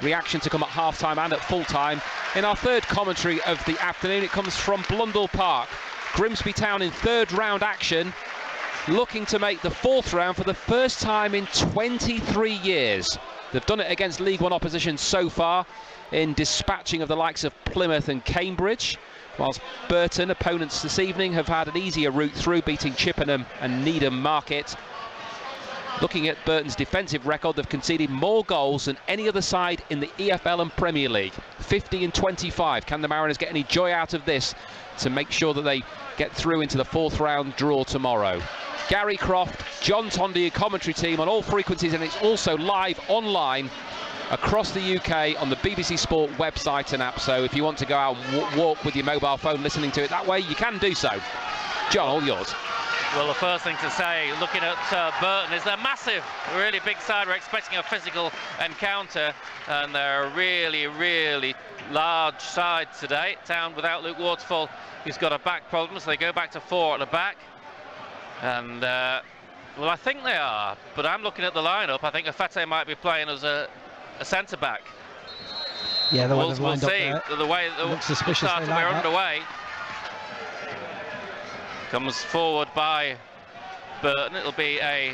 reaction to come at half-time and at full-time. In our third commentary of the afternoon, it comes from Blundell Park. Grimsby Town in third round action, looking to make the fourth round for the first time in 23 years. They've done it against League One opposition so far in dispatching of the likes of Plymouth and Cambridge, whilst Burton, opponents this evening, have had an easier route through, beating Chippenham and Needham Market. Looking at Burton's defensive record, they've conceded more goals than any other side in the EFL and Premier League. 50 and 25. Can the Mariners get any joy out of this to make sure that they get through into the fourth round draw tomorrow? Gary Croft, John Tondy, a commentary team on all frequencies, and it's also live online across the UK on the BBC Sport website and app. So if you want to go out and walk with your mobile phone listening to it that way, you can do so. John, all yours. Well, the first thing to say, looking at Burton, is they're massive, really big side. We're expecting a physical encounter, and they're a really, really large side today. Town without Luke Waterfall, who's got a back problem, so they go back to 4 at the back. And, well, I think they are, but I'm looking at the lineup. I think Afete might be playing as a centre-back. Yeah, the way we'll see. The way looks suspicious. We're underway. Comes forward by Burton. It'll be a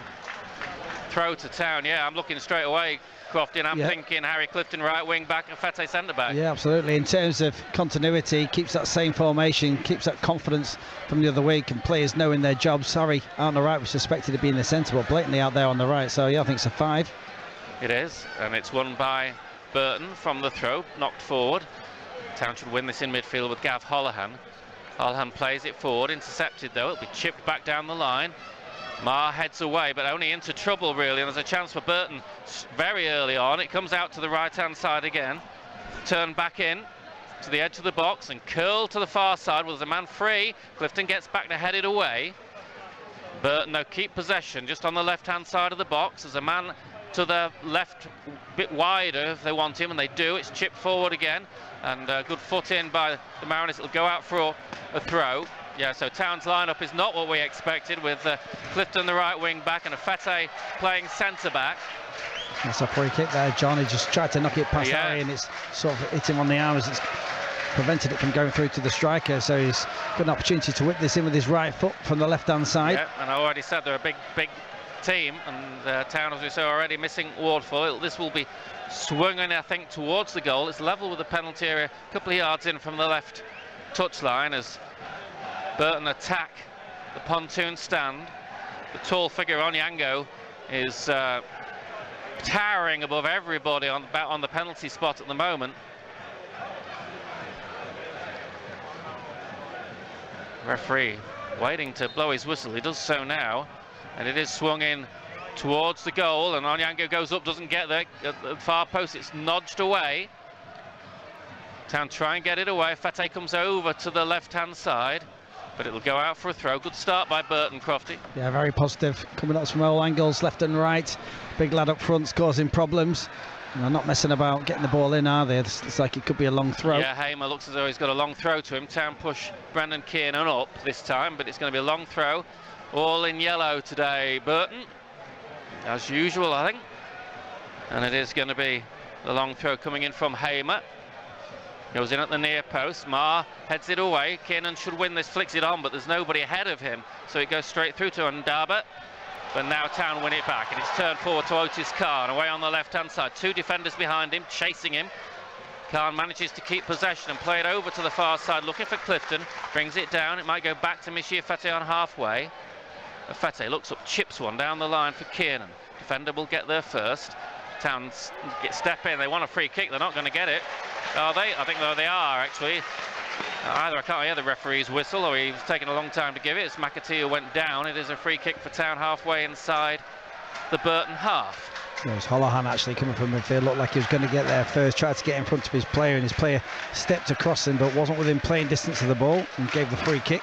throw to Town. Yeah, I'm looking straight away, Crofty, and I'm thinking Harry Clifton right wing back and Fete centre back. Yeah, absolutely. In terms of continuity, keeps that same formation, keeps that confidence from the other week, and players knowing their jobs. Sorry, out on the right, was suspected to be in the centre, but blatantly out there on the right. So yeah, I think it's a 5. It is, and it's won by Burton from the throw, knocked forward. Town should win this in midfield with Gav Holohan. Holohan plays it forward, intercepted though. It'll be chipped back down the line. Marr heads away, but only into trouble really, and there's a chance for Burton very early on. It comes out to the right-hand side again. Turn back in to the edge of the box and curl to the far side. Well, there's a man free. Clifton gets back to head it away. Burton, though, keep possession just on the left-hand side of the box. There's a man to the left, a bit wider if they want him, and they do. It's chipped forward again, and a good foot in by the Mariners. It'll go out for a throw. Yeah, so Town's lineup is not what we expected, with Clifton the right wing back and Afete playing centre back. That's a free kick there, John. He just tried to knock it past Harry, and it's sort of hit him on the arms. It's prevented it from going through to the striker, so he's got an opportunity to whip this in with his right foot from the left-hand side. Yeah, and I already said they're a big team, and Town, as we say, already missing Wardfall. This will be swinging, I think, towards the goal. It's level with the penalty area, a couple of yards in from the left touchline as Burton attack the pontoon stand. The tall figure Onyango is towering above everybody on the penalty spot at the moment. Referee waiting to blow his whistle. He does so now, and it is swung in towards the goal, and Onyango goes up, doesn't get there. At the far post, it's nudged away. Town try and get it away. Fete comes over to the left-hand side, but it'll go out for a throw. Good start by Burton, Crofty. Yeah, very positive. Coming up from all angles, left and right. Big lad up front's causing problems. And they're not messing about getting the ball in, are they? It's like it could be a long throw. Yeah, Hamer looks as though he's got a long throw to him. Town push Brendan Kiernan up this time, but it's going to be a long throw. All in yellow today, Burton, as usual, I think. And it is going to be the long throw coming in from Hamer. Goes in at the near post. Marr heads it away. Kiernan should win this, flicks it on, but there's nobody ahead of him, so it goes straight through to Ndaba. But now Town win it back, and it's turned forward to Otis Khan, away on the left-hand side. 2 defenders behind him, chasing him. Khan manages to keep possession and play it over to the far side, looking for Clifton. Brings it down. It might go back to Michi Afete on halfway. Afete looks up, chips one down the line for Kiernan. Defender will get there first. Town step in. They want a free kick. They're not going to get it. Are they? I think they are, actually. Either I can't hear the referee's whistle, or he's taking a long time to give it. It's McAtee who went down. It is a free kick for Town halfway inside the Burton half. It was Holohan actually coming from midfield. Looked like he was going to get there first. Tried to get in front of his player, and his player stepped across him, but wasn't within playing distance of the ball, and gave the free kick.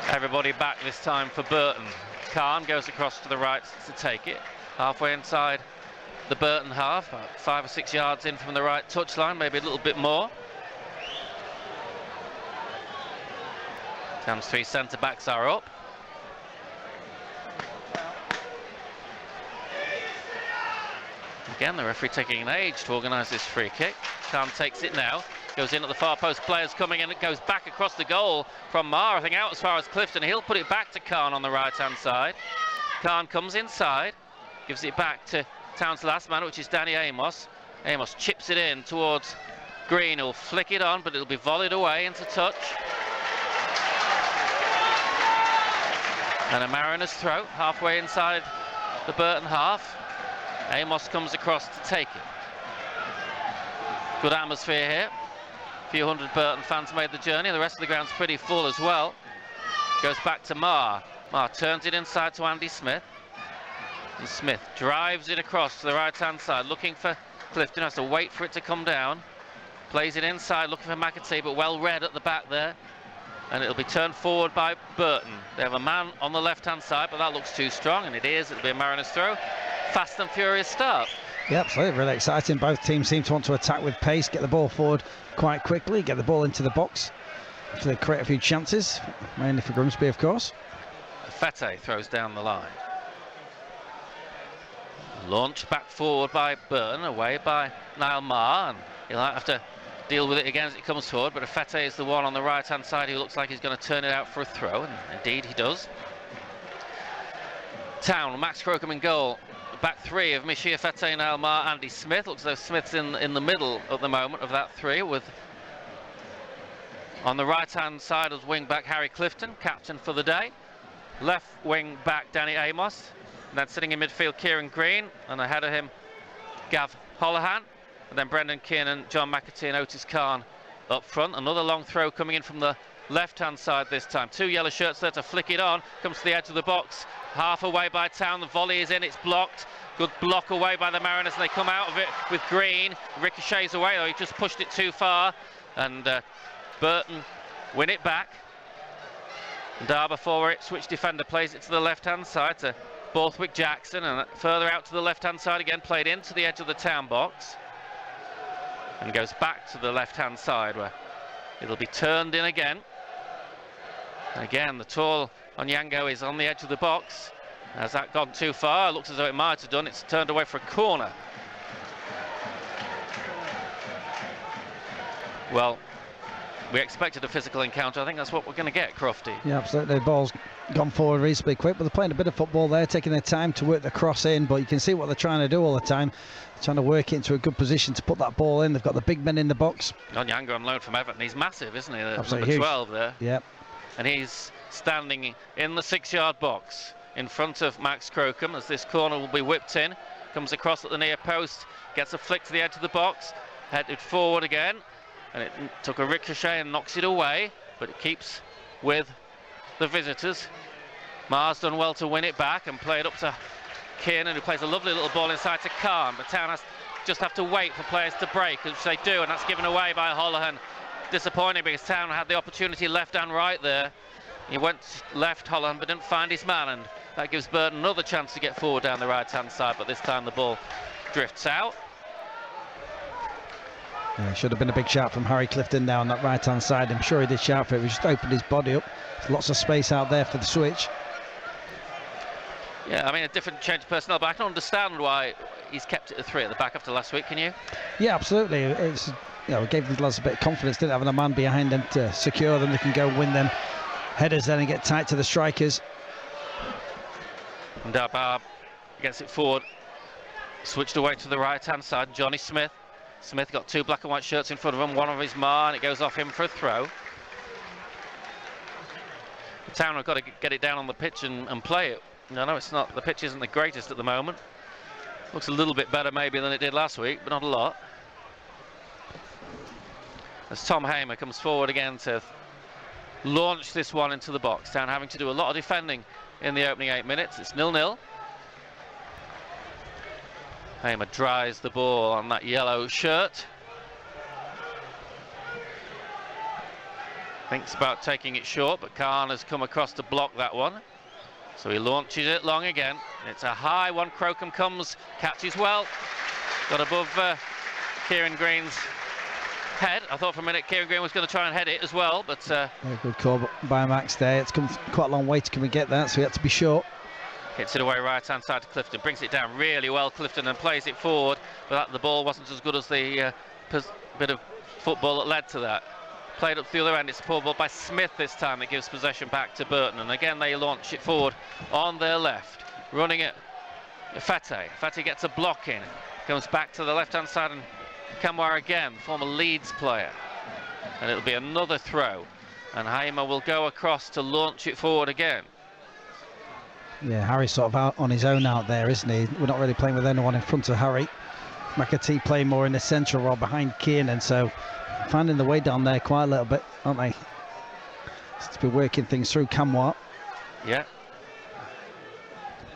Everybody back this time for Burton. Khan goes across to the right to take it. Halfway inside the Burton half, about 5 or 6 yards in from the right touchline, maybe a little bit more. Town's 3 centre-backs are up. Again, the referee taking an age to organise this free kick. Khan takes it now. Goes in at the far post. Players coming in. It goes back across the goal from Marr. I think out as far as Clifton. He'll put it back to Khan on the right-hand side. Khan comes inside. Gives it back to Town's last man, which is Danny Amos. Amos chips it in towards Green. He'll flick it on, but it'll be volleyed away into touch. And a Mariners throw halfway inside the Burton half. Amos comes across to take it. Good atmosphere here. A few hundred Burton fans made the journey. The rest of the ground's pretty full as well. Goes back to Marr. Marr turns it inside to Andy Smith. And Smith drives it across to the right-hand side, looking for Clifton. Has to wait for it to come down. Plays it inside, looking for McAtee, but well read at the back there. And it'll be turned forward by Burton. They have a man on the left-hand side, but that looks too strong, and it is. It'll be a Mariners throw. Fast and furious start. Yeah, absolutely, really exciting. Both teams seem to want to attack with pace, get the ball forward quite quickly, get the ball into the box to create a few chances, mainly for Grimsby, of course. Fete throws down the line. Launched back forward by Burton, away by Niall Marr, and he'll have to deal with it again as it comes forward, but Fete is the one on the right-hand side who looks like he's going to turn it out for a throw, and indeed he does. Town, Max Crocombe in goal. Back three of Mishia Fete, Niall Marr, Andy Smith. Looks as though Smith's in the middle at the moment of that three, with on the right-hand side as wing-back Harry Clifton, captain for the day. Left wing-back Danny Amos. And then sitting in midfield Kieran Green, and ahead of him Gav Holohan. And then Brendan Kiernan, John McAtee and Otis Khan up front. Another long throw coming in from the left-hand side this time. Two yellow shirts there to flick it on. Comes to the edge of the box. Half away by Town. The volley is in. It's blocked. Good block away by the Mariners, and they come out of it with Green. Ricochets away, though. He just pushed it too far. And Burton win it back. And Darber for it. Switch defender plays it to the left-hand side to Borthwick Jackson. And further out to the left-hand side again. Played into the edge of the Town box. And goes back to the left-hand side where it'll be turned in again. Again, the tall Onyango is on the edge of the box. Has that gone too far? It looks as though it might have done. It's turned away for a corner. Well, we expected a physical encounter. I think that's what we're going to get, Crofty. Yeah, absolutely. The ball's gone forward reasonably quick, but they're playing a bit of football there, taking their time to work the cross in, but you can see what they're trying to do all the time. Trying to work it into a good position to put that ball in. They've got the big men in the box. Onyango on loan from Everton. He's massive, isn't he? Absolutely number 12 there. Yep. And he's standing in the 6-yard box in front of Max Crocombe as this corner will be whipped in. Comes across at the near post, gets a flick to the edge of the box, headed forward again, and it took a ricochet and knocks it away, but it keeps with the visitors. Marr's done well to win it back and play it up to Kiernan, who plays a lovely little ball inside to Khan, but Town just have to wait for players to break, which they do, and that's given away by Holohan. Disappointing because Town had the opportunity left and right there. He went left, Holohan, but didn't find his man, and that gives Burton another chance to get forward down the right-hand side, but this time the ball drifts out. Yeah, should have been a big shout from Harry Clifton now on that right-hand side. I'm sure he did shout for it. He just opened his body up. There's lots of space out there for the switch. Yeah, I mean, a different change of personnel, but I can understand why he's kept it at 3 at the back after last week, can you? Yeah, absolutely. It's, you know, it gave the lads a bit of confidence, didn't having a man behind them to secure them. They can go win them headers then and get tight to the strikers. And Darbar gets it forward, switched away to the right-hand side. Johnny Smith. Smith got 2 black and white shirts in front of him, one of his Marr, and it goes off him for a throw. The Town have got to get it down on the pitch and play it. No, it's not. The pitch isn't the greatest at the moment. Looks a little bit better maybe than it did last week, but not a lot. As Tom Hamer comes forward again to launch this one into the box. Town having to do a lot of defending in the opening 8 minutes. It's 0-0. Hamer dries the ball on that yellow shirt. Thinks about taking it short, but Khan has come across to block that one. So he launches it long again. It's a high one. Crocombe comes, catches well. Got above Kieran Green's head. I thought for a minute Kieran Green was going to try and head it as well, but... good call by Max there. It's come quite a long way to come and get that, so he had to be short. Hits it away right hand side to Clifton, brings it down really well, Clifton, and plays it forward, but the ball wasn't as good as the bit of football that led to that. Played up to the other end, it's a poor ball by Smith this time that gives possession back to Burton, and again they launch it forward on their left, running it. Fete gets a block in, comes back to the left hand side, and Kamwar again, former Leeds player, and it'll be another throw, and Haima will go across to launch it forward again. Yeah, Harry's sort of out on his own out there, isn't he? We're not really playing with anyone in front of Harry. McAtee playing more in the central role behind Kiernan, so finding the way down there quite a little bit, aren't they? To be working things through Kamwar. Yeah.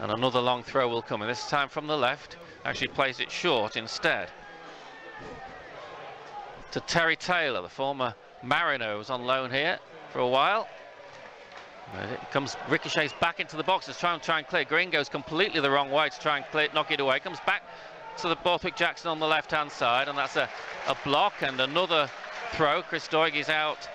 And another long throw will come in, this time from the left. Actually plays it short instead. To Terry Taylor, the former Mariner, who's on loan here for a while. It comes, ricochets back into the box to try and clear. Green goes completely the wrong way to try and clear, knock it away. Comes back to the Borthwick Jackson on the left-hand side, and that's a block and another throw. Chris Doig is out.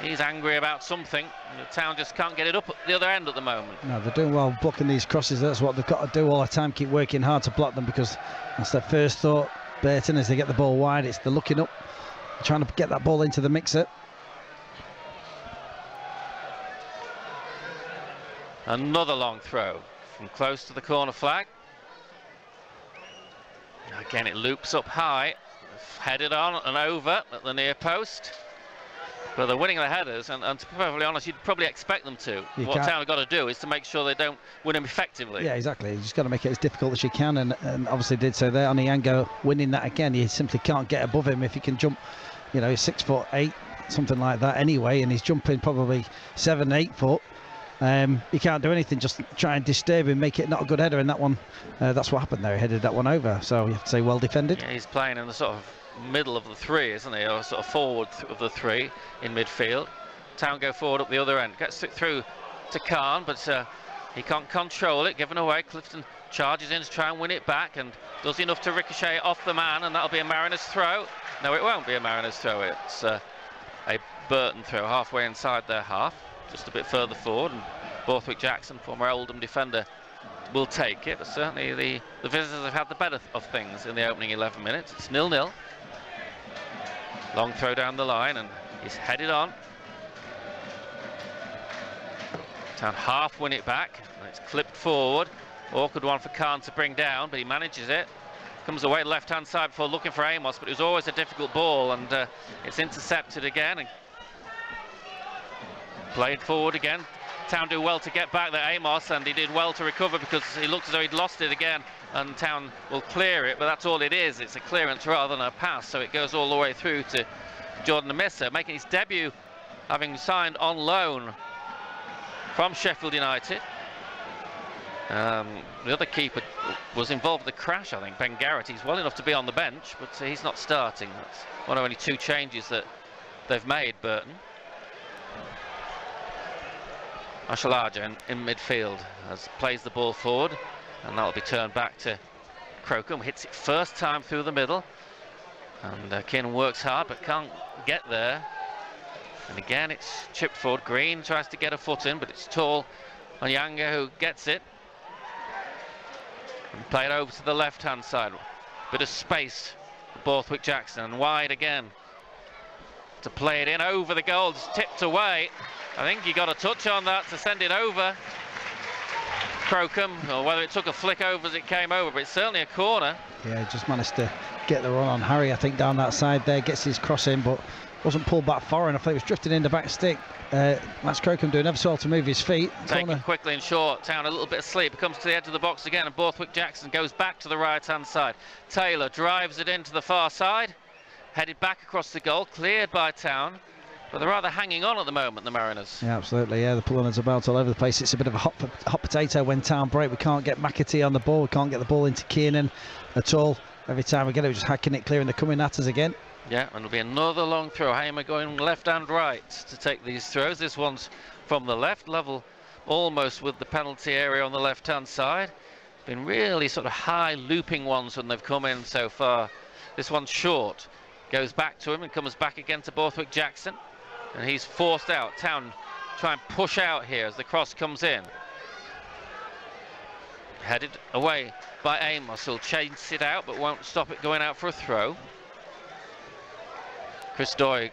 He's angry about something. The Town just can't get it up at the other end at the moment. No, they're doing well blocking these crosses. That's what they've got to do all the time. Keep working hard to block them, because that's their first thought. Burton, as they get the ball wide, it's the looking up, trying to get that ball into the mixer. Another long throw from close to the corner flag. Again, it loops up high, headed on and over at the near post. But they're winning the headers, and to be perfectly honest, you'd probably expect them to. What Town have got to do is to make sure they don't win them effectively. Yeah, exactly. You just got to make it as difficult as you can, and obviously did so there. Oniyango winning that again. You simply can't get above him if he can jump. You know, he's 6'8", something like that anyway, and he's jumping probably 7-8 foot. You can't do anything, just try and disturb him, make it not a good header, and that one, that's what happened there. He headed that one over, so you have to say well defended. Yeah, he's playing in the sort of middle of the three, isn't he, or sort of forward of the three in midfield. Town go forward up the other end, gets it through to Khan, but he can't control it, given away. Clifton charges in to try and win it back, and does enough to ricochet it off the man, and that'll be a Mariners throw. No, it won't be a Mariners throw, it's a Burton throw halfway inside their half, just a bit further forward, and Borthwick Jackson, former Oldham defender, will take it, but certainly the visitors have had the better of things in the opening 11 minutes. It's 0-0. Long throw down the line, and he's headed on. Town half win it back, and it's clipped forward. Awkward one for Khan to bring down, but he manages it. Comes away left-hand side before looking for Amos, but it was always a difficult ball, and it's intercepted again. And played forward again. Town do well to get back there, Amos, and he did well to recover, because he looked as though he'd lost it again, and Town will clear it, but that's all it is. It's a clearance rather than a pass, so it goes all the way through to Jordan Amissa, making his debut, having signed on loan from Sheffield United. The other keeper was involved with the crash, I think, Ben Garrett. He's well enough to be on the bench, but he's not starting. That's one of only 2 changes that they've made, Burton. Ashalaja in midfield as plays the ball forward, and that'll be turned back to Crocombe. Hits it first time through the middle, and Kiernan works hard but can't get there. And again, it's chipped forward. Green tries to get a foot in, but it's tall Onyanga who gets it. And play it over to the left-hand side. Bit of space for Borthwick Jackson, and wide again to play it in over the goal. It's tipped away. I think he got a touch on that to send it over Crocombe, or whether it took a flick over as it came over, but it's certainly a corner. Yeah, just managed to get the run on Harry, I think, down that side there, gets his cross in, but wasn't pulled back far enough. It was drifting in the back stick. Max Crocombe doing ever so well to move his feet. Taking quickly and short. Town a little bit asleep. Comes to the edge of the box again, and Borthwick Jackson goes back to the right-hand side. Taylor drives it into the far side, headed back across the goal, cleared by Town. But they're rather hanging on at the moment, the Mariners. Yeah, absolutely. Yeah, they're pulling us about all over the place. It's a bit of a hot potato when Town break. We can't get McAtee on the ball. We can't get the ball into Kiernan at all. Every time we get it, we're just hacking it clear, and they're coming at us again. Yeah, and it'll be another long throw. Hamer going left and right to take these throws. This one's from the left, level almost with the penalty area on the left-hand side. Been really sort of high looping ones when they've come in so far. This one's short. Goes back to him and comes back again to Borthwick Jackson. And he's forced out. Town try and push out here as the cross comes in. Headed away by Amos, who'll chase it out but won't stop it going out for a throw. Chris Doig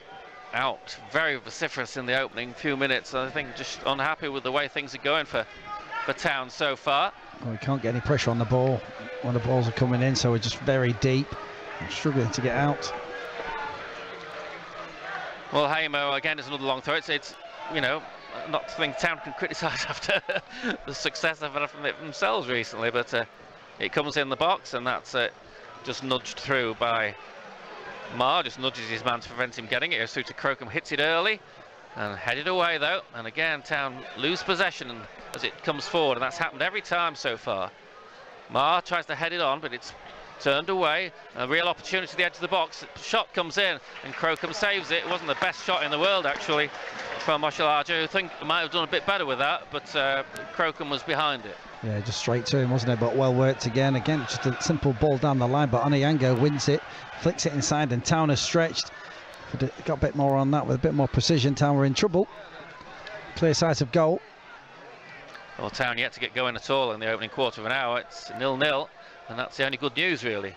out, very vociferous in the opening few minutes. I think just unhappy with the way things are going for Town so far. Well, we can't get any pressure on the ball when the balls are coming in, so we're just very deep and struggling to get out. Well, Haymo again is another long throw. It's you know, not something Town can criticise after the success they've had from it themselves recently, but it comes in the box, and that's just nudged through by Marr, just nudges his man to prevent him getting it. Goes through to Crocombe, hits it early, and headed away though. And again, Town lose possession as it comes forward, and that's happened every time so far. Marr tries to head it on, but it's turned away. A real opportunity to the edge of the box. Shot comes in, and Crocombe saves it. It wasn't the best shot in the world actually from Marshall Arjo. I think might have done a bit better with that, but Crocombe was behind it. Yeah, just straight to him, wasn't it? But well worked again. Again, just a simple ball down the line, but Onyango wins it, flicks it inside, and Town has stretched. Got a bit more on that with a bit more precision. Town were in trouble. Clear sight of goal. Well, Town yet to get going at all in the opening quarter of an hour. It's 0-0, and that's the only good news really.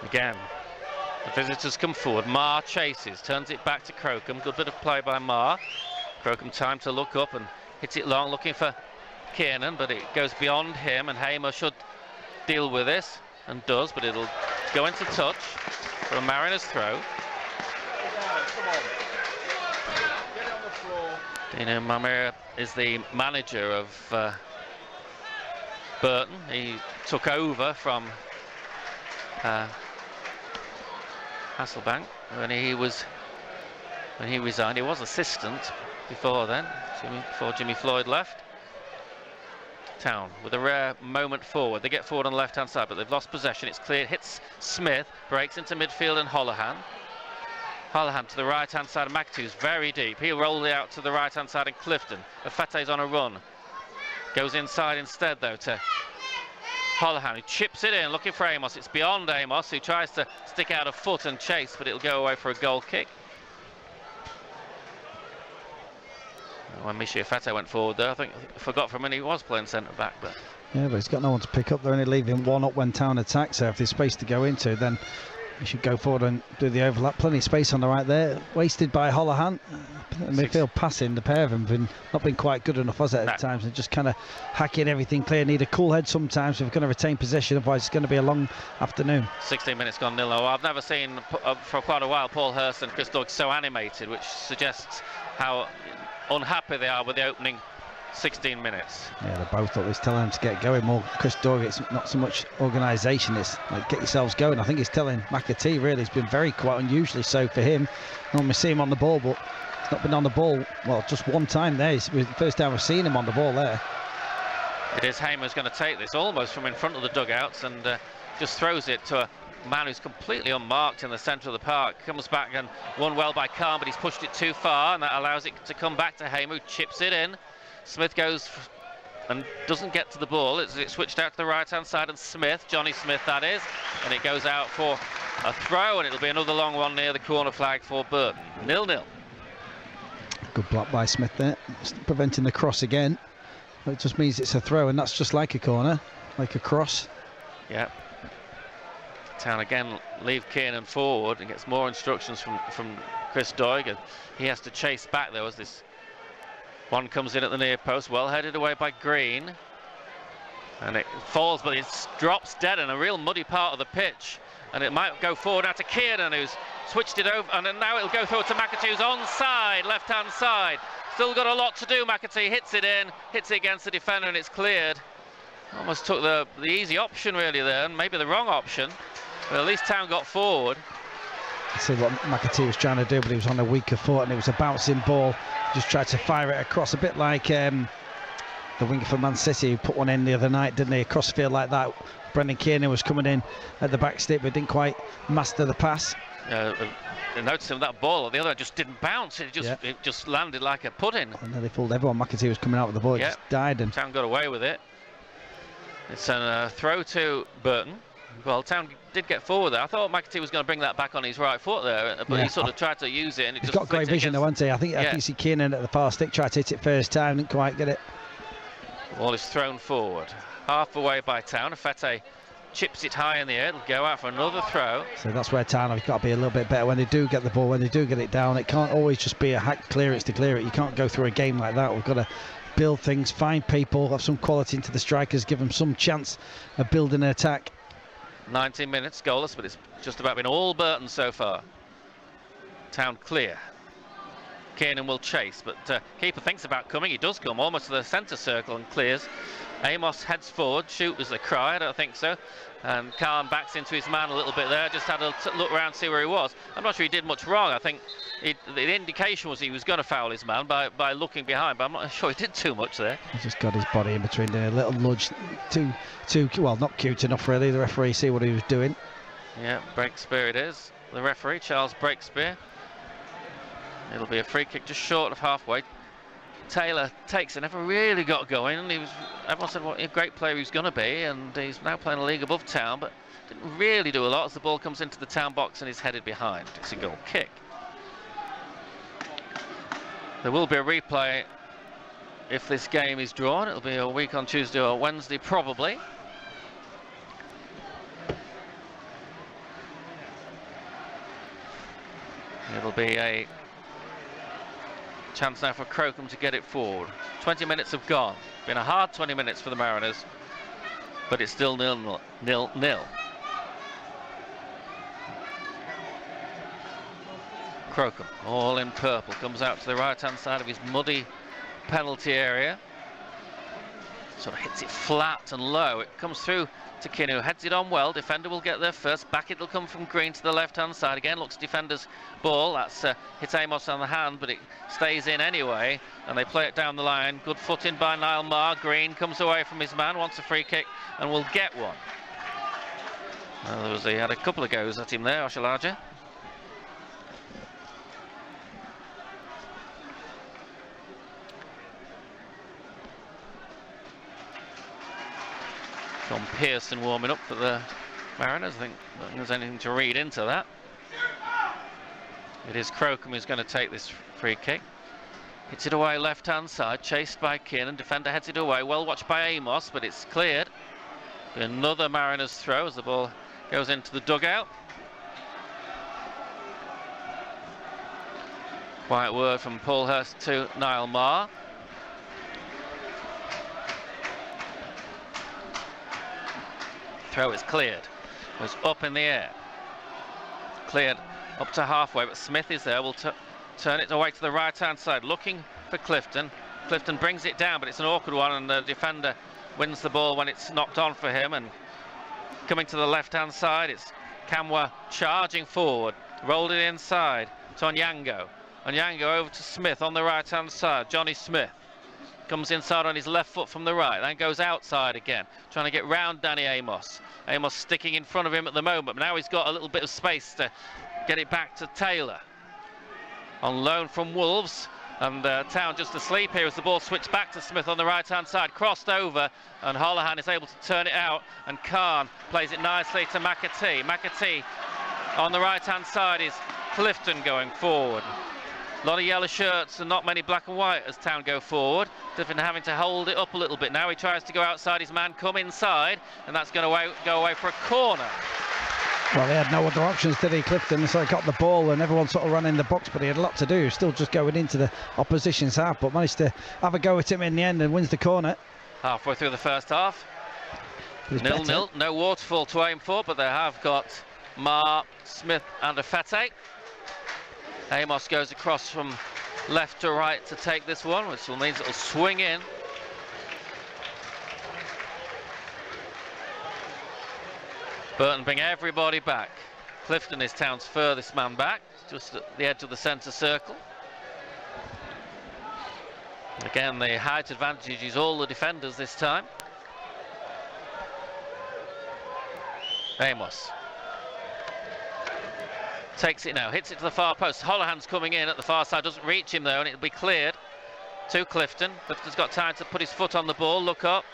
Again, the visitors come forward. Marr chases, turns it back to Crocombe. Good bit of play by Marr. Crocombe time to look up and hits it long, looking for Kiernan, but it goes beyond him, and Haymo should deal with this, and does, but it'll go into touch for a Mariners throw. Dino Mamira is the manager of Burton. He took over from Hasselbank when he resigned. He was assistant before then, before Jimmy Floyd left. Town with a rare moment forward. They get forward on the left-hand side, but they've lost possession. It's clear, hits Smith, breaks into midfield, and Holohan. Holohan to the right-hand side of McAtoo's very deep. He'll roll it out to the right-hand side of Clifton. Afete's on a run. Goes inside instead, though, to Holohan, who chips it in, looking for Amos. It's beyond Amos, who tries to stick out a foot and chase, but it'll go away for a goal kick. When Michi Afete went forward there, I think I forgot for a minute he was playing centre-back, but... Yeah, but he's got no one to pick up. They're only leaving one up when Town attacks, so if there's space to go into, then he should go forward and do the overlap. Plenty of space on the right there. Wasted by Holohan. Midfield passing, the pair of them have not been quite good enough, has it, at times? They're just kind of hacking everything clear. Need a cool head sometimes if we're going to retain possession, otherwise it's going to be a long afternoon. 16 minutes gone 0-0. I've never seen for quite a while Paul Hurst and Chris Doig so animated, which suggests how unhappy they are with the opening 16 minutes. Yeah, they're both up. He's telling them to get going more. Chris Doig, it's not so much organisation, it's like get yourselves going. I think he's telling McAtee, really. It's been very quite unusually so for him. Normally see him on the ball, but he's not been on the ball, well, just one time there. It's the first time we've seen him on the ball there. It is Haymo's going to take this almost from in front of the dugouts and just throws it to a man who's completely unmarked in the centre of the park. Comes back and won well by Khan, but he's pushed it too far, and that allows it to come back to Haymo, chips it in. Smith goes and doesn't get to the ball. It's switched out to the right-hand side, and Smith, Johnny Smith that is, and it goes out for a throw, and it'll be another long one near the corner flag for Burton. 0-0. Good block by Smith there, preventing the cross again. It just means it's a throw, and that's just like a corner, like a cross. Yeah. Town again leave Kiernan forward and gets more instructions from Chris Doig, and he has to chase back though as this one comes in at the near post, well headed away by Green, and it falls, but it drops dead in a real muddy part of the pitch, and it might go forward out to Kiernan, who's switched it over, and now it'll go through to McAtee, who's onside, left-hand side. Still got a lot to do. McAtee hits it in, hits it against the defender, and it's cleared. Almost took the easy option really there, and maybe the wrong option. But at least Town got forward. I see what McAtee was trying to do, but he was on a weaker foot, and it was a bouncing ball. Just tried to fire it across, a bit like the winger for Man City who put one in the other night, didn't he? Across field like that. Brendan Kiernan was coming in at the back stick, but didn't quite master the pass. Noticing that ball, the other just didn't bounce. It just landed like a pudding. And then they fooled everyone. McAtee was coming out with the ball, it just died. And Town got away with it. It's a throw to Burton. Well, Town did get forward there. I thought McAtee was going to bring that back on his right foot there, but he sort of tried to use it, and it he's just got great vision though, hasn't he? I think you see Kiernan at the far stick, tried to hit it first time, didn't quite get it. The ball is thrown forward, half away by Town. Fete chips it high in the air. It'll go out for another throw. So that's where Town have got to be a little bit better when they do get the ball, when they do get it down. It can't always just be a hack clearance to clear it. You can't go through a game like that. We've got to build things, find people, have some quality into the strikers, give them some chance of building an attack. 19 minutes goalless, but it's just about been all Burton so far. Town clear. Kiernan will chase, but keeper thinks about coming. He does come almost to the centre circle and clears. Amos heads forward. Shoot was the cry. I don't think so. And Khan backs into his man a little bit there. Just had a look around, see where he was. I'm not sure he did much wrong. I think the indication was he was going to foul his man by looking behind, but I'm not sure he did too much there. He just got his body in between there. A little nudge. Too well, not cute enough really. The referee see what he was doing. Yeah, Breakspear it is. The referee, Charles Breakspear. It'll be a free kick just short of halfway. Taylor takes it, never really got going. Everyone said what a great player he was going to be, and he's now playing a league above Town, but didn't really do a lot as the ball comes into the Town box and is headed behind. It's a goal kick. There will be a replay if this game is drawn. It'll be a week on Tuesday or Wednesday probably. It'll be a chance now for Crocombe to get it forward. 20 minutes have gone. Been a hard 20 minutes for the Mariners, but it's still 0-0. Crocombe, all in purple, comes out to the right-hand side of his muddy penalty area. Sort of hits it flat and low. It comes through to Kinu, heads it on well. Defender will get there first. Back it'll come from Green to the left-hand side. Again, looks defender's ball. That's hits Amos on the hand, but it stays in anyway. And they play it down the line. Good foot in by Niall Marr. Green comes away from his man, wants a free kick, and will get one. Well, he had a couple of goes at him there, Oshalaja. John Pearson warming up for the Mariners. I think there's anything to read into that. It is Crocombe who's going to take this free kick. Hits it away left-hand side, chased by Kiernan. Defender heads it away, well watched by Amos, but it's cleared. Another Mariners throw as the ball goes into the dugout. Quiet word from Paul Hurst to Niall Marr. Throw is cleared. Goes up in the air. Cleared up to halfway, but Smith is there. Will turn it away to the right-hand side, looking for Clifton. Clifton brings it down, but it's an awkward one, and the defender wins the ball when it's knocked on for him. And coming to the left-hand side, it's Kamwa charging forward, rolled it inside to Onyango. Onyango over to Smith on the right-hand side. Johnny Smith comes inside on his left foot from the right, then goes outside again, trying to get round Danny Amos. Amos sticking in front of him at the moment, but now he's got a little bit of space to get it back to Taylor. On loan from Wolves, and Town just asleep here as the ball switched back to Smith on the right-hand side, crossed over, and Holohan is able to turn it out, and Khan plays it nicely to McAtee. McAtee on the right-hand side is Clifton going forward. A lot of yellow shirts and not many black and white as Town go forward. Clifton having to hold it up a little bit. Now he tries to go outside his man, come inside, and that's going to go away for a corner. Well, he had no other options, did he, Clifton? So he got the ball and everyone sort of ran in the box, but he had a lot to do. Still just going into the opposition's half, but managed to have a go at him in the end and wins the corner. Halfway through the first half. 0-0. No waterfall to aim for, but they have got Marr, Smith and Afete. Amos goes across from left to right to take this one, which means it'll swing in. Burton bring everybody back. Clifton is Town's furthest man back, just at the edge of the centre circle. Again, the height advantage is all the defenders this time. Amos takes it now, hits it to the far post. Holohan's coming in at the far side, doesn't reach him though, and it'll be cleared to Clifton. Clifton's got time to put his foot on the ball, look up,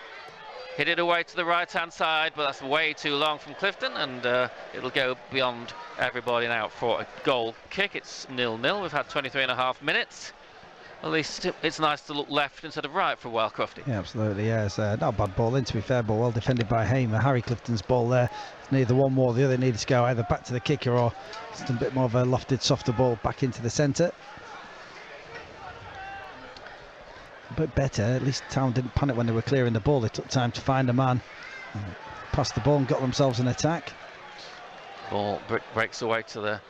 hit it away to the right-hand side, but that's way too long from Clifton, and it'll go beyond everybody now for a goal kick. It's 0-0. We've had 23.5 minutes. at least it's nice to look left instead of right for a while, Crofty. Yeah, absolutely, yeah. It's not a bad ball in, to be fair, but well defended by Hamer. Harry Clifton's ball there. It's neither one more or the other. Needed to go either back to the kicker or just a bit more of a lofted, softer ball back into the centre. A bit better. At least Town didn't panic when they were clearing the ball. They took time to find a man, passed the ball and got themselves an attack. Ball breaks away to the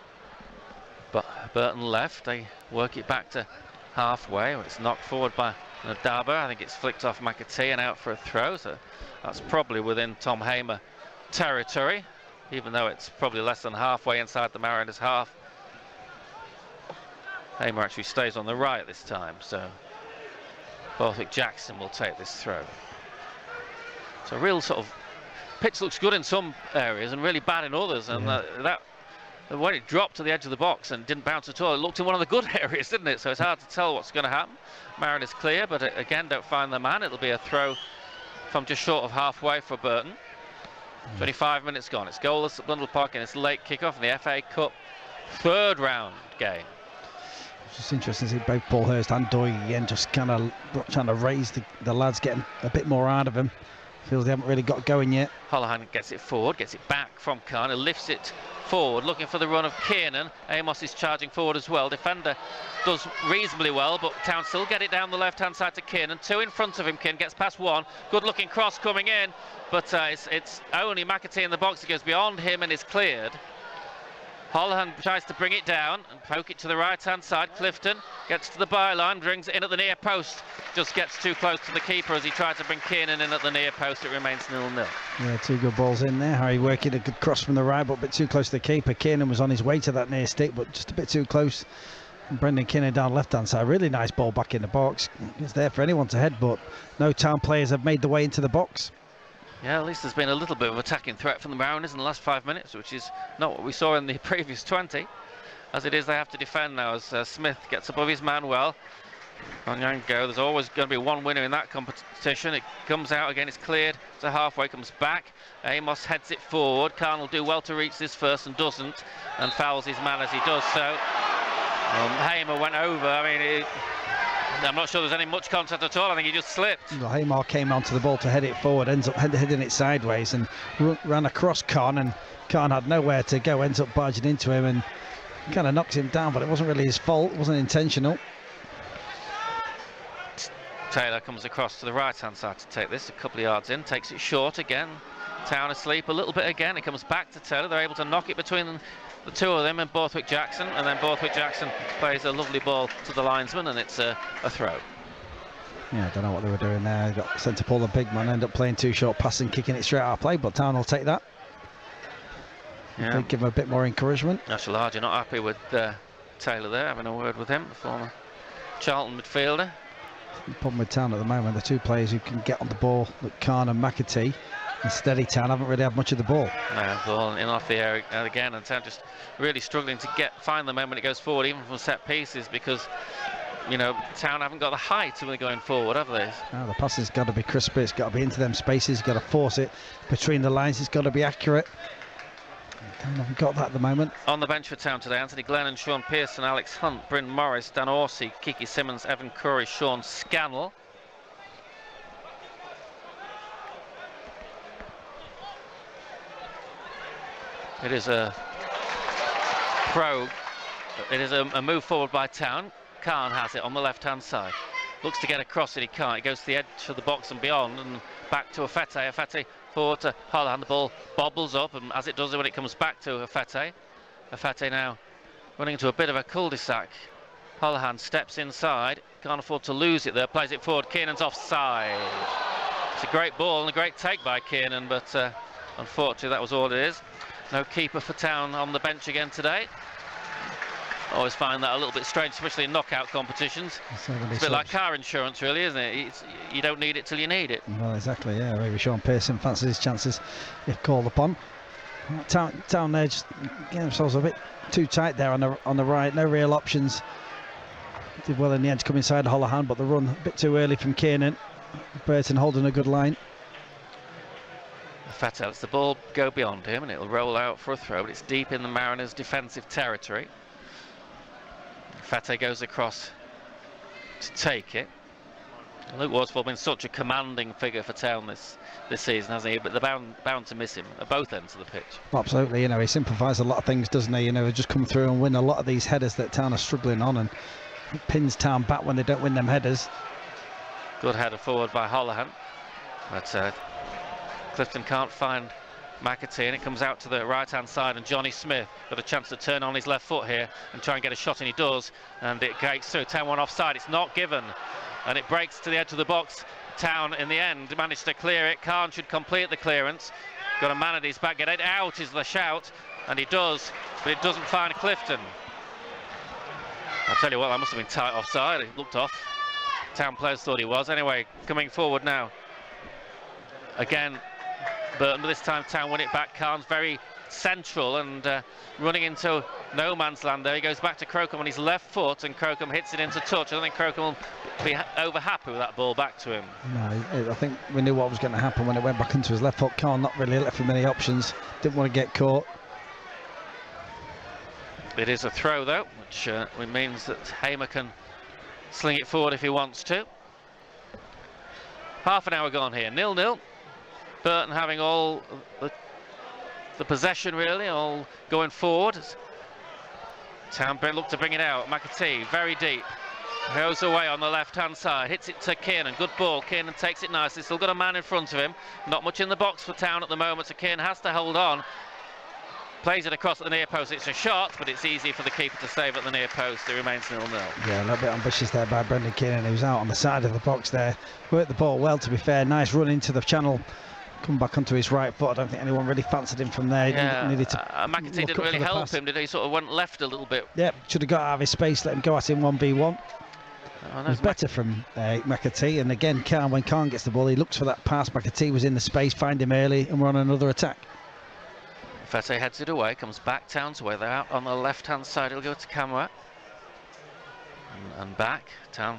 Burton left. They work it back to halfway. It's knocked forward by Nadaba. I think it's flicked off McAtee and out for a throw. So that's probably within Tom Hamer territory, even though it's probably less than halfway inside the Mariners' half. Hamer actually stays on the right this time, so Borthwick Jackson will take this throw. It's a real sort of pitch looks good in some areas and really bad in others, and when it dropped to the edge of the box and didn't bounce at all, it looked in one of the good areas, didn't it? So it's hard to tell what's going to happen. Mariners clear, but again, don't find the man. It'll be a throw from just short of halfway for Burton. 25 minutes gone. It's goalless at Blundell Park and it's late kickoff in the FA Cup third round game. It's just interesting to see both Paulhurst and Doig again just kind of trying to raise the lads, getting a bit more out of him. Feels they haven't really got going yet. Holohan gets it forward, gets it back from Khan, lifts it forward, looking for the run of Kiernan. Amos is charging forward as well. Defender does reasonably well, but Town still get it down the left-hand side to Kiernan. Two in front of him. Kiernan gets past one. Good-looking cross coming in, but it's only McAtee in the box that goes beyond him and is cleared. Holohan tries to bring it down and poke it to the right-hand side. Clifton gets to the byline, brings it in at the near post. Just gets too close to the keeper as he tried to bring Kiernan in at the near post. It remains 0-0. Yeah, two good balls in there. Harry working a good cross from the right, but a bit too close to the keeper. Kiernan was on his way to that near stick, but just a bit too close. And Brendan Kiernan down left-hand side. Really nice ball back in the box. It's there for anyone to head, but no Town players have made the way into the box. Yeah, at least there's been a little bit of attacking threat from the Mariners in the last 5 minutes, which is not what we saw in the previous 20. As it is, they have to defend now as Smith gets above his man well. On Yango, there's always going to be one winner in that competition. It comes out again, it's cleared to halfway, comes back. Amos heads it forward. Khan will do well to reach this first and doesn't, and fouls his man as he does so. Hamer went over. I mean, I'm not sure there's any much contact at all. I think he just slipped. Well, Hamer came onto the ball to head it forward, ends up heading it sideways and ran across Khan, and Khan had nowhere to go, ends up barging into him and kind of knocks him down, but it wasn't really his fault, it wasn't intentional. Taylor comes across to the right-hand side to take this, a couple of yards in, takes it short again. Town asleep a little bit again. It comes back to Taylor. They're able to knock it between the two of them and Borthwick Jackson, and then Borthwick Jackson plays a lovely ball to the linesman, and it's a throw. Yeah, I don't know what they were doing there. They got sent to pull the big man, end up playing too short pass and kicking it straight out of play, but Town will take that. Yeah. Give him a bit more encouragement. National Large are not happy with Taylor there, having a word with him, the former Charlton midfielder. The problem with Town at the moment, the two players who can get on the ball, like Khan and McAtee, and Steady Town haven't really had much of the ball. No, ball in off the air again, and Town just really struggling to find the moment it goes forward, even from set pieces, because you know Town haven't got the height when they're going forward, have they? No, the passing's got to be crispy. It's got to be into them spaces. You've got to force it between the lines. It's got to be accurate. Town haven't got that at the moment. On the bench for Town today, Anthony Glennon, Sean Pearson, Alex Hunt, Bryn Morris, Dan Orsi, Kiki Simmons, Evan Curry, Sean Scannell. It is a move forward by Town. Khan has it on the left-hand side. Looks to get across it, he can't. He goes to the edge of the box and beyond, and back to Afete. Afete forward to Holohan. The ball bobbles up, and as it does when it comes back to Afete. Afete now running into a bit of a cul-de-sac. Holohan steps inside, can't afford to lose it there, plays it forward. Kiernan's offside. It's a great ball and a great take by Kiernan, but unfortunately that was all it is. No keeper for Town on the bench again today. Always find that a little bit strange, especially in knockout competitions. It's a bit like car insurance, really, isn't it? You don't need it till you need it. Well, exactly, yeah. Maybe Sean Pearson fancies his chances if called upon. Town there just getting themselves a bit too tight there on the right. No real options. Did well in the end to come inside Holohan, but the run a bit too early from Kiernan. Burton holding a good line. Fat lets the ball go beyond him and it'll roll out for a throw, but it's deep in the Mariners' defensive territory. Fate goes across to take it. Luke Warsford been such a commanding figure for Town this season, hasn't he? But they're bound to miss him at both ends of the pitch. Absolutely, you know, he simplifies a lot of things, doesn't he? You know, just come through and win a lot of these headers that Town are struggling on, and pins Town back when they don't win them headers. Good header forward by Holohan, but Clifton can't find McAtee, and it comes out to the right-hand side, and Johnny Smith got a chance to turn on his left foot here and try and get a shot, and he does, and it breaks through. Town 1 offside, it's not given, and it breaks to the edge of the box. Town in the end managed to clear it. Khan should complete the clearance. Got a man at his back, get it out is the shout, and he does, but it doesn't find Clifton. I'll tell you what, that must have been tight offside. It looked off. Town players thought he was. Anyway, coming forward now. Again, Burton, this time Town win it back. Khan's very central and running into no man's land there. He goes back to Crocombe on his left foot, and Crocombe hits it into touch. I don't think Crocombe will be over happy with that ball back to him. No, I think we knew what was going to happen when it went back into his left foot. Khan not really left him many options. Didn't want to get caught. It is a throw though, which means that Hamer can sling it forward if he wants to. Half an hour gone here, 0-0. Burton having all the possession really, all going forward. Town look to bring it out. McAtee very deep, goes away on the left hand side, hits it to Kiernan, good ball. Kiernan takes it nicely, still got a man in front of him, not much in the box for Town at the moment, so Kiernan has to hold on. Plays it across at the near post. It's a shot, but it's easy for the keeper to save at the near post. It remains 0-0. Yeah, a little bit ambitious there by Brendan Kiernan, who's out on the side of the box there. Worked the ball well, to be fair. Nice run into the channel. Come back onto his right foot. I don't think anyone really fancied him from there. Yeah, needed to McAtee didn't really help him, did he? Sort of went left a little bit. Yeah, should have got out of his space, let him go at him 1v1. It was better from McAtee. And again, when Khan gets the ball, he looks for that pass. McAtee was in the space, find him early, and we're on another attack. Fete heads it away, comes back Town's way. They're out on the left-hand side. He'll go to camera and back. Town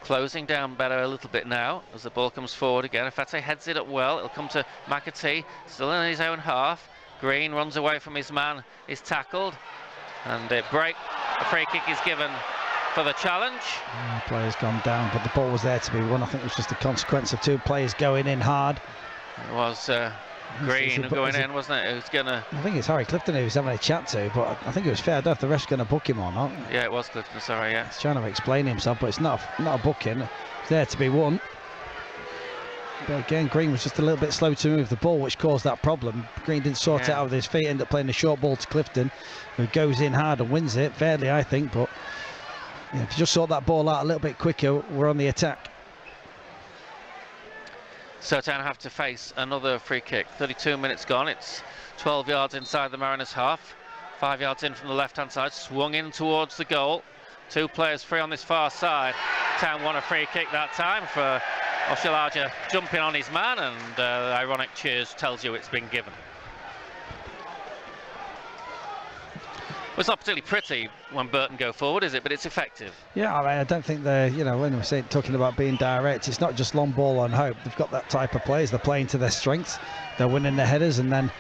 closing down better a little bit now as the ball comes forward again. Fete heads it up well. It'll come to McAtee, still in his own half. Green runs away from his man, is tackled, and a free kick is given for the challenge. The player's gone down, but the ball was there to be won. I think it was just a consequence of two players going in hard. It was Green going in, wasn't it? It was gonna. I think it's Harry Clifton who was having a chat to, but I think it was fair. I don't know if the ref's going to book him or not. Yeah, it was Clifton. Sorry, yeah. He's trying to explain himself, but it's not a booking. It's there to be won. But again, Green was just a little bit slow to move the ball, which caused that problem. Green didn't sort it out with his feet. Ended up playing a short ball to Clifton, who goes in hard and wins it fairly, I think. But yeah, if you just sort that ball out a little bit quicker, we're on the attack. So Town have to face another free kick. 32 minutes gone. It's 12 yards inside the Mariners' half. 5 yards in from the left-hand side. Swung in towards the goal. Two players free on this far side. Town won a free kick that time for Oshilaja jumping on his man, and ironic cheers tells you it's been given. Well, it's not particularly pretty when Burton go forward, is it? But it's effective. Yeah, I mean, I don't think they're, when we're talking about being direct, it's not just long ball on hope. They've got that type of players. They're playing to their strengths. They're winning their headers, and then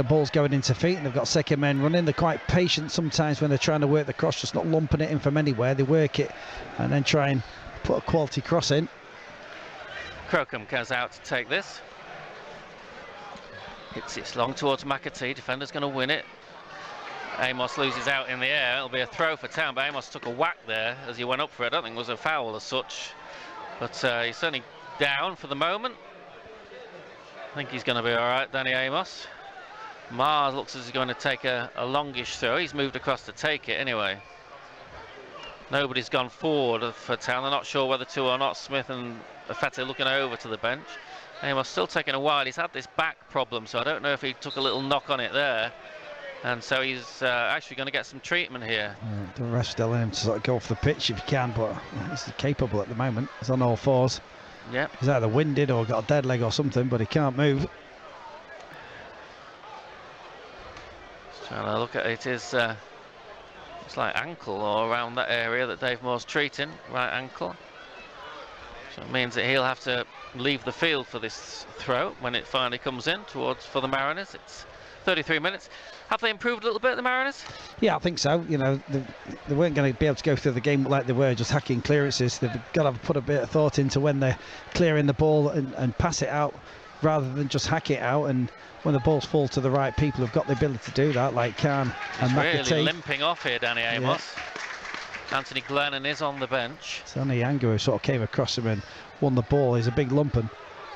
ball's going into feet, and they've got second men running. They're quite patient sometimes when they're trying to work the cross, just not lumping it in from anywhere. They work it and then try and put a quality cross in. Crocombe goes out to take this. Hits it long towards McAtee. Defender's going to win it. Amos loses out in the air. It'll be a throw for Town, but Amos took a whack there as he went up for it. I don't think it was a foul as such, but he's certainly down for the moment. I think he's going to be all right, Danny Amos. Mars looks as he's going to take a longish throw. He's moved across to take it anyway. Nobody's gone forward for Town. They're not sure whether to or not. Smith and Fete looking over to the bench. Amos still taking a while. He's had this back problem, so I don't know if he took a little knock on it there. And so he's actually going to get some treatment here. The ref's still in him to sort of go off the pitch if he can, but he's capable at the moment. He's on all fours. Yep. He's either winded or got a dead leg or something, but he can't move. Just trying to look at it. It's like ankle or around that area that Dave Moore's treating, right ankle. So it means that he'll have to leave the field for this throw when it finally comes in for the Mariners. It's 33 minutes. Have they improved a little bit, the Mariners? Yeah, I think so. You know, they weren't going to be able to go through the game like they were, just hacking clearances. They've got to put a bit of thought into when they're clearing the ball and pass it out rather than just hack it out. And when the balls fall to the right people who've got the ability to do that, like Khan and McAtee. Really limping off here, Danny Amos. Yeah. Anthony Glennon is on the bench. It's only Yanga who sort of came across him and won the ball. He's a big lump and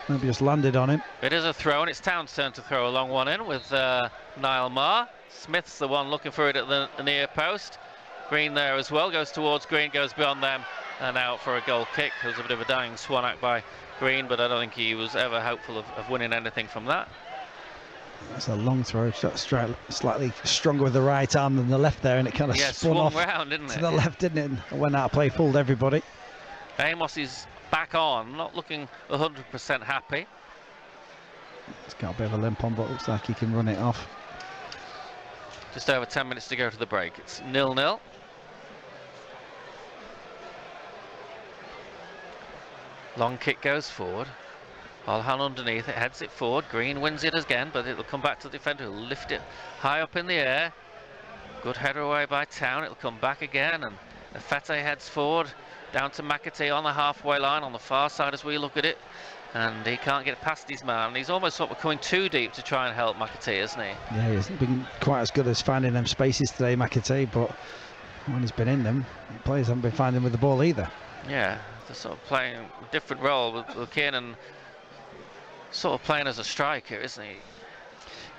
maybe just landed on him. It is a throw, and it's Town's turn to throw a long one in with Niall Maher. Smith's the one looking for it at the near post. Green there as well, goes towards Green, goes beyond them, and out for a goal kick. It was a bit of a dying swan act by Green, but I don't think he was ever hopeful of winning anything from that. That's a long throw, slightly stronger with the right arm than the left there, and it kind of spun off round, didn't it? To the left, didn't it? And went out of play, fooled everybody. Amos is back on, not looking 100% happy. He's got a bit of a limp on, but looks like he can run it off. Just over 10 minutes to go to the break. It's 0-0. Long kick goes forward. Olhan underneath it, heads it forward. Green wins it again, but it'll come back to the defender who'll lift it high up in the air. Good header away by Town. It'll come back again, and Fete heads forward down to McAtee on the halfway line on the far side as we look at it. And he can't get past his man. He's almost sort of coming too deep to try and help McAtee, isn't he? Yeah, he's been quite as good as finding them spaces today, McAtee, but when he's been in them, the players haven't been finding him with the ball either. Yeah, they're sort of playing a different role with Kiernan sort of playing as a striker, isn't he?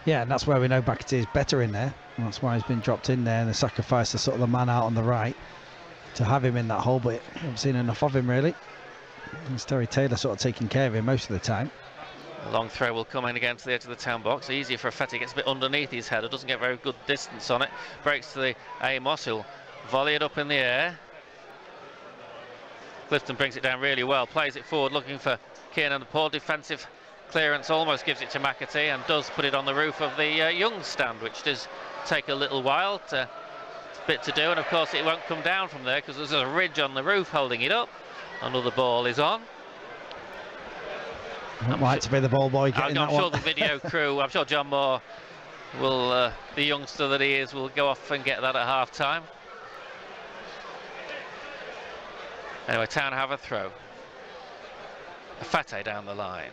Yeah, and that's where we know McAtee is better in there. And that's why he's been dropped in there, and the sacrifice to sort of the man out on the right to have him in that hole, but I haven't seen enough of him really. It's Terry Taylor sort of taking care of him most of the time. A long throw will come in again to the edge of the Town box. Easier for Fete, gets a bit underneath his header, doesn't get very good distance on it. Breaks to the Amos, who'll volley it up in the air. Clifton brings it down really well, plays it forward looking for Kiernan. The poor defensive clearance almost gives it to McAtee, and does put it on the roof of the Young stand, which does take a little while to bit to do, and of course it won't come down from there because there's a ridge on the roof holding it up. Another ball is on. I'd like to be the ball boy getting I'm that sure one. The video crew, I'm sure John Moore will, the youngster that he is, will go off and get that at half time. Anyway, Town have a throw. Fete down the line.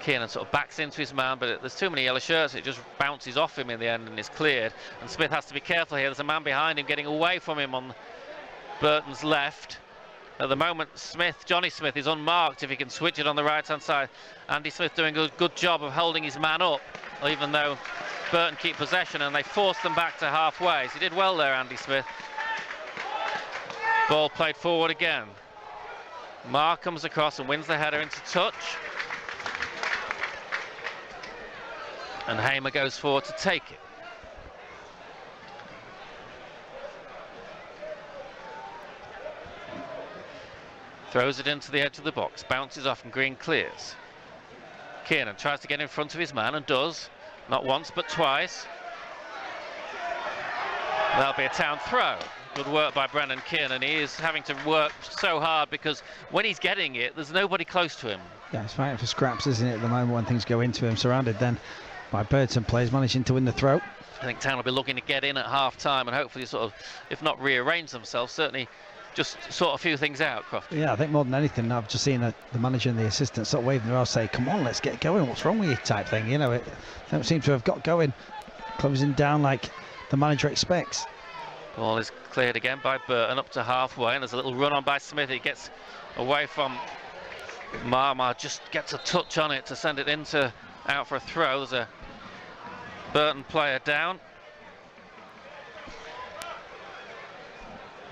Kiernan sort of backs into his man, but there's too many yellow shirts. It just bounces off him in the end and is cleared. And Smith has to be careful here. There's a man behind him getting away from him on Burton's left. At the moment, Johnny Smith is unmarked if he can switch it on the right-hand side. Andy Smith doing a good job of holding his man up, even though Burton keep possession, and they force them back to halfway. So he did well there, Andy Smith. Ball played forward again. Maher comes across and wins the header into touch. And Hamer goes forward to take it. Throws it into the edge of the box, bounces off and Green clears. Kiernan tries to get in front of his man and does, not once but twice. That'll be a Town throw. Good work by Brennan Kiernan. He is having to work so hard because when he's getting it, there's nobody close to him. Yeah, he's fighting for scraps, isn't it, at the moment when things go into him, surrounded then by Burton players managing to win the throw. I think Town will be looking to get in at half-time and hopefully sort of, if not rearrange themselves, certainly just sort a few things out, Croft. Yeah, I think more than anything, I've just seen the manager and the assistant sort of waving their arms, say, come on, let's get going, what's wrong with you type thing. You know, it don't seem to have got going, closing down like the manager expects. Ball is cleared again by Burton up to halfway, and there's a little run on by Smith. He gets away from Maher, just gets a touch on it to send it out for a throw. There's a Burton player down.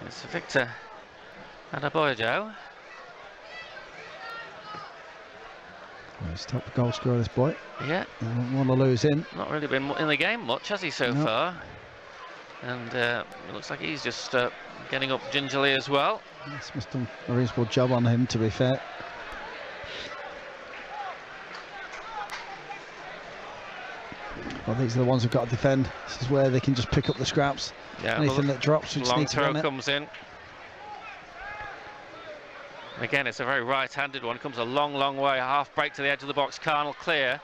It's Victor Adaboyo. He's top goal scorer, this boy. Yeah. Don't want to lose in. Not really been in the game much, has he, so far? And it looks like he's just getting up gingerly as well. This must have done a reasonable job on him, to be fair. Well, these are the ones who've got to defend. This is where they can just pick up the scraps. Yeah, anything that drops, we just long need to throw run it. comes in. Again, it's a very right-handed one. Comes a long, long way. Half break to the edge of the box. Carnell clear.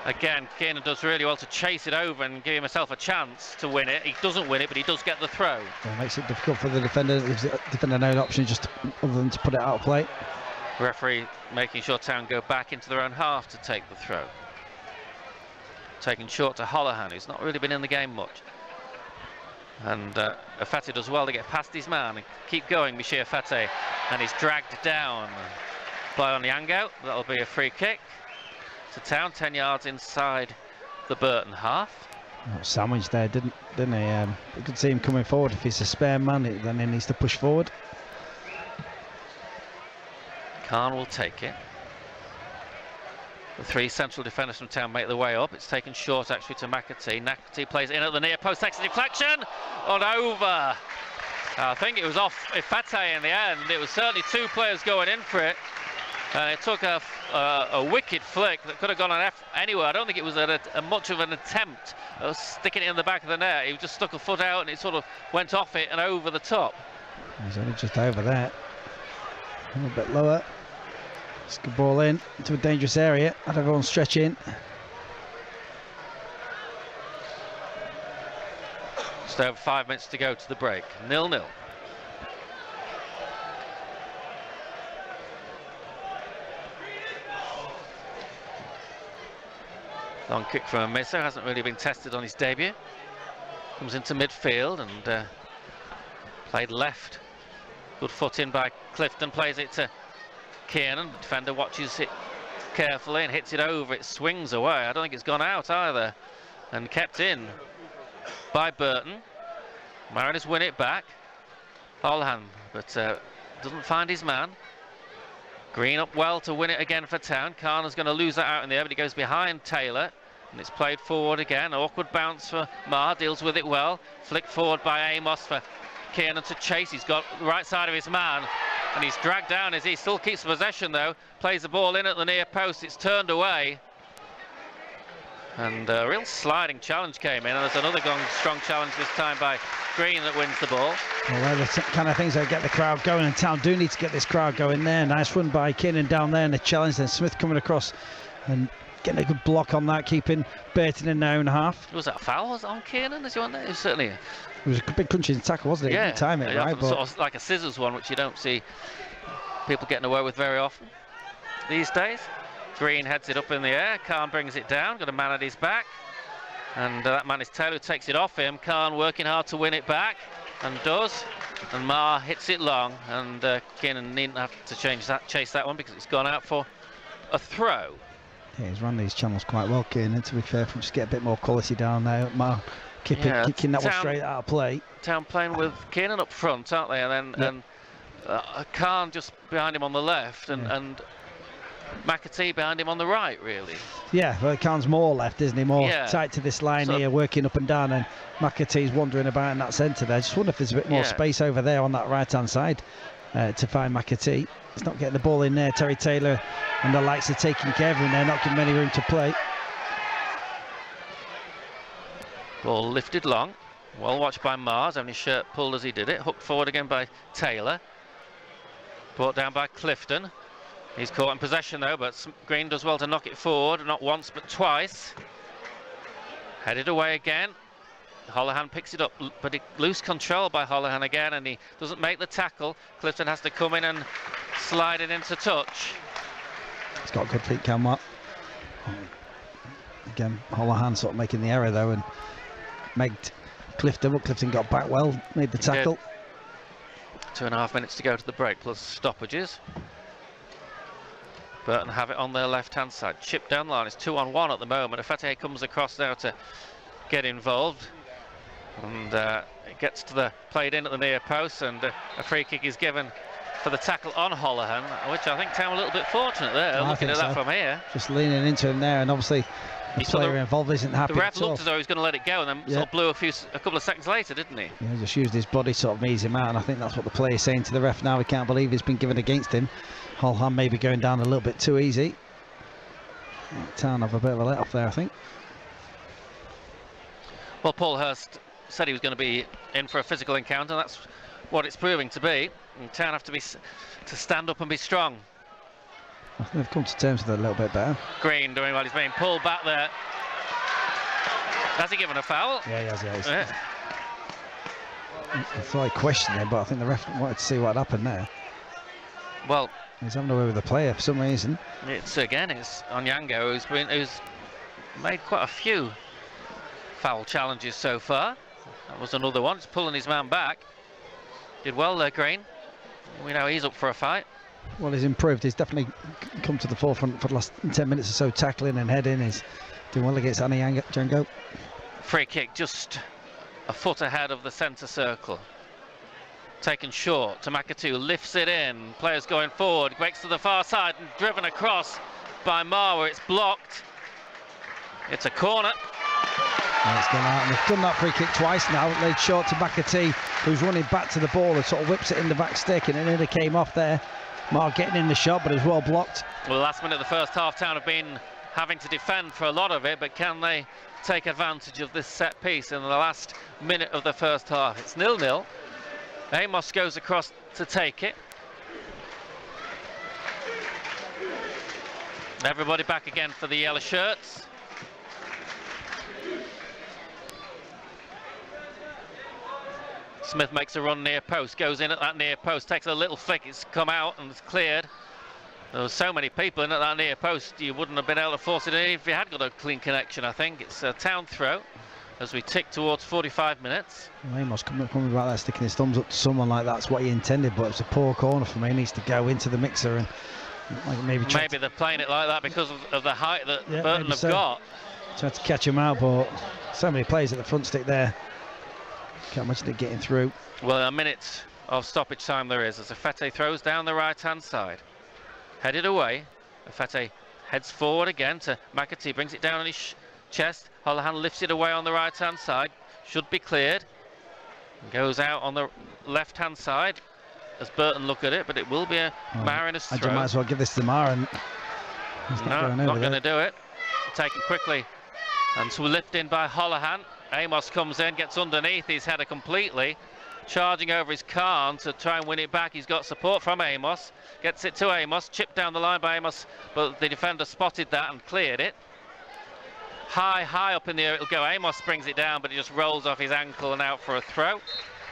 Again, Kiernan does really well to chase it over and give himself a chance to win it. He doesn't win it, but he does get the throw. It makes it difficult for the defender. It gives the defender no option just other than to put it out of play. Referee making sure Town go back into their own half to take the throw. Taken short to Holohan, who's not really been in the game much. And Afate does well to get past his man and keep going, Michel Afate. And he's dragged down by Onyango. That'll be a free kick to Town, 10 yards inside the Burton half. Oh, sandwich there, didn't he? You could see him coming forward. If he's a spare man, then he needs to push forward. Khan will take it. The three central defenders from Town make the way up. It's taken short actually to McAtee. McAtee plays in at the near post, takes a deflection on over. I think it was off Afate in the end. It was certainly two players going in for it. It took a wicked flick that could have gone on anywhere. I don't think it was much of an attempt of sticking it in the back of the net. He just stuck a foot out and it sort of went off it and over the top. He's only just over there. A little bit lower. It's a good ball in into a dangerous area. Had everyone stretch in. Just over 5 minutes to go to the break. 0-0. Long kick from Amiso, hasn't really been tested on his debut. Comes into midfield and played left. Good foot in by Clifton, plays it to Kiernan. The defender watches it carefully and hits it over. It swings away. I don't think it's gone out either. And kept in by Burton. Mariners win it back. Holohan, but doesn't find his man. Green up well to win it again for Town. Karna's going to lose that out in the air, but he goes behind Taylor. And it's played forward again. Awkward bounce for Marr, deals with it well. Flicked forward by Amos for Kiernan to chase. He's got the right side of his man. And he's dragged down as he still keeps possession though. Plays the ball in at the near post. It's turned away. And a real sliding challenge came in. And there's another strong challenge this time by Green that wins the ball. Well, they're the kind of things that get the crowd going, and Town do need to get this crowd going there. Nice run by Kiernan down there, and the challenge. Then Smith coming across and getting a good block on that, keeping Burton in their own half. Was that a foul? Was it on Kiernan? Is he on there? It was certainly. It was a big crunching tackle, wasn't it? Yeah, didn't time it right, but sort of like a scissors one, which you don't see people getting away with very often these days. Green heads it up in the air. Khan brings it down. Got a man at his back. And that man is Taylor, who takes it off him. Khan working hard to win it back, and does. And Marr hits it long, and Kiernan needn't have to chase that one because it's gone out for a throw. Yeah, he's run these channels quite well, Kiernan, to be fair, from just get a bit more quality down there. Marr kicking that one straight out of play. Town playing with Kiernan up front, aren't they? And then Khan just behind him on the left, and McAtee behind him on the right, really. Yeah, well, Khan's more left, isn't he? More tight to this line here, working up and down, and McAtee's wandering about in that centre there. Just wonder if there's a bit more space over there on that right-hand side to find McAtee. He's not getting the ball in there. Terry Taylor and the likes are taking care of him there, not giving him any room to play. Ball lifted long. Well watched by Mars, having his shirt pulled as he did it. Hooked forward again by Taylor. Brought down by Clifton. He's caught in possession though, but Green does well to knock it forward, not once but twice. Headed away again. Holohan picks it up, but loose control by Holohan again, and he doesn't make the tackle. Clifton has to come in and slide it into touch. He's got good feet, Cameron. Again, Holohan sort of making the error though, and megged Clifton, but Clifton got back well, made the tackle. 2.5 minutes to go to the break, plus stoppages. Burton have it on their left-hand side. Chip down line. It's 2-on-1 at the moment. Afate comes across now to get involved, and it gets to the played in at the near post, and a free kick is given for the tackle on Holohan, which I think Town a little bit fortunate there. Looking at that from here, just leaning into him there, and obviously the player involved isn't happy. The ref looked as though he was going to let it go, and then sort of blew a couple of seconds later, didn't he? Yeah, just used his body sort of ease him out, and I think that's what the player's saying to the ref now. He can't believe he's been given against him. Holohan maybe going down a little bit too easy. Town have a bit of a let off there, I think. Well, Paul Hurst said he was going to be in for a physical encounter. That's what it's proving to be. And Town have to stand up and be strong. think they've come to terms with it a little bit better. Green doing well. He's being pulled back there. Has he given a foul? Yeah, he has. Yeah. I thought he questioned him, but I think the ref wanted to see what happened there. Well, he's having away with the player for some reason. It's Onyango who's made quite a few foul challenges so far. That was another one. He's pulling his man back. Did well there, Green. We know he's up for a fight. Well, he's improved. He's definitely come to the forefront for the last 10 minutes or so, tackling and heading. He's doing well against Onyango. Free kick just a foot ahead of the centre circle. Taken short to McAtee, lifts it in. Players going forward, breaks to the far side and driven across by Marwa. It's blocked. It's a corner. And it's gone out, and they've done that free kick twice now. Laid short to McAtee, who's running back to the ball and sort of whips it in the back stick, and it nearly came off there. Mark getting in the shot, but it was well blocked. Well, last minute of the first half, Town have been having to defend for a lot of it, but can they take advantage of this set piece in the last minute of the first half? It's 0-0. Amos goes across to take it. Everybody back again for the yellow shirts. Smith makes a run near post, goes in at that near post, takes a little flick, it's come out and it's cleared. There were so many people in at that near post, you wouldn't have been able to force it in if you had got a clean connection, I think. It's a Town throw as we tick towards 45 minutes. Well, Amos coming about that, sticking his thumbs up to someone like that's what he intended, but it's a poor corner for me. He needs to go into the mixer and maybe they're playing it like that because of the height that Burton have got. Tried to catch him out, but so many players at the front stick there. Can't imagine it getting through. Well, a minute of stoppage time there is as Afete throws down the right-hand side. Headed away. Afete heads forward again to McAtee, brings it down on his chest. Holohan lifts it away on the right-hand side. Should be cleared. Goes out on the left-hand side as Burton look at it, but it will be a Mariners throw. I might as well give this to Marin. Not going to do it. Taken quickly. And so lift in by Holohan. Amos comes in, gets underneath his header completely, charging over his Khan to try and win it back. He's got support from Amos, gets it to Amos, chipped down the line by Amos, but the defender spotted that and cleared it. High up in the air it'll go. Amos brings it down, but it just rolls off his ankle and out for a throw.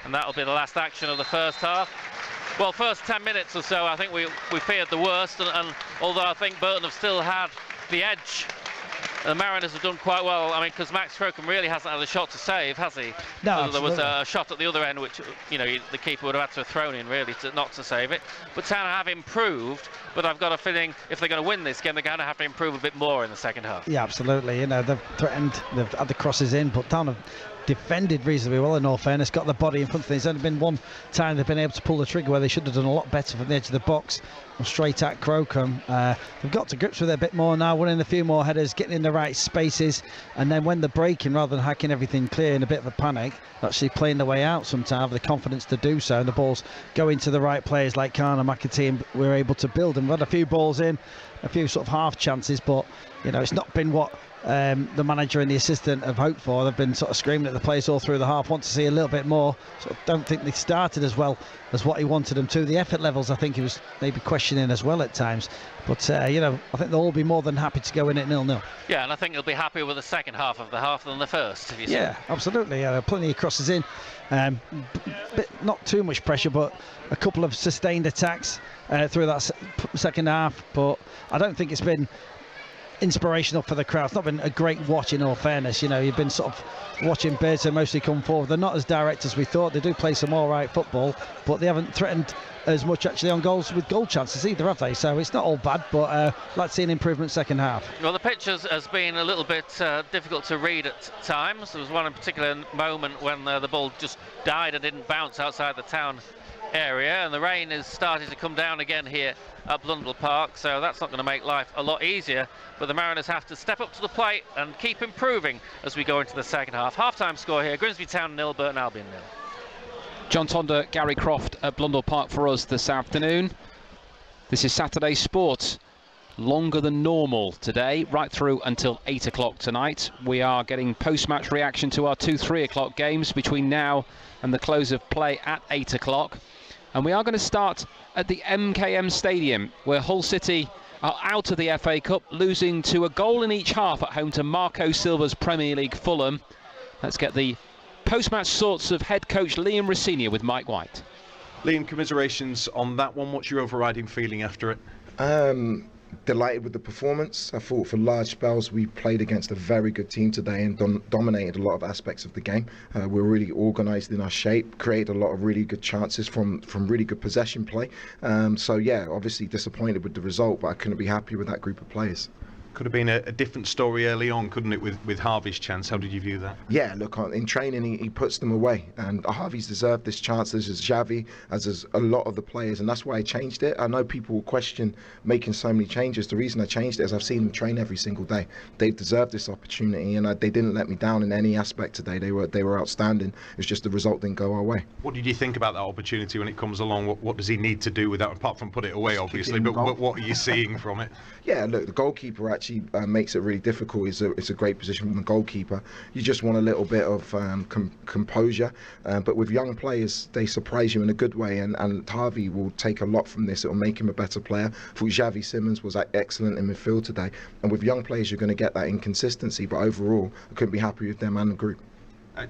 And that'll be the last action of the first half. Well, first 10 minutes or so, I think we feared the worst, and although I think Burton have still had the edge, the Mariners have done quite well. I mean, because Max Crocombe really hasn't had a shot to save, has he? No, there was a shot at the other end, which, you know, the keeper would have had to have thrown in, really, not to save it. But Town have improved, but I've got a feeling if they're going to win this game, they're going to have to improve a bit more in the second half. Yeah, absolutely. You know, they've threatened, they've had the crosses in, but Town have defended reasonably well, in all fairness, got the body in front of them. There's only been one time they've been able to pull the trigger where they should have done a lot better from the edge of the box, straight at Crocombe. They've got to grips with it a bit more now, winning a few more headers, getting in the right spaces, and then when they're breaking, rather than hacking everything clear in a bit of a panic, actually playing the way out sometimes, have the confidence to do so, and the balls go into the right players like Khan and McAtee, and we're able to build. And we've had a few balls in, a few sort of half chances, but you know, it's not been what the manager and the assistant have hoped for. They've been sort of screaming at the players all through the half, want to see a little bit more. Sort of don't think they started as well as what he wanted them to. The effort levels, I think he was maybe questioning as well at times, but you know, I think they'll all be more than happy to go in at 0-0. Yeah, and I think he'll be happier with the second half of the half than the first. Yeah, absolutely. Plenty of crosses in, not too much pressure, but a couple of sustained attacks through that second half, but I don't think it's been inspirational for the crowd. It's not been a great watch, in all fairness. You know, you've been sort of watching Burton mostly come forward. They're not as direct as we thought. They do play some all right football, but they haven't threatened as much actually on goals with goal chances either, have they? So it's not all bad, but let's see an improvement second half. Well, the pitch has been a little bit difficult to read at times. There was one in particular moment when the ball just died and didn't bounce outside the Town area, and the rain is starting to come down again here at Blundell Park, so that's not going to make life a lot easier, but the Mariners have to step up to the plate and keep improving as we go into the second half. Half-time score here, Grimsby Town 0, Burton Albion 0. John Tonder, Gary Croft at Blundell Park for us this afternoon. This is Saturday Sport, longer than normal today, right through until 8 o'clock tonight. We are getting post-match reaction to our 2-3 o'clock games between now and the close of play at 8 o'clock. And we are going to start at the MKM Stadium, where Hull City are out of the FA Cup, losing to a goal in each half at home to Marco Silva's Premier League Fulham. Let's get the post-match thoughts of head coach Liam Rosenior with Mike White. Liam, commiserations on that one. What's your overriding feeling after it? Delighted with the performance. I thought for large spells we played against a very good team today and dominated a lot of aspects of the game. We're really organised in our shape, created a lot of really good chances from really good possession play. So yeah, obviously disappointed with the result, but I couldn't be happy with that group of players. Could have been a different story early on, couldn't it, with Harvey's chance? How did you view that? Yeah, look, in training he puts them away, and Harvey's deserved this chance, as is Xavi, as is a lot of the players, and that's why I changed it. I know people will question making so many changes. The reason I changed it is I've seen them train every single day. They've deserved this opportunity, and they didn't let me down in any aspect today. They were outstanding. It's just the result didn't go our way. What did you think about that opportunity when it comes along? What does he need to do with that, apart from put it away, obviously, but what are you seeing from it? Yeah, look, the goalkeeper actually makes it really difficult. It's a great position from the goalkeeper. You just want a little bit of composure, but with young players they surprise you in a good way, and Harvey will take a lot from this. It will make him a better player. I thought Xavi Simons was excellent in midfield today, and with young players you're going to get that inconsistency, but overall I couldn't be happy with them and the group.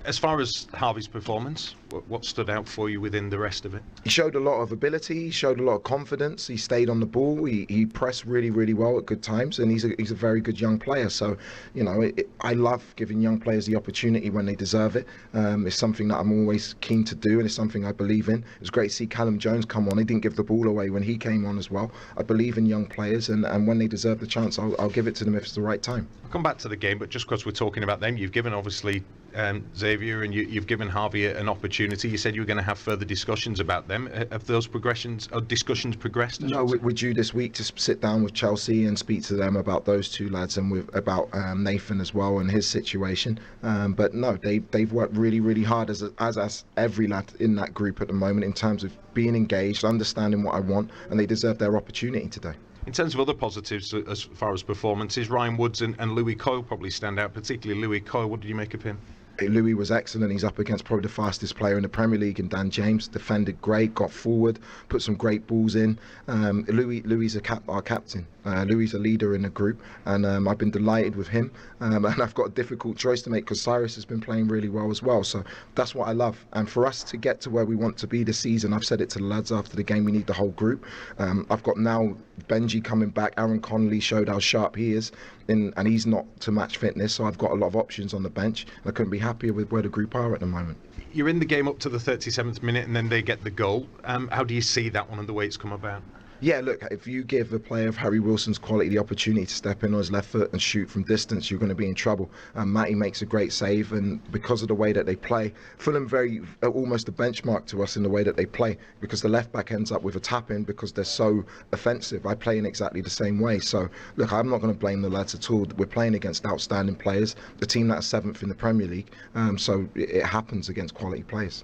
As far as Harvey's performance, what stood out for you within the rest of it? He showed a lot of ability, he showed a lot of confidence, he stayed on the ball, he pressed really, really well at good times, and he's a very good young player. So, you know, I love giving young players the opportunity when they deserve it. It's something that I'm always keen to do, and it's something I believe in. It was great to see Callum Jones come on. He didn't give the ball away when he came on as well. I believe in young players, and when they deserve the chance, I'll give it to them if it's the right time. I'll come back to the game, but just because we're talking about them, you've given obviously Xavier, and you've given Harvey an opportunity. You said you were going to have further discussions about them. Have those discussions progressed? No, we're due this week to sit down with Chelsea and speak to them about those two lads, and about Nathan as well and his situation. But no, they've worked really, really hard as every lad in that group at the moment in terms of being engaged, understanding what I want, and they deserve their opportunity today. In terms of other positives as far as performances, Ryan Woods and Louis Coyle probably stand out, particularly Louis Coyle. What did you make of him? Louis was excellent. He's up against probably the fastest player in the Premier League, and Dan James defended great, got forward, put some great balls in. Louis is our captain. Louis is a leader in the group, and I've been delighted with him. And I've got a difficult choice to make because Cyrus has been playing really well as well. So that's what I love. And for us to get to where we want to be this season, I've said it to the lads after the game, we need the whole group. I've got now Benji coming back. Aaron Connolly showed how sharp he is, and he's not to match fitness. So I've got a lot of options on the bench. I couldn't be happier with where the group are at the moment. You're in the game up to the 37th minute, and then they get the goal. How do you see that one and the way it's come about? Yeah, look, if you give a player of Harry Wilson's quality the opportunity to step in on his left foot and shoot from distance, you're going to be in trouble. Matty makes a great save, and because of the way that they play, Fulham almost a benchmark to us in the way that they play, because the left back ends up with a tap in because they're so offensive. I play in exactly the same way. So look, I'm not going to blame the lads at all. We're playing against outstanding players, the team that's 7th in the Premier League, so it happens against quality players.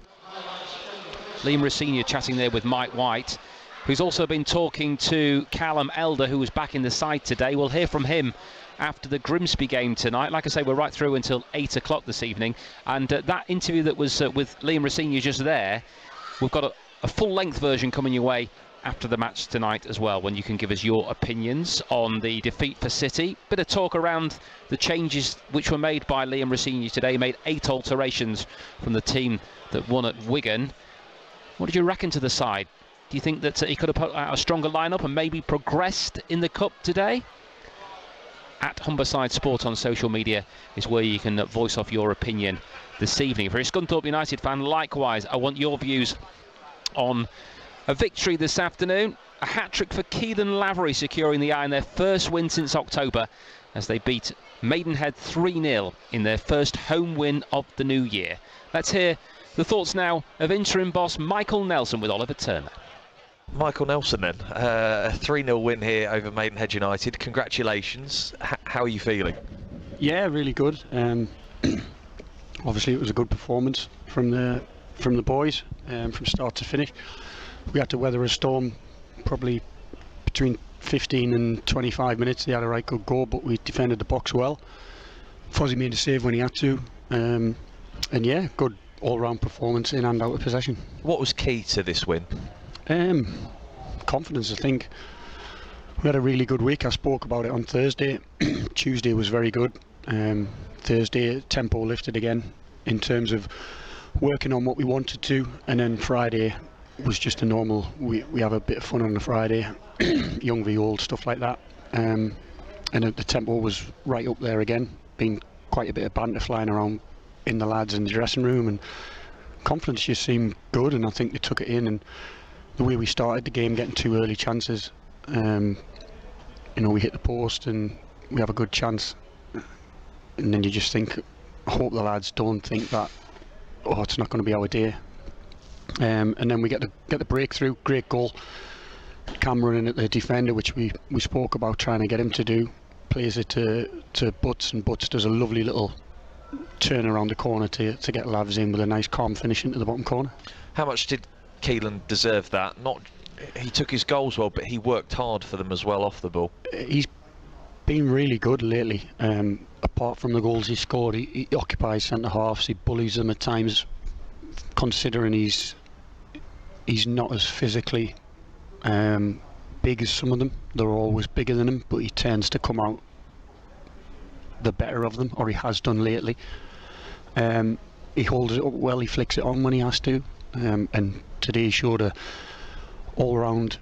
Liam Rosenior chatting there with Mike White, who's also been talking to Callum Elder, who was back in the side today. We'll hear from him after the Grimsby game tonight. Like I say, we're right through until 8 o'clock this evening, and that interview that was with Liam Rosenior just there, we've got a full-length version coming your way after the match tonight as well, when you can give us your opinions on the defeat for City. Bit of talk around the changes which were made by Liam Rosenior today. He made 8 alterations from the team that won at Wigan. What did you reckon to the side? Do you think that he could have put out a stronger lineup and maybe progressed in the Cup today? At Humberside Sport on social media is where you can voice off your opinion this evening. If you're a Scunthorpe United fan, likewise, I want your views on a victory this afternoon. A hat-trick for Keelan Lavery, securing the Iron their first win since October, as they beat Maidenhead 3-0 in their first home win of the new year. Let's hear the thoughts now of interim boss Michael Nelson with Oliver Turner. Michael Nelson then, a 3-0 win here over Maidenhead United. Congratulations. How are you feeling? Yeah, really good. Obviously it was a good performance from the boys, from start to finish. We had to weather a storm probably between 15 and 25 minutes. They had a right good go, but we defended the box well. Fozzie made a save when he had to, and yeah, good all-round performance in and out of possession. What was key to this win? Confidence, I think. We had a really good week. I spoke about it on Thursday. Tuesday was very good. Thursday, tempo lifted again in terms of working on what we wanted to, and then Friday was just a normal, we have a bit of fun on the Friday, young v old, stuff like that. And the tempo was right up there again. Been quite a bit of banter flying around in the lads in the dressing room, and confidence just seemed good, and I think they took it in. And the way we started the game, getting 2 early chances, you know, we hit the post and we have a good chance, and then you just think, I hope the lads don't think that, oh, it's not going to be our day. And then we get the breakthrough, great goal. Cameron in at the defender, which we spoke about trying to get him to do, plays it to Butts, and Butts does a lovely little turn around the corner to get Lavs in with a nice calm finish into the bottom corner. How much did Keelan deserve that? He took his goals well, but he worked hard for them as well off the ball. He's been really good lately. Apart from the goals he scored, he occupies centre halves, he bullies them at times, considering he's not as physically big as some of them. They're always bigger than him, but he tends to come out the better of them, or he has done lately. He holds it up well, he flicks it on when he has to, and today he showed a all-round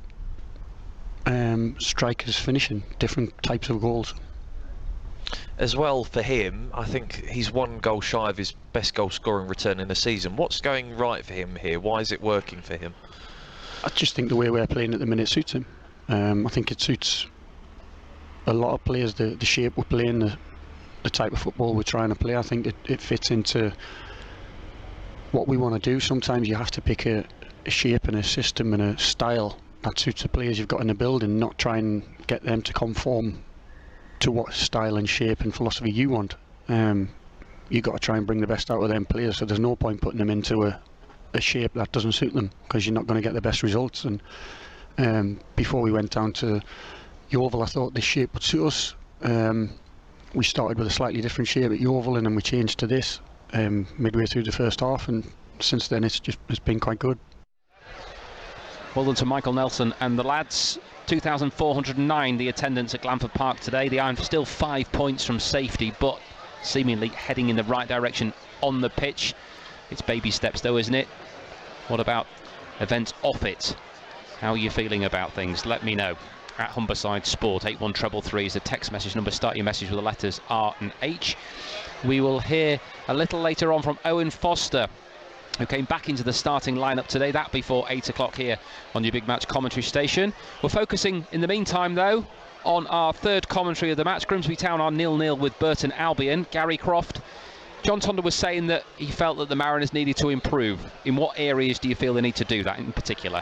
strikers finishing, different types of goals. As well for him, I think he's 1 goal shy of his best goal scoring return in the season. What's going right for him here? Why is it working for him? I just think the way we're playing at the minute suits him. I think it suits a lot of players, the shape we're playing, the type of football we're trying to play. I think it fits into what we want to do. Sometimes you have to pick a shape and a system and a style that suits the players you've got in the building, not try and get them to conform to what style and shape and philosophy you want. You've got to try and bring the best out of them players, so there's no point putting them into a shape that doesn't suit them, because you're not going to get the best results. And before we went down to Yeovil, I thought this shape would suit us. We started with a slightly different shape at Yeovil, and then we changed to this midway through the first half, and since then it's been quite good. Well done to Michael Nelson and the lads. 2,409 the attendance at Glanford Park today. The Iron still 5 points from safety, but seemingly heading in the right direction on the pitch. It's baby steps though, isn't it? What about events off it? How are you feeling about things? Let me know. At Humberside Sport, 81333 is the text message number. Start your message with the letters R and H. We will hear a little later on from Owen Foster, who came back into the starting lineup today. That before 8 o'clock here on your Big Match commentary station. We're focusing in the meantime though on our third commentary of the match. Grimsby Town are 0-0 with Burton Albion. Gary Croft. John Tonder was saying that he felt that the Mariners needed to improve. In what areas do you feel they need to do that in particular?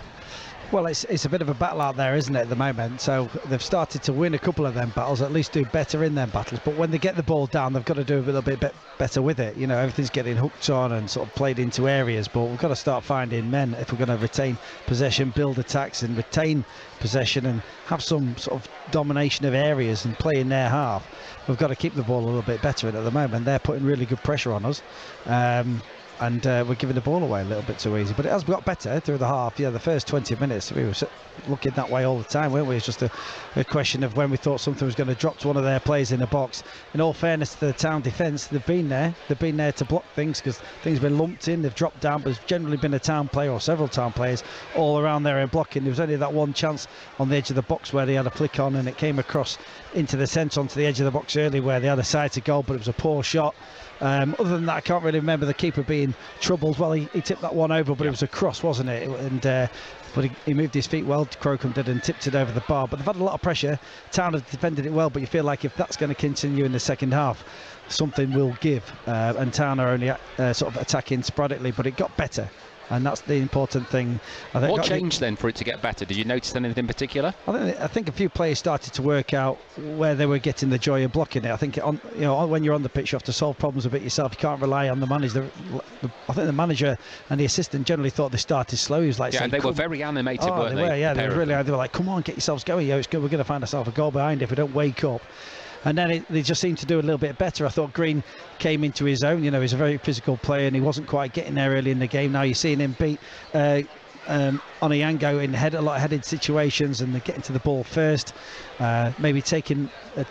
Well, it's a bit of a battle out there, isn't it, at the moment? So they've started to win a couple of them battles, at least do better in them battles. But when they get the ball down, they've got to do a little bit better with it. You know, everything's getting hooked on and sort of played into areas. But we've got to start finding men if we're going to retain possession, build attacks and retain possession and have some sort of domination of areas and play in their half. We've got to keep the ball a little bit better. And at the moment, they're putting really good pressure on us. And we're giving the ball away a little bit too easy, but it has got better through the half. Yeah, the first 20 minutes we were looking that way all the time, weren't we? It's just a question of when we thought something was going to drop to one of their players in the box. In all fairness to the Town defence, they've been there to block things, because things have been lumped in, they've dropped down, but there's generally been a Town player or several Town players all around there and blocking. There was only that one chance on the edge of the box where they had a flick on and it came across into the centre onto the edge of the box early, where they had a sight to goal, but it was a poor shot. Other than that, I can't really remember the keeper being troubled. Well, he tipped that one over, but it was a cross, wasn't it? And but he moved his feet well, Crocombe did, and tipped it over the bar. But they've had a lot of pressure. Town have defended it well, but you feel like if that's going to continue in the second half, something will give. And Town are only sort of attacking sporadically, but it got better. And that's the important thing. I think. What changed then for it to get better? Did you notice anything in particular? I think a few players started to work out where they were getting the joy of blocking it. I think when you're on the pitch, you have to solve problems a bit yourself. You can't rely on the manager. I think the manager and the assistant generally thought they started slow. He was like, and they were very animated, weren't they? Yeah, they were like, come on, get yourselves going. It's good. We're going to find ourselves a goal behind if we don't wake up. And then they just seemed to do a little bit better. I thought Green came into his own. You know, he's a very physical player and he wasn't quite getting there early in the game. Now you're seeing him beat Onyango in a lot of headed situations and getting to the ball first, maybe taking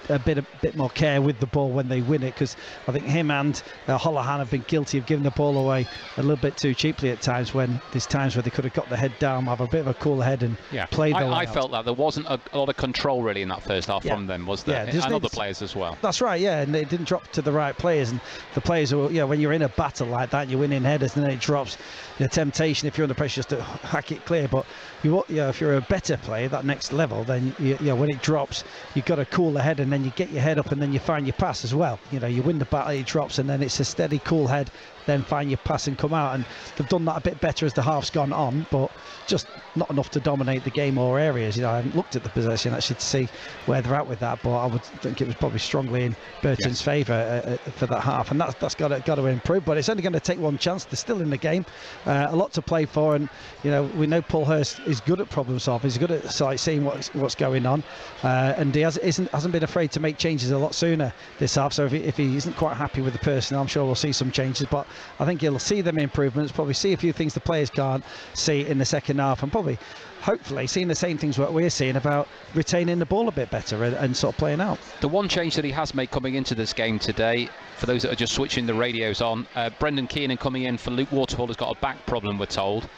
a bit more care with the ball when they win it, because I think him and Holohan have been guilty of giving the ball away a little bit too cheaply at times, when there's times where they could have got the head down, have a bit of a cool head and play the I felt that there wasn't a lot of control really in that first half from them, was there? And other players as well. That's right, and they didn't drop to the right players, and the players who, when you're in a battle like that, you're winning headers and then it drops, the temptation if you're under pressure just to hack it clear. But if you're a better player, that next level, then when it drops, you've got to cool the head, and then you get your head up and then you find your pass as well. You win the battle, it drops, and then it's a steady cool head, then find your pass and come out. And they've done that a bit better as the half's gone on, but just not enough to dominate the game or areas. I haven't looked at the possession actually to see where they're at with that, but I would think it was probably strongly in Burton's favour for that half, and that's got to improve. But it's only going to take one chance. They're still in the game, a lot to play for, and we know Paul Hurst is good at problem solving. He's good at seeing what's going on, and he hasn't been afraid to make changes a lot sooner this half. So if he isn't quite happy with the personnel, I'm sure we'll see some changes. But I think he'll see them improvements, probably see a few things the players can't see in the second half, and probably hopefully seeing the same things what we're seeing about retaining the ball a bit better and sort of playing out. The one change that he has made coming into this game today, for those that are just switching the radios on, Brendan Keenan coming in for Luke Waterfall has got a back problem, we're told.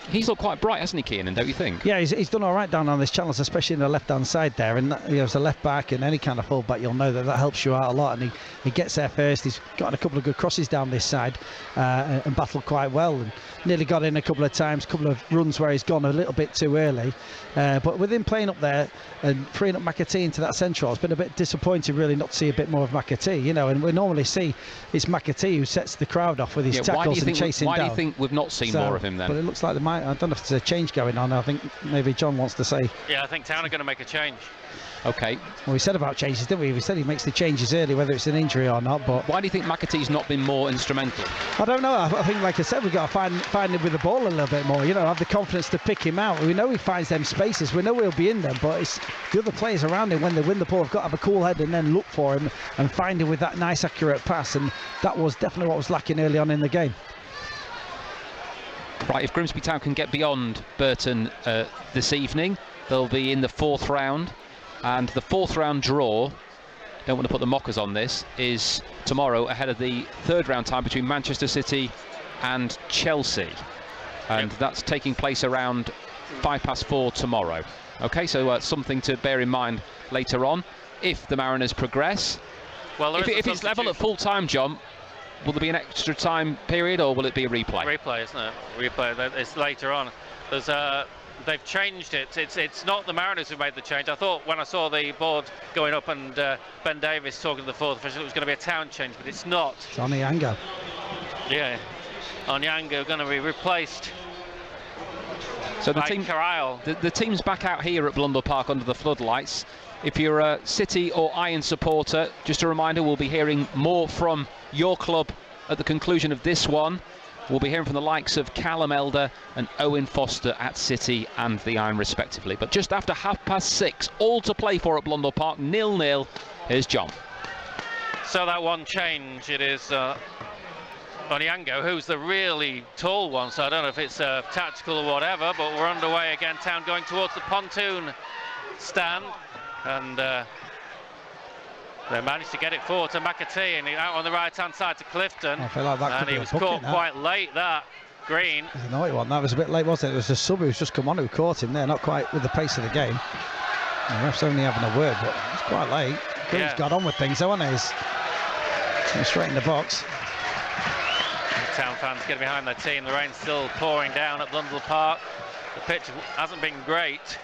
He's looked quite bright, hasn't he, Keenan, don't you think? Yeah, he's done all right down on this channels, especially in the left-hand side there. And as a left-back and any kind of full-back, you'll know that helps you out a lot. And he gets there first. He's got a couple of good crosses down this side and battled quite well. And nearly got in a couple of times, a couple of runs where he's gone a little bit too early. But with him playing up there and freeing up McAtee into that central, it's been a bit disappointing really not to see a bit more of McAtee. And we normally see it's McAtee who sets the crowd off with his tackles and chasing down. Why do you think we've not seen more of him then? But it looks like they might. I don't know if there's a change going on. I think maybe John wants to say. Yeah, I think Town are going to make a change. Okay. Well, we said about changes, didn't we? We said he makes the changes early, whether it's an injury or not. But why do you think McAtee's not been more instrumental? I don't know. I think, like I said, we've got to find him with the ball a little bit more. Have the confidence to pick him out. We know he finds them spaces. We know he'll be in them, but it's the other players around him when they win the ball have got to have a cool head and then look for him and find him with that nice, accurate pass. And that was definitely what was lacking early on in the game. Right, if Grimsby Town can get beyond Burton this evening, they'll be in the fourth round. And the fourth round draw, don't want to put the mockers on this, is tomorrow ahead of the third round time between Manchester City and Chelsea. And that's taking place around 4:05 tomorrow. Okay, so something to bear in mind later on if the Mariners progress. Well, if it's level at full time, John, will there be an extra time period or will it be a replay? Replay, isn't it? Replay, it's later on. There's they've changed it. It's not the Mariners who made the change. I thought when I saw the board going up and Ben Davis talking to the fourth official, it was going to be a Town change, but it's not. It's Onyango. Yeah, Onyango going to be replaced. So the team's back out here at Blundell Park under the floodlights. If you're a City or Iron supporter, just a reminder, we'll be hearing more from your club at the conclusion of this one. We'll be hearing from the likes of Callum Elder and Owen Foster at City and the Iron respectively. But just after 6:30, all to play for at Blundell Park, 0-0. Here's John. So that one change, it is Onyango, who's the really tall one, so I don't know if it's tactical or whatever, but we're underway again. Town going towards the pontoon stand, and they managed to get it forward to McAtee, and out on the right-hand side to Clifton. I feel like that and he was caught quite late, that Green. It was a naughty one. That was a bit late, wasn't it? It was the sub who's just come on who caught him there, not quite with the pace of the game. The ref's only having a word, but it's quite late. Green's got on with things, though, hasn't he? He's straight in the box. Town fans get behind their team. The rain's still pouring down at Blundell Park. The pitch hasn't been great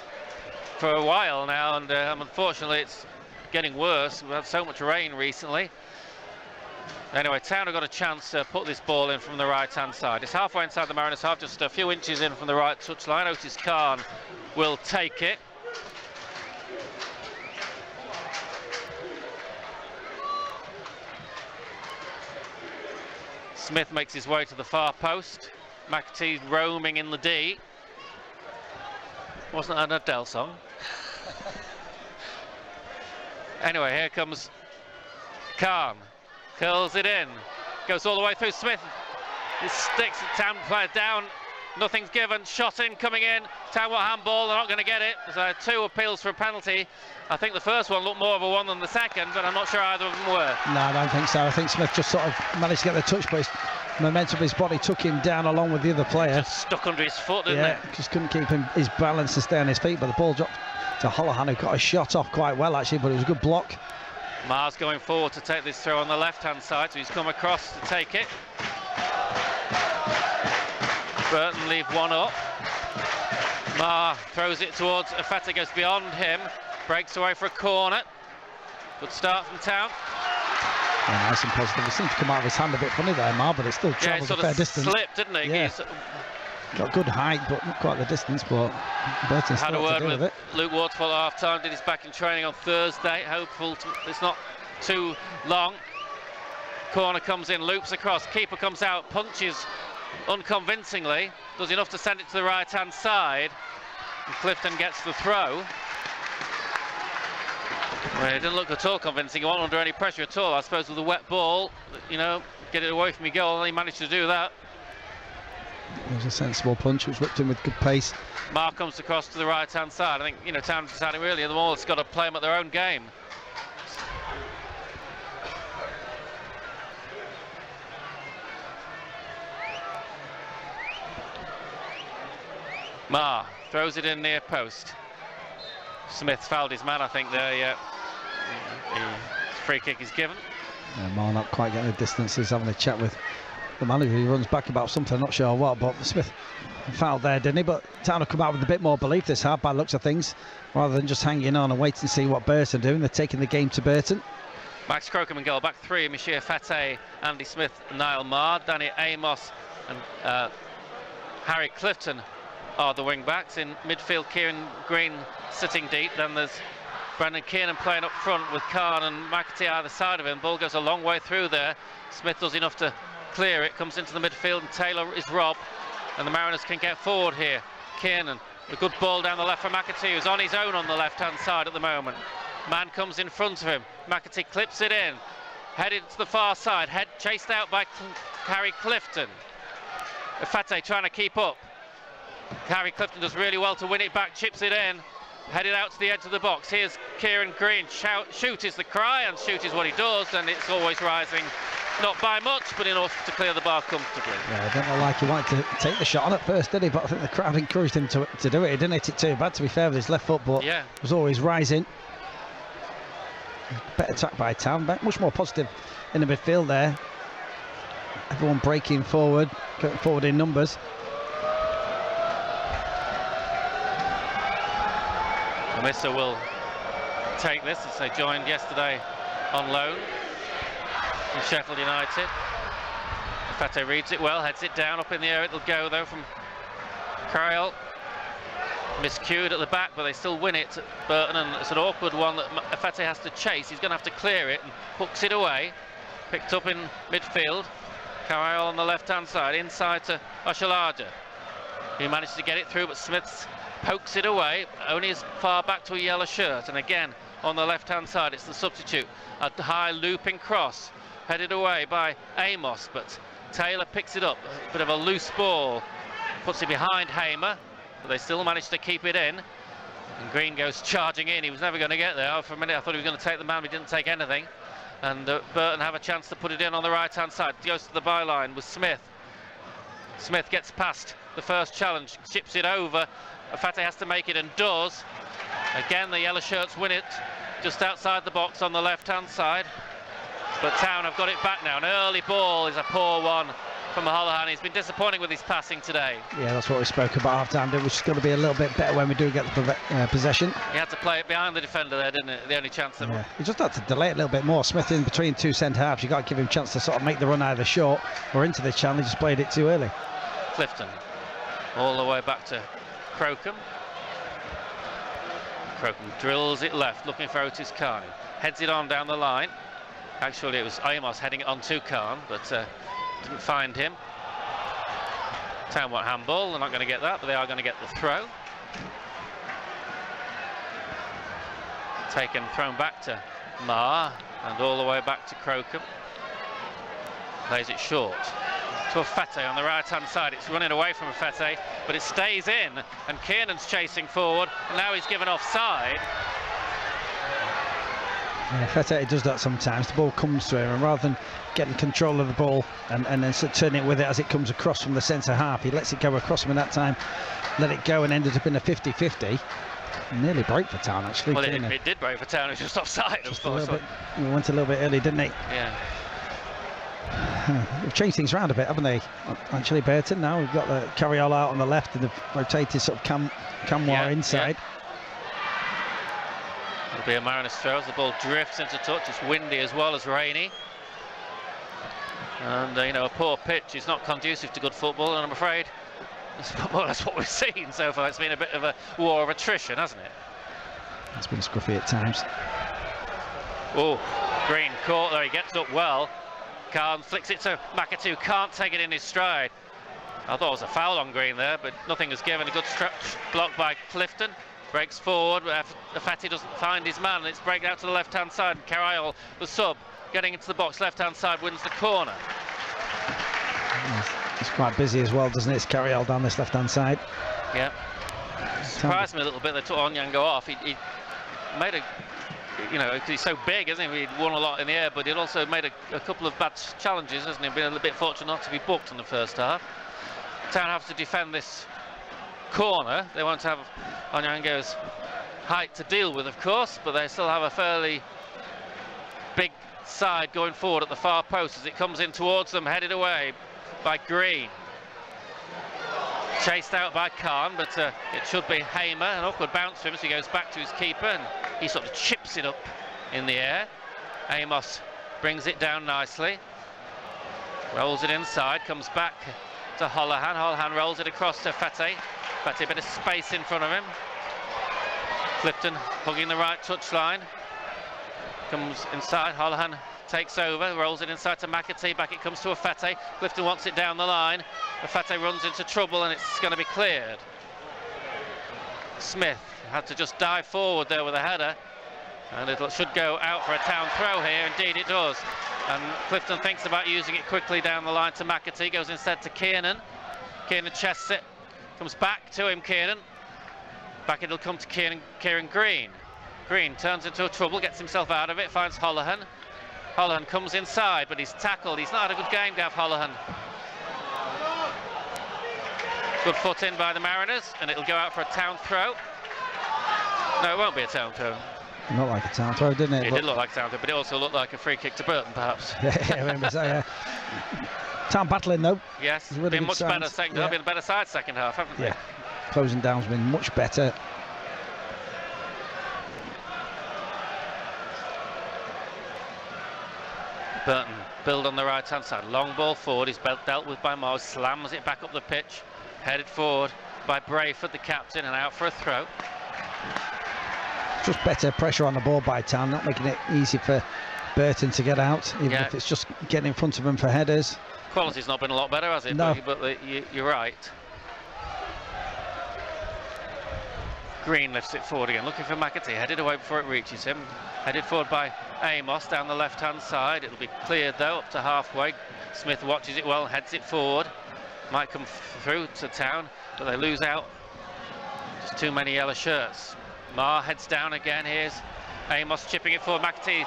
for a while now, and unfortunately it's getting worse. We've had so much rain recently. Anyway, Town have got a chance to put this ball in from the right-hand side. It's halfway inside the Mariners half, just a few inches in from the right touchline. Otis Khan will take it. Smith makes his way to the far post. McAtee's roaming in the D. Wasn't that an Adele song? Anyway, here comes Khan. Curls it in. Goes all the way through Smith. He sticks the Town player down. nothing's given. Shot in, coming in. Town want handball, they're not going to get it. There's 2 appeals for a penalty. I think the first one looked more of a one than the second, but I'm not sure either of them were. No, I don't think so. I think Smith just sort of managed to get the touch, but his momentum of his body took him down along with the other player. Just stuck under his foot, didn't it? Just couldn't keep his balance to stay on his feet, but the ball dropped to Holohan, who got a shot off quite well actually, but it was a good block. Mars going forward to take this throw on the left-hand side, so he's come across to take it. Burton leave one up. Mar throws it towards Afate, goes beyond him, breaks away for a corner. Good start from Town. Yeah, nice and positive. It seemed to come out of his hand a bit funny there, Mar, but it still travelled a fair distance. Slipped, didn't he? Yeah. Got good height, but not quite the distance, but Burton had a word with it. Luke Waterfall at half-time, did his back in training on Thursday, hopeful it's not too long. Corner comes in, loops across, keeper comes out, punches unconvincingly, does enough to send it to the right-hand side, and Clifton gets the throw. Well, it didn't look at all convincing, he wasn't under any pressure at all. I suppose with a wet ball, you know, get it away from your goal, and he managed to do that. It was a sensible punch, which whipped him with good pace. Mark comes across to the right-hand side. I think, you know, Town deciding really the ball has got to play them at their own game. Marr throws it in near post. Smith fouled his man, I think, there. Free kick is given. Yeah, Marr not quite getting the distance. He's having a chat with the manager. He runs back about something, not sure what, but Smith fouled there, didn't he? But Town have come out with a bit more belief this half by the looks of things, rather than just hanging on and waiting to see what Burton are doing. They're taking the game to Burton. Max Crocombe in goal, back 3, Michir Fate, Andy Smith, Niall Marr, Danny Amos and Harry Clifton are the wing backs. In midfield, Kieran Green sitting deep. Then there's Brandon Kiernan playing up front with Khan and McAtee either side of him. Ball goes a long way through there. Smith does enough to clear it, comes into the midfield, and Taylor is robbed, and the Mariners can get forward here. Kiernan, a good ball down the left for McAtee, who's on his own on the left-hand side at the moment. Man comes in front of him. McAtee clips it in, headed to the far side, chased out by Harry Clifton. Fate trying to keep up. Harry Clifton does really well to win it back, chips it in, headed out to the edge of the box. Here's Kieran Green. Shoot is the cry, and shoot is what he does, and it's always rising, not by much, but enough to clear the bar comfortably. Yeah, I don't know, like he wanted to take the shot on at first, did he? But I think the crowd encouraged him to do it. He didn't hit it too bad, to be fair, with his left foot, but yeah, it was always rising. Better attack by Town, much more positive in the midfield there. Everyone breaking forward, going forward in numbers. Missa will take this, as they joined yesterday on loan from Sheffield United. Fate reads it well, heads it down, up in the air it'll go though from Kyle. Miscued at the back, but they still win it, Burton, and it's an awkward one that Fate has to chase. He's going to have to clear it and hooks it away. Picked up in midfield. Kyle on the left-hand side, inside to Oshalada. He managed to get it through, but Smith pokes it away, only as far back to a yellow shirt, and again on the left-hand side it's the substitute. A high looping cross, headed away by Amos, but Taylor picks it up. A bit of a loose ball, puts it behind Hamer, but they still manage to keep it in. And Green goes charging in. He was never going to get there. For a minute I thought he was going to take the man, but he didn't take anything. And Burton have a chance to put it in on the right-hand side. Goes to the byline with Smith. Smith gets past the first challenge, chips it over. Fate has to make it, and does. Again, the yellow shirts win it just outside the box on the left-hand side. But Town have got it back now. An early ball is a poor one from Holohan. He's been disappointing with his passing today. Yeah, that's what we spoke about half-time. Which is going to be a little bit better when we do get the possession. He had to play it behind the defender there, didn't it? The only chance that... Yeah. He just had to delay it a little bit more. Smith in between two centre-halves. You've got to give him a chance to sort of make the run either short or into the channel. He just played it too early. Clifton all the way back to Crocombe. Crocombe drills it left, looking for Otis Carney. Heads it on down the line. Actually, it was Amos heading it on to Khan, but didn't find him. Town want handball. They're not going to get that, but they are going to get the throw. Taken, thrown back to Marr, and all the way back to Crocombe. Plays it short. to Fete on the right-hand side. It's running away from Fete, but it stays in, and Kiernan's chasing forward, and now he's given offside. Yeah, Fete does that sometimes. The ball comes to him, and rather than getting control of the ball and then sort of turn it with it as it comes across from the centre half, he lets it go across him, and that time let it go and ended up in a 50-50. Nearly broke for Town, actually. Well, it did break for Town. It was just offside. Just a little bit. He went a little bit early, didn't he? Yeah. They've changed things around a bit, haven't they? Actually, Burton now. We've got the Carriol out on the left and the rotated sort of Camwar inside. Yeah. It'll be a Mariners throw as the ball drifts into touch. It's windy as well as rainy. And, you know, a poor pitch is not conducive to good football, and I'm afraid that's what we've seen so far. It's been a bit of a war of attrition, hasn't it? It's been scruffy at times. Oh, Green caught there. He gets up well. Khan flicks it to McAtee, can't take it in his stride. I thought it was a foul on Green there, but nothing was given. A good block by Clifton. Breaks forward, Fete doesn't find his man, and it's breaking out to the left-hand side. Carriol, the sub, getting into the box, left-hand side, wins the corner. It's quite busy as well, doesn't it? It's Carriol down this left-hand side. Yeah. Surprised me a little bit. They took Onyang off. He made a, you know, he's so big, isn't he? He'd won a lot in the air, but he'd also made a couple of bad challenges, hasn't he? Been a little bit fortunate not to be booked in the first half. Town have to defend this corner. They won't have Onyango's height to deal with, of course, but they still have a fairly big side going forward at the far post as it comes in towards them, headed away by Green. Chased out by Khan, but it should be Hamer. An awkward bounce for him as he goes back to his keeper, and he sort of chips it up in the air. Amos brings it down nicely, rolls it inside, comes back to Holohan. Holohan rolls it across to Fete. Fete, a bit of space in front of him. Clifton hugging the right touchline. Comes inside, Holohan takes over, rolls it inside to McAtee, back it comes to Fete. Clifton wants it down the line. Fete runs into trouble and it's going to be cleared. Smith had to just dive forward there with a header, and it should go out for a Town throw here. Indeed it does. And Clifton thinks about using it quickly down the line to McAtee, goes instead to Kiernan. Kiernan chests it, comes back to him, Kiernan. Back it'll come to Kieran Green. Green turns into trouble, gets himself out of it, finds Holohan. Holohan comes inside, but he's tackled. He's not had a good game, Gav Holohan. Good foot in by the Mariners, and it'll go out for a Town throw. No, it won't be a Town throw. Not like a Town throw, didn't it? It did look like a Town throw, but it also looked like a free kick to Burton, perhaps. Yeah, I remember that, yeah. Town battling, though. Yes, really been much better second half, yeah. been a better side second half, haven't they? Yeah, closing down's been much better. Burton build on the right hand side, long ball forward, he's dealt with by Mars, slams it back up the pitch, headed forward by Brayford, the captain, and out for a throw. Just better pressure on the ball by Town, not making it easy for Burton to get out, even if it's just getting in front of him for headers. Quality's not been a lot better, has it? No. But you're right. Green lifts it forward again, looking for McAtee, headed away before it reaches him. Headed forward by Amos down the left-hand side. It'll be cleared, though, up to halfway. Smith watches it well, heads it forward. Might come through to Town, but they lose out. Just too many yellow shirts. Marr heads down again. Here's Amos chipping it forward. McAtee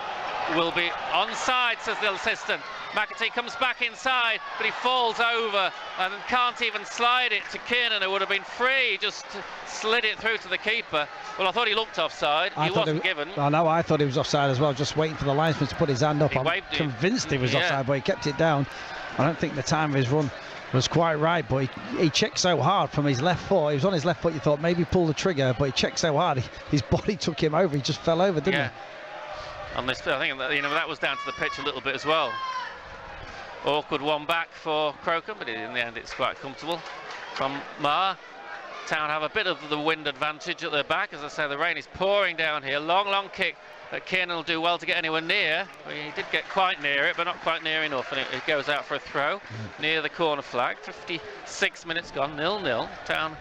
will be onside, says the assistant. McAtee comes back inside, but he falls over and can't even slide it to Kiernan, who would have been free. He just slid it through to the keeper. Well, I thought he looked offside. He wasn't given. I know, I thought he was offside as well, just waiting for the linesman to put his hand up. I'm convinced he was offside, but he kept it down. I don't think the time of his run was quite right, but he checked so hard from his left foot. He was on his left foot, you thought maybe pull the trigger, but he checked so hard, his body took him over. He just fell over, didn't he? On this, I think that was down to the pitch a little bit as well. Awkward one back for Crocombe, but in the end it's quite comfortable from Marr. Town have a bit of the wind advantage at their back. As I say, the rain is pouring down here. Long kick that Kiernan will do well to get anywhere near. Well, he did get quite near it, but not quite near enough, and it goes out for a throw near the corner flag. 56 minutes gone, 0-0. Town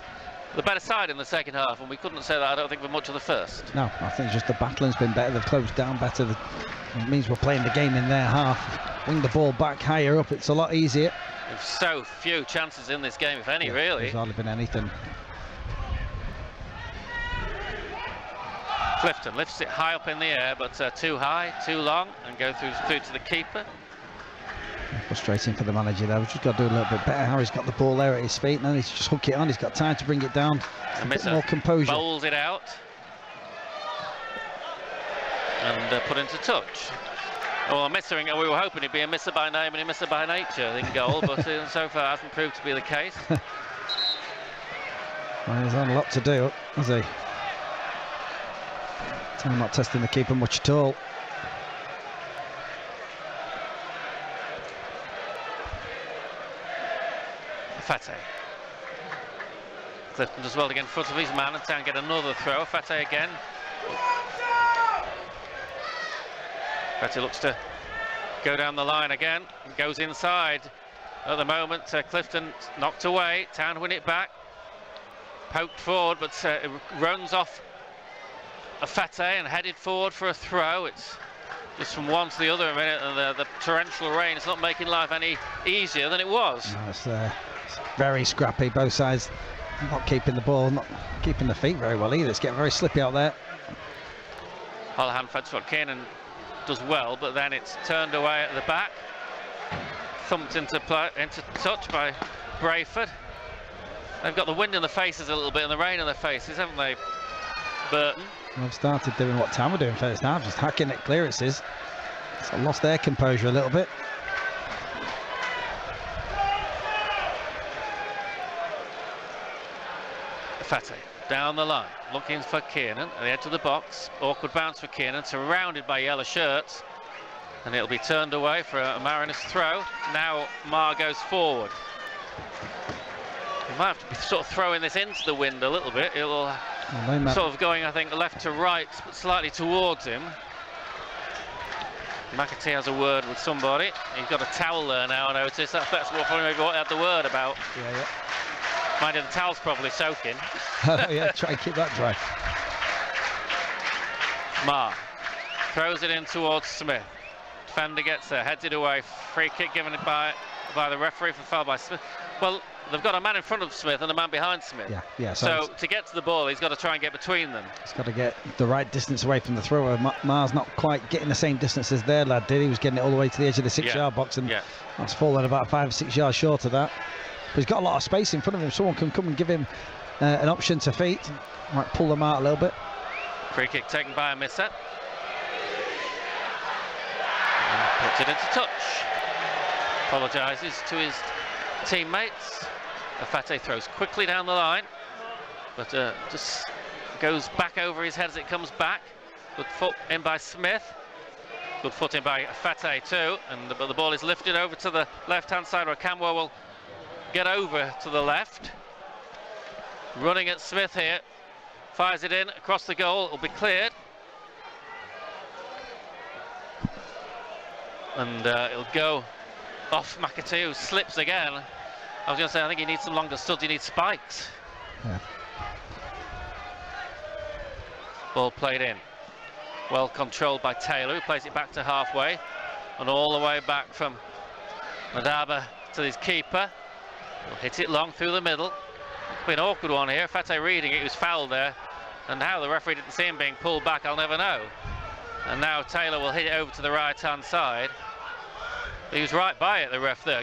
the better side in the second half, and we couldn't say that, I don't think, for much of the first. No, I think just the battling's been better. They've closed down better. It means we're playing the game in their half. Wing the ball back higher up, it's a lot easier. There's so few chances in this game, if any, really. There's hardly been anything. Clifton lifts it high up in the air, but too high, too long, and go through to the keeper. Frustrating for the manager there. We've just got to do a little bit better. Harry's got the ball there at his feet, and then he's just hook it on. He's got time to bring it down. A bit more composure. Bowls it out and put into touch. Well, missing. We were hoping he'd be a misser by name and a misser by nature in goal, but so far hasn't proved to be the case. Well, he's had a lot to do, has he? I'm not testing the keeper much at all. Fate. Clifton does well to get in front of his man and try and get another throw. Fate again. Fate looks to go down the line again. Goes inside. At the moment, Clifton knocked away. Town win it back. Poked forward, but it runs off Fate and headed forward for a throw. It's just from one to the other a minute, and the torrential rain is not making life any easier than it was. No, it's very scrappy, both sides not keeping the ball, not keeping the feet very well either. It's getting very slippy out there. Holohan fed what Kiernan does well, but then it's turned away at the back, thumped into touch by Brayford. They've got the wind in the faces a little bit and the rain in their faces, haven't they, Burton? They've started doing what Town were doing first half, just hacking at clearances. So lost their composure a little bit. Fate down the line, looking for Kiernan at the edge of the box. Awkward bounce for Kiernan, surrounded by yellow shirts, and it'll be turned away for a Mariners throw. Now Mar goes forward. He might have to be sort of throwing this into the wind a little bit. It'll sort of going, I think, left to right, but slightly towards him. McAtee has a word with somebody. He's got a towel there now, I notice. That's what maybe what he had the word about. Yeah. Mind you, the towel's probably soaking. Yeah, try and keep that dry. Mar throws it in towards Smith. Defender gets there, heads it away. Free kick given by the referee for foul by Smith. Well, they've got a man in front of Smith and a man behind Smith. Yeah. So to get to the ball, he's got to try and get between them. He's got to get the right distance away from the thrower. Mar's not quite getting the same distance as their lad did. He was getting it all the way to the edge of the 6-yard box, and that's fallen about 5 or 6 yards short of that. But he's got a lot of space in front of him. Someone can come and give him an option to feet. Might pull them out a little bit. Free kick taken by a misser. And puts it into touch. Apologises to his teammates. Fate throws quickly down the line, but just goes back over his head as it comes back. Good foot in by Smith. Good foot in by Fate too. But the ball is lifted over to the left-hand side where Camwell will get over to the left. Running at Smith here. Fires it in across the goal. It'll be cleared. And it'll go off McAtee, who slips again. I was going to say, I think he needs some longer studs. He needs spikes. Yeah. Ball played in. Well controlled by Taylor, who plays it back to halfway. And all the way back from Madaba to his keeper. He'll hit it long through the middle. It's been an awkward one here. Fate reading it, he was fouled there. And how the referee didn't see him being pulled back, I'll never know. And now Taylor will hit it over to the right-hand side. He was right by it, the ref there.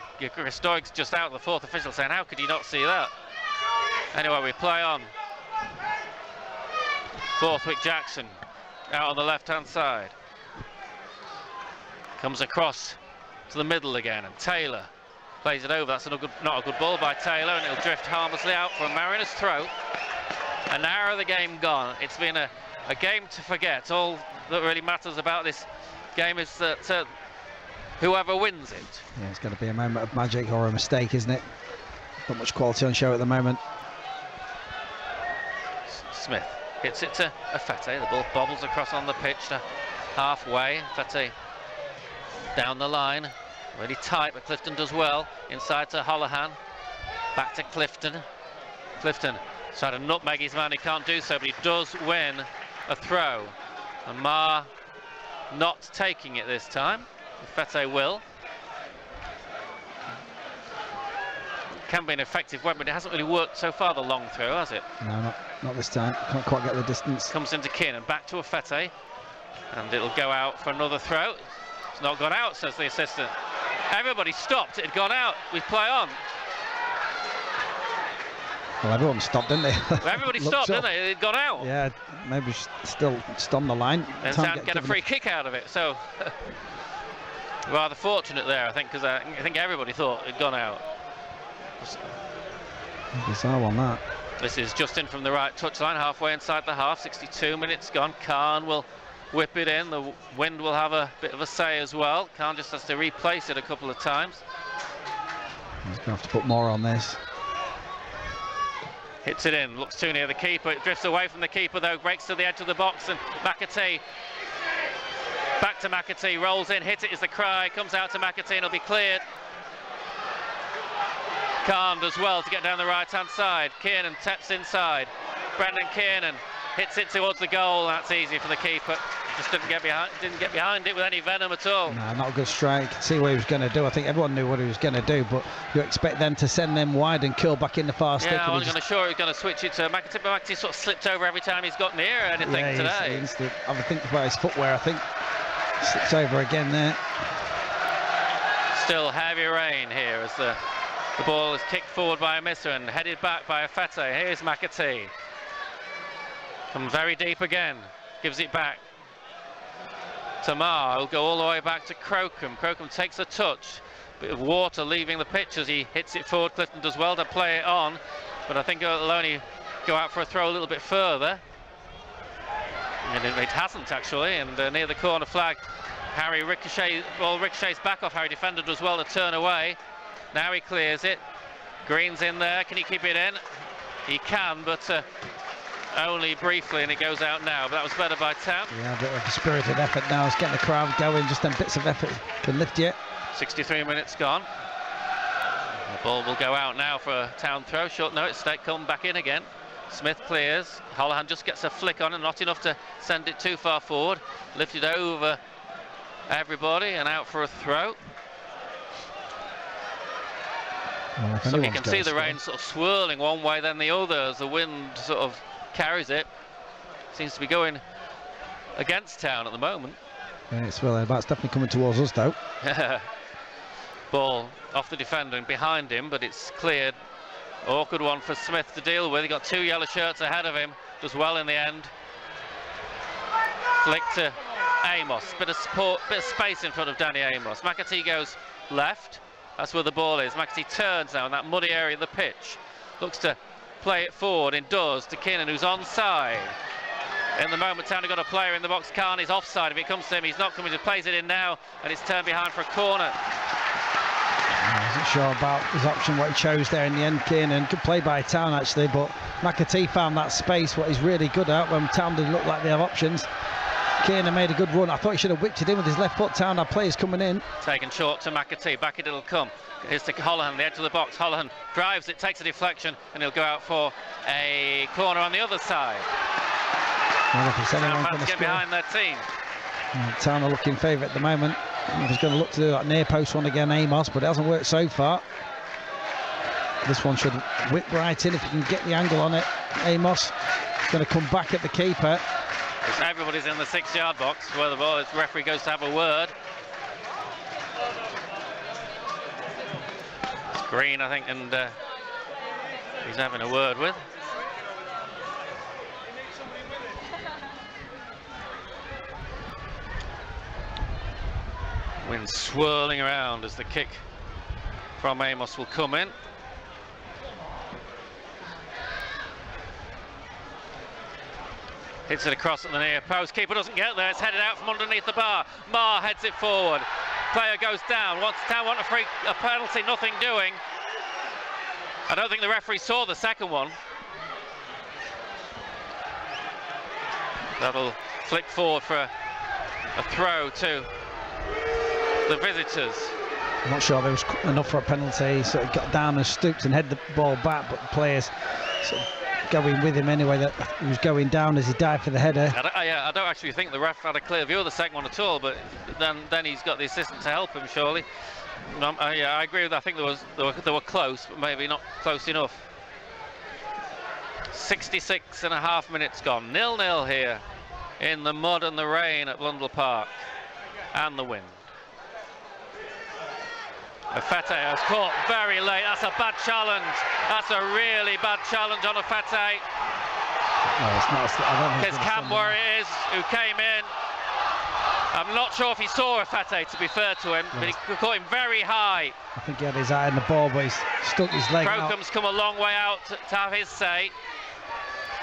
Stoig's just out, the fourth official, saying, how could you not see that? Anyway, we play on. Borthwick Jackson out on the left-hand side. Comes across to the middle again, and Taylor plays it over. That's not a good ball by Taylor, and it'll drift harmlessly out for a Mariners throw. An hour of the game gone. It's been a game to forget. All that really matters about this game is that whoever wins it. Yeah, it's going to be a moment of magic or a mistake, isn't it? Not much quality on show at the moment. Smith hits it to Fate. The ball bobbles across on the pitch to halfway. Fate down the line. Really tight, but Clifton does well. Inside to Holohan. Back to Clifton. Clifton trying to nutmeg his man. He can't do so, but he does win a throw. And Mar not taking it this time. Fete will. can be an effective weapon, but it hasn't really worked so far, the long throw, has it? No, not this time. Can't quite get the distance. Comes into Kiernan, back to Afete, and it'll go out for another throw. It's not gone out, says the assistant. Everybody stopped, it had gone out. We play on. Well, everyone stopped, didn't they? Well, everybody stopped, didn't they? It had gone out. Yeah, maybe still on the line. And Town get a free kick out of it, so rather fortunate there, I think, because I think everybody thought it had gone out. Bizarre one, that. This is just in from the right touchline, halfway inside the half, 62 minutes gone. Khan will whip it in, the wind will have a bit of a say as well. Khan just has to replace it a couple of times. He's going to have to put more on this. Hits it in, looks too near the keeper, it drifts away from the keeper though, breaks to the edge of the box, and McAtee, back to McAtee, rolls in, hit it is the cry, comes out to McAtee and it'll be cleared. Khan does well to get down the right hand side. Kiernan taps inside. Brendan Kiernan hits it towards the goal. That's easy for the keeper. Just didn't get behind it with any venom at all. No, not a good strike. See what he was going to do. I think everyone knew what he was going to do, but you expect them to send them wide and curl back in the far stick. Yeah, I wasn't sure he was going to switch it to McAtee, but McAtee sort of slipped over every time he's got near anything today. He needs to have a think about his footwear, I think. Slips over again there. Still heavy rain here as the ball is kicked forward by a misser and headed back by Afete. Here's McAtee. Comes very deep again. Gives it back. Tamar will go all the way back to Crocombe. Crocombe takes a touch. Bit of water leaving the pitch as he hits it forward. Clifton does well to play it on, but I think it'll only go out for a throw a little bit further. And it hasn't actually, and near the corner flag, Harry ricochets back off Harry. Defender does well to turn away. Now he clears it. Green's in there. Can he keep it in? He can, but only briefly, and it goes out now. But that was better by Town. Yeah, a bit of a spirited effort now. It's getting the crowd going. Just them bits of effort can lift you. 63 minutes gone. The ball will go out now for a Town throw. Short notice. Stake come back in again. Smith clears. Holohan just gets a flick on and not enough to send it too far forward. Lifted over everybody and out for a throw. Well, so you can see the rain sort of swirling one way then the other as the wind sort of carries it. Seems to be going against Town at the moment. Yeah, it's swirling about. It's definitely coming towards us though. Ball off the defender and behind him, but it's cleared. Awkward one for Smith to deal with. He got 2 yellow shirts ahead of him. Does well in the end. Flick to Amos. Bit of support, bit of space in front of Danny Amos. McAtee goes left. That's where the ball is. McAtee turns now in that muddy area of the pitch. Looks to play it forward and does to Kiernan, who's onside. In the moment, Town have got a player in the box. Khan is offside. If it comes to him, he's not coming to plays it in now, and it's turned behind for a corner. I wasn't sure about his option, what he chose there in the end. Kiernan, good play by Town actually, but McAtee found that space, what he's really good at when Town didn't look like they have options. Kiernan made a good run. I thought he should have whipped it in with his left foot. Town had players coming in. Taken short to McAtee. Back it'll come. Here's to Holohan, the edge of the box. Holohan drives it, takes a deflection, and he'll go out for a corner on the other side. Town fans get behind their team. Town are looking favourite at the moment. He's going to look to do that near post one again, Amos, but it hasn't worked so far. This one should whip right in if you can get the angle on it. Amos is going to come back at the keeper. Everybody's in the 6-yard box where the ball is. The referee goes to have a word. It's Green, I think, and he's having a word with. Wind swirling around as the kick from Amos will come in. Hits it across at the near post. Keeper doesn't get there. It's headed out from underneath the bar. Marr heads it forward. Player goes down. Town want a penalty. Nothing doing. I don't think the referee saw the second one. That'll flick forward for a throw to the visitors. I'm not sure there was enough for a penalty. He sort of got down and stooped and headed the ball back, but the players sort of going with him anyway. That he was going down as he dived for the header. I don't actually think the ref had a clear view of the second one at all, but then he's got the assistant to help him, surely. Yeah, I agree with that. I think they were close, but maybe not close enough. 66.5 minutes gone. 0-0 here in the mud and the rain at Blundell Park, and the wind. Afete has caught very late. That's a bad challenge. That's a really bad challenge on Afete. No, it's not. I don't think It's Camwar it is who came in. I'm not sure if he saw Afete, to be fair to him, but he caught him very high. I think he had his eye on the ball, but he's stuck his leg out. Crocombe's come a long way out to have his say.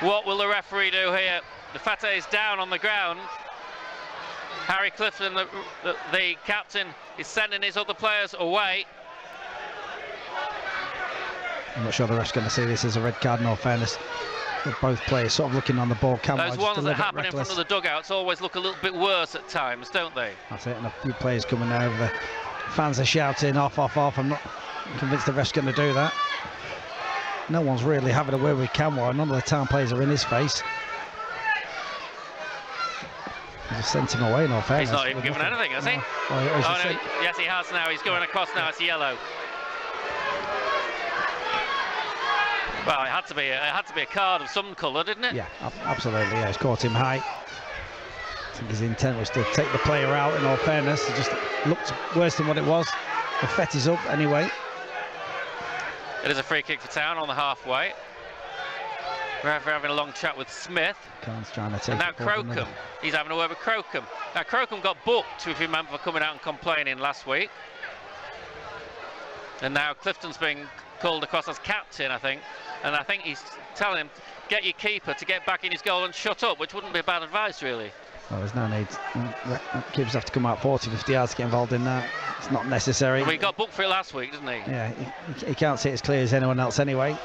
What will the referee do here? Afete is down on the ground. Harry Clifton, the captain, is sending his other players away. I'm not sure the ref's going to see this as a red card, in all fairness. With both players sort of looking on the ball. Those ones that happen in front of the dugouts always look a little bit worse at times, don't they? That's it, and a few players coming over. The fans are shouting off, off, off. I'm not convinced the ref's going to do that. No one's really having a word with Camwar. None of the town players are in his face. He just sent him away, in all fairness. He's not even given anything, has he? No. Yes, he has now. He's going across now. It's yellow. Well, it had to be a card of some colour, didn't it? Yeah, absolutely. Yeah, he's caught him high. I think his intent was to take the player out. In all fairness, it just looked worse than what it was. The fet is up anyway. It is a free kick for Town on the halfway. We're having a long chat with Smith. Khan's trying to take and now Crocombe. He's having a word with Crocombe. Now Crocombe got booked, if you remember, for coming out and complaining last week. And now Clifton's being called across as captain, I think. And I think he's telling him, get your keeper to get back in his goal and shut up, which wouldn't be bad advice, really. Well, there's no need. Keepers have to come out 40, 50 yards to get involved in that. It's not necessary. Well, he got booked for it last week, didn't he? Yeah, he can't see it as clear as anyone else anyway.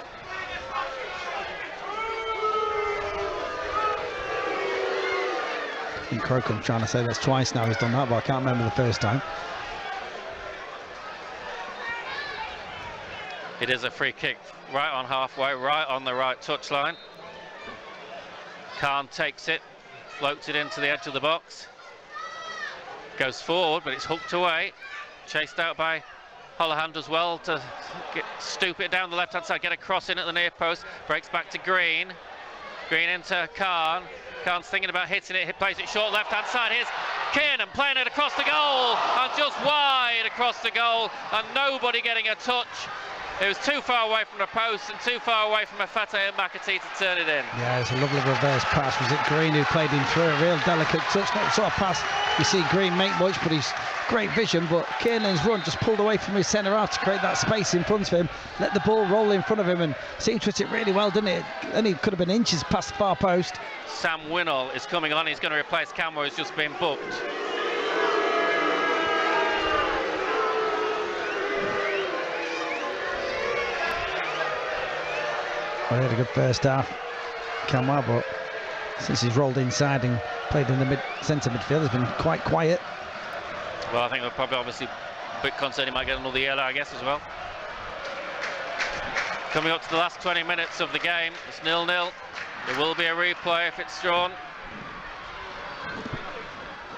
I think Crocombe's trying to say that's twice now he's done that, but I can't remember the first time. It is a free kick right on halfway, right on the right touchline. Khan takes it, floats it into the edge of the box. Goes forward, but it's hooked away. Chased out by Holohan as well to stoop it down the left-hand side, get a cross in at the near post. Breaks back to Green. Green into Khan. Khan's thinking about hitting it. He plays it short left-hand side. Here's Kiernan playing it across the goal, and just wide across the goal, and nobody getting a touch. It was too far away from the post and too far away from Afete and McAtee to turn it in. Yeah, it's a lovely reverse pass. Was it Green who played him through? A real delicate touch. Not the sort of pass you see Green make much, but he's great vision. But Kiernan's run just pulled away from his centre half to create that space in front of him. Let the ball roll in front of him and seemed to hit it really well, didn't it? And he could have been inches past the far post. Sam Winnall is coming on. He's going to replace Camwar, who's just been booked. Well, he had a good first half, Camwar, but since he's rolled inside and played in the centre midfield, he's been quite quiet. Well, I think we're probably obviously a bit concerned he might get another yellow, I guess, as well. Coming up to the last 20 minutes of the game, it's 0-0. There will be a replay if it's drawn.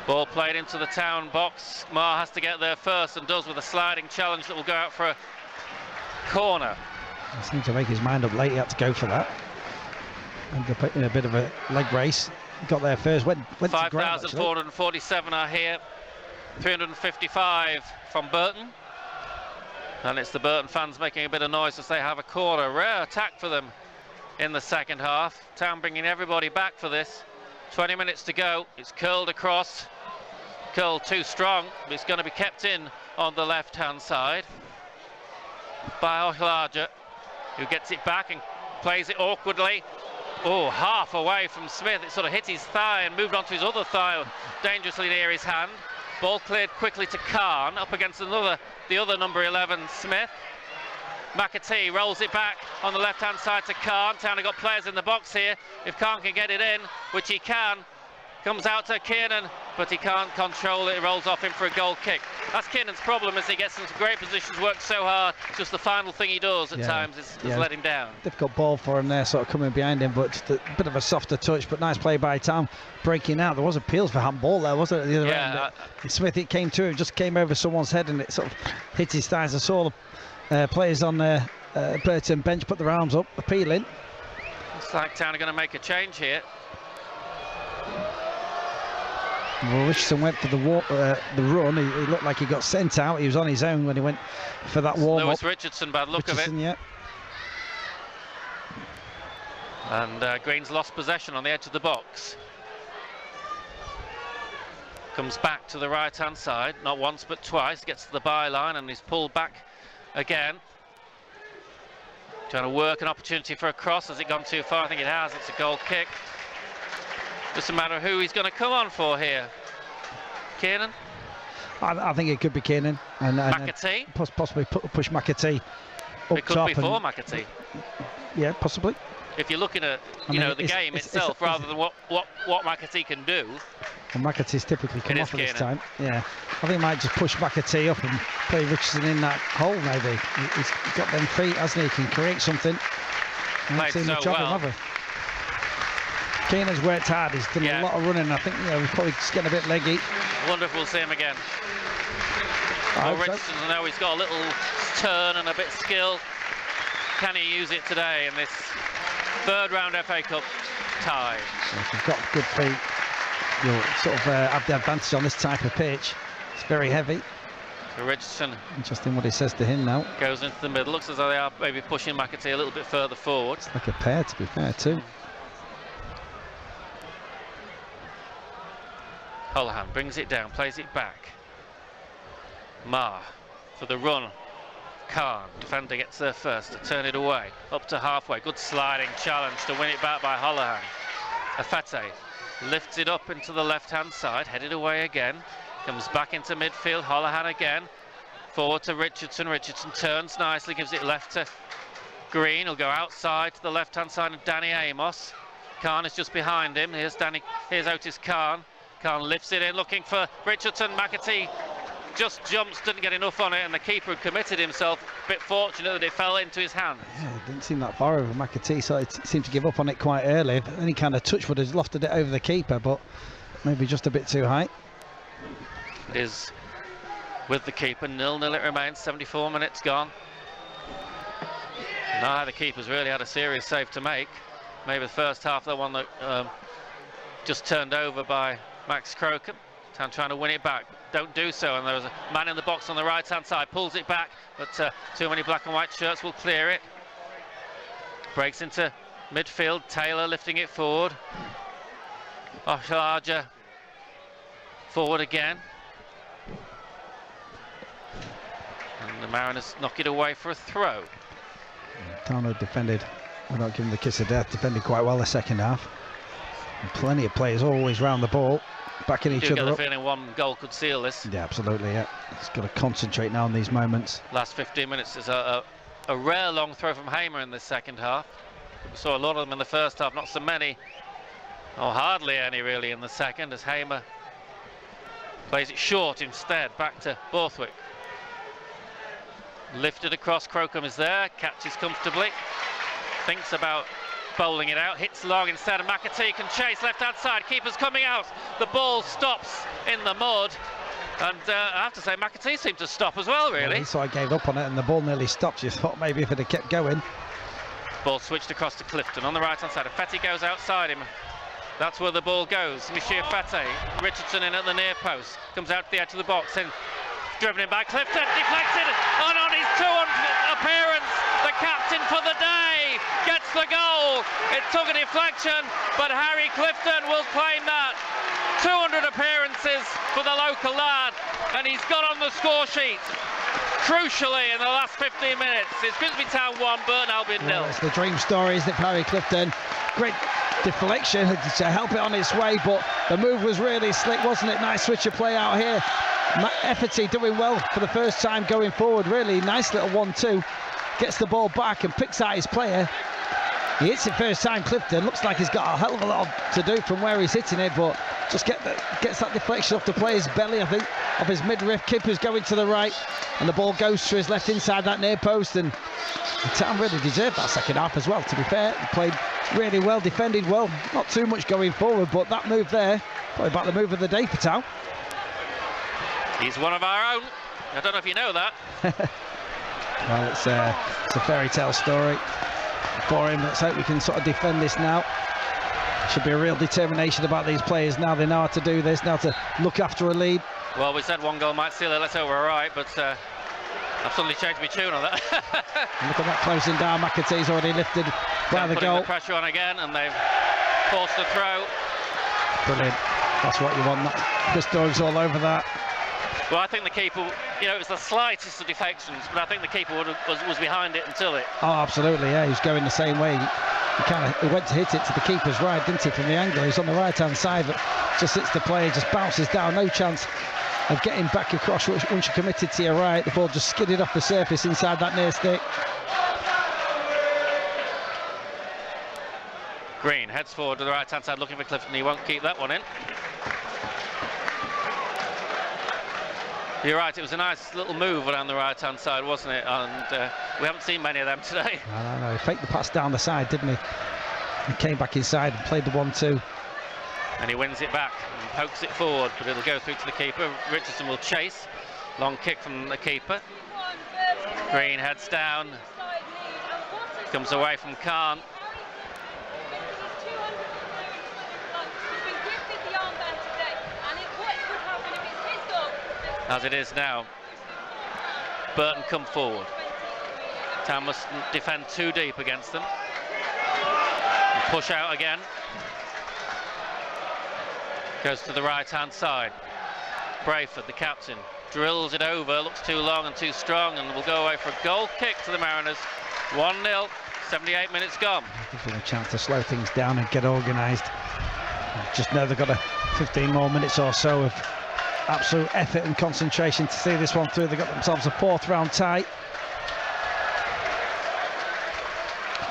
Ball played into the Town box. Marr has to get there first and does with a sliding challenge that will go out for a corner. He seemed to make his mind up late. He had to go for that. And in a bit of a leg race. He got there first. Went 5,447 are here. 355 from Burton. And it's the Burton fans making a bit of noise as they have a corner. Rare attack for them in the second half. Town bringing everybody back for this. 20 minutes to go. It's curled across. Curled too strong, but it's going to be kept in on the left-hand side by Ochlaja, who gets it back and plays it awkwardly. Oh, half away from Smith. It sort of hit his thigh and moved onto his other thigh, dangerously near his hand. Ball cleared quickly to Khan, up against the other number 11, Smith. McAtee rolls it back on the left-hand side to Khan. Town have got players in the box here. If Khan can get it in, which he can, Comes out to Kiernan, but he can't control it. It rolls off him for a goal kick. That's Kiernan's problem, as he gets into great positions, works so hard. Just the final thing he does at times is let him down. Difficult ball for him there, sort of coming behind him, but just a bit of a softer touch, but nice play by Tom, breaking out. There was appeals for handball there, wasn't it, at the other end? Smith, it came to him, just came over someone's head and it sort of hit his thighs. I saw the players on the Burton bench put their arms up, appealing. Looks like Town are going to make a change here. Well, Richardson went for the run. He looked like he got sent out. He was on his own when he went for that warm-up. Lewis Richardson, bad look of it. Yeah. And Green's lost possession on the edge of the box. Comes back to the right-hand side, not once but twice. Gets to the byline and he's pulled back again. Trying to work an opportunity for a cross. Has it gone too far? I think it has. It's a goal kick. Just a matter of who he's going to come on for here. Kiernan? I think it could be Kiernan. And McAtee? Possibly push McAtee up it could be for McAtee. Yeah, possibly. If you're looking at the game itself rather than what McAtee can do. Well, McAtee's typically come off at this time. Yeah, I think he might just push McAtee up and play Richardson in that hole maybe. He's got them feet, hasn't he? He can create something. Played so well. Kiernan's worked hard. He's done a lot of running. I think he's probably just getting a bit leggy. Wonder if we'll see him again. Well, Richardson, I know he's got a little turn and a bit of skill. Can he use it today in this third round FA Cup tie? So if you've got good feet, you'll sort of have the advantage on this type of pitch. It's very heavy. So Richardson. Interesting what he says to him now. Goes into the middle. Looks as though they are maybe pushing McAtee a little bit further forward. It's like a pair, to be fair, too. Holohan brings it down, plays it back. Ma for the run. Khan, defender gets there first to turn it away. Up to halfway, good sliding challenge to win it back by Holohan. Afete lifts it up into the left-hand side, headed away again. Comes back into midfield, Holohan again. Forward to Richardson, Richardson turns nicely, gives it left to Green. He'll go outside to the left-hand side of Danny Amos. Khan is just behind him, here's Otis Khan. Khan lifts it in, looking for Richardson. McAtee just jumps, didn't get enough on it, and the keeper had committed himself. A bit fortunate that it fell into his hands. Yeah, it didn't seem that far over McAtee, so it seemed to give up on it quite early. Any kind of touch would have lofted it over the keeper, but maybe just a bit too high. It is with the keeper, 0-0 it remains, 74 minutes gone. Now the keeper's really had a serious save to make. Maybe the first half, the one that just turned over by Max Crocombe. Town trying to win it back, don't do so, and there was a man in the box on the right hand side, pulls it back, but too many black and white shirts will clear it. Breaks into midfield, Taylor lifting it forward. Oshlaja forward again. And the Mariners knock it away for a throw. Town defended, without giving the kiss of death, defended quite well the second half. And plenty of players always round the ball, backing each other up. I get the feeling one goal could seal this. Yeah, absolutely, yeah. Just got to concentrate now on these moments. Last 15 minutes is a rare long throw from Hamer in this second half. We saw a lot of them in the first half, not so many, or hardly any really in the second, as Hamer plays it short instead, back to Borthwick. Lifted across, Crocombe is there, catches comfortably, thinks about bowling it out, hits long instead, and McAtee can chase left-hand side, keeper's coming out, the ball stops in the mud, and I have to say McAtee seemed to stop as well, really. So I gave up on it and the ball nearly stopped. You thought maybe if it had kept going. Ball switched across to Clifton on the right-hand side, Afete goes outside him, that's where the ball goes. Michel Afete, Richardson in at the near post, comes out to the edge of the box, in, driven in by Clifton, deflected, and on his 200th appearance, the captain for the day gets the goal. It took a deflection, but Harry Clifton will claim that. 200 appearances for the local lad, and he's got on the score sheet. Crucially, in the last 15 minutes, it's Grimsby Town 1, Burton Albion 0. It's the dream stories that Harry Clifton. Great deflection to help it on its way, but the move was really slick, wasn't it? Nice switch of play out here. Efforty doing well for the first time going forward, really nice little 1-2. Gets the ball back and picks out his player. He hits it first time, Clifton. Looks like he's got a hell of a lot to do from where he's hitting it, but just gets that deflection off the player's belly, I think, of his midriff. Keeper's going to the right, and the ball goes to his left inside that near post. And Town really deserved that second half as well, to be fair. They played really well, defended well, not too much going forward, but that move there, probably about the move of the day for Town. He's one of our own. I don't know if you know that. Well, it's a fairy tale story for him. Let's hope we can sort of defend this now. Should be a real determination about these players now. They know how to do this, now to look after a lead. Well, we said one goal might seal it. Let's hope we're all right, but I've suddenly changed my tune on that. And look at that closing down. McAtee's already lifted by the goal. The pressure on again, and they've forced a throw. Brilliant. That's what you want. Chris Doig's all over that. Well, I think the keeper, you know, it was the slightest of defections, but I think the keeper was behind it until it. Oh, absolutely, yeah. He was going the same way. He went to hit it to the keeper's right, didn't he, from the angle? He's on the right-hand side, but just hits the player, just bounces down. No chance of getting back across once you're committed to your right. The ball just skidded off the surface inside that near stick. Green heads forward to the right-hand side looking for Clifton. He won't keep that one in. You're right, it was a nice little move around the right-hand side, wasn't it? And we haven't seen many of them today. No. He faked the pass down the side, didn't he? He came back inside and played the 1-2. And he wins it back and pokes it forward, but it'll go through to the keeper. Richardson will chase. Long kick from the keeper. Green heads down. Comes away from Khan. As it is now, Burton come forward. Town must defend too deep against them. And push out again. Goes to the right-hand side. Brayford, the captain, drills it over, looks too long and too strong, and will go away for a goal kick to the Mariners. 1-0, 78 minutes gone. Gives them a chance to slow things down and get organised. Just know they've got 15 more minutes or so of absolute effort and concentration to see this one through. They've got themselves a 4th round tie.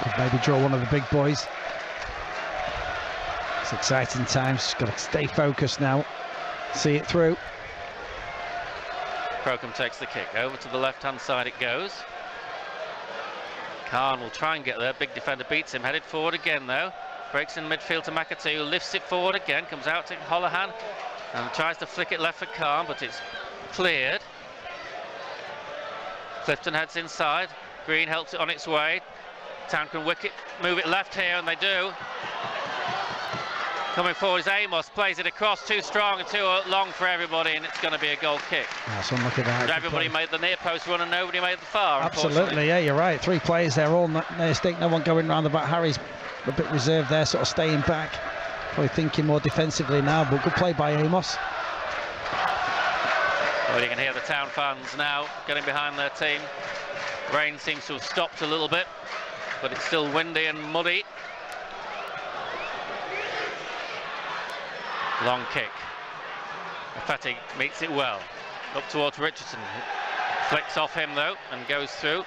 Could maybe draw one of the big boys. It's exciting times. Got to stay focused now. See it through. Crocombe takes the kick. Over to the left-hand side it goes. Khan will try and get there. Big defender beats him. Headed forward again though. Breaks in midfield to McAtee, who lifts it forward again. Comes out to Holohan. And tries to flick it left for Khan, but it's cleared. Clifton heads inside. Green helps it on its way. Town can move it left here, and they do. Coming forward is Amos, plays it across, too strong and too long for everybody, and it's going to be a goal kick. That's unlucky that. Everybody made the near post run and nobody made the far. Absolutely, yeah, you're right. 3 players there, all near stick, no one going round the back. Harry's a bit reserved there, sort of staying back. Probably thinking more defensively now, but good play by Amos. Well, you can hear the Town fans now getting behind their team. Rain seems to have stopped a little bit, but it's still windy and muddy. Long kick. Fatty meets it well. Up towards Richardson. Flicks off him though and goes through.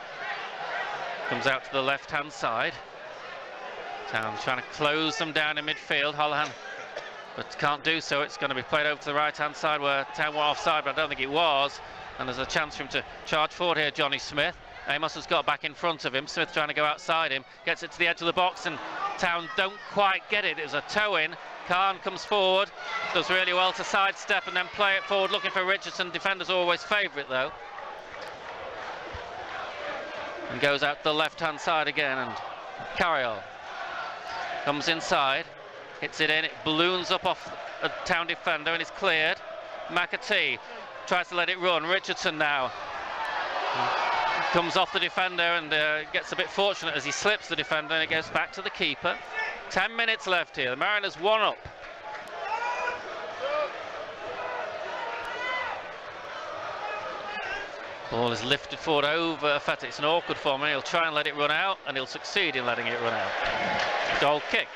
Comes out to the left-hand side. Town trying to close them down in midfield. Holohan, but can't do so. It's going to be played over to the right-hand side where Town were offside, but I don't think it was. And there's a chance for him to charge forward here, Johnny Smith. Amos has got back in front of him. Smith trying to go outside him. Gets it to the edge of the box, and Town don't quite get it. It was a toe-in. Khan comes forward. Does really well to sidestep and then play it forward, looking for Richardson. Defender's always favourite, though. And goes out to the left-hand side again, and Carriol comes inside, hits it in, it balloons up off a Town defender and is cleared. McAtee tries to let it run. Richardson now comes off the defender and gets a bit fortunate as he slips the defender, and it goes back to the keeper. 10 minutes left here. The Mariners 1 up. Ball is lifted forward over Fatty. It's an awkward form, and he'll try and let it run out, and he'll succeed in letting it run out. Goal kick.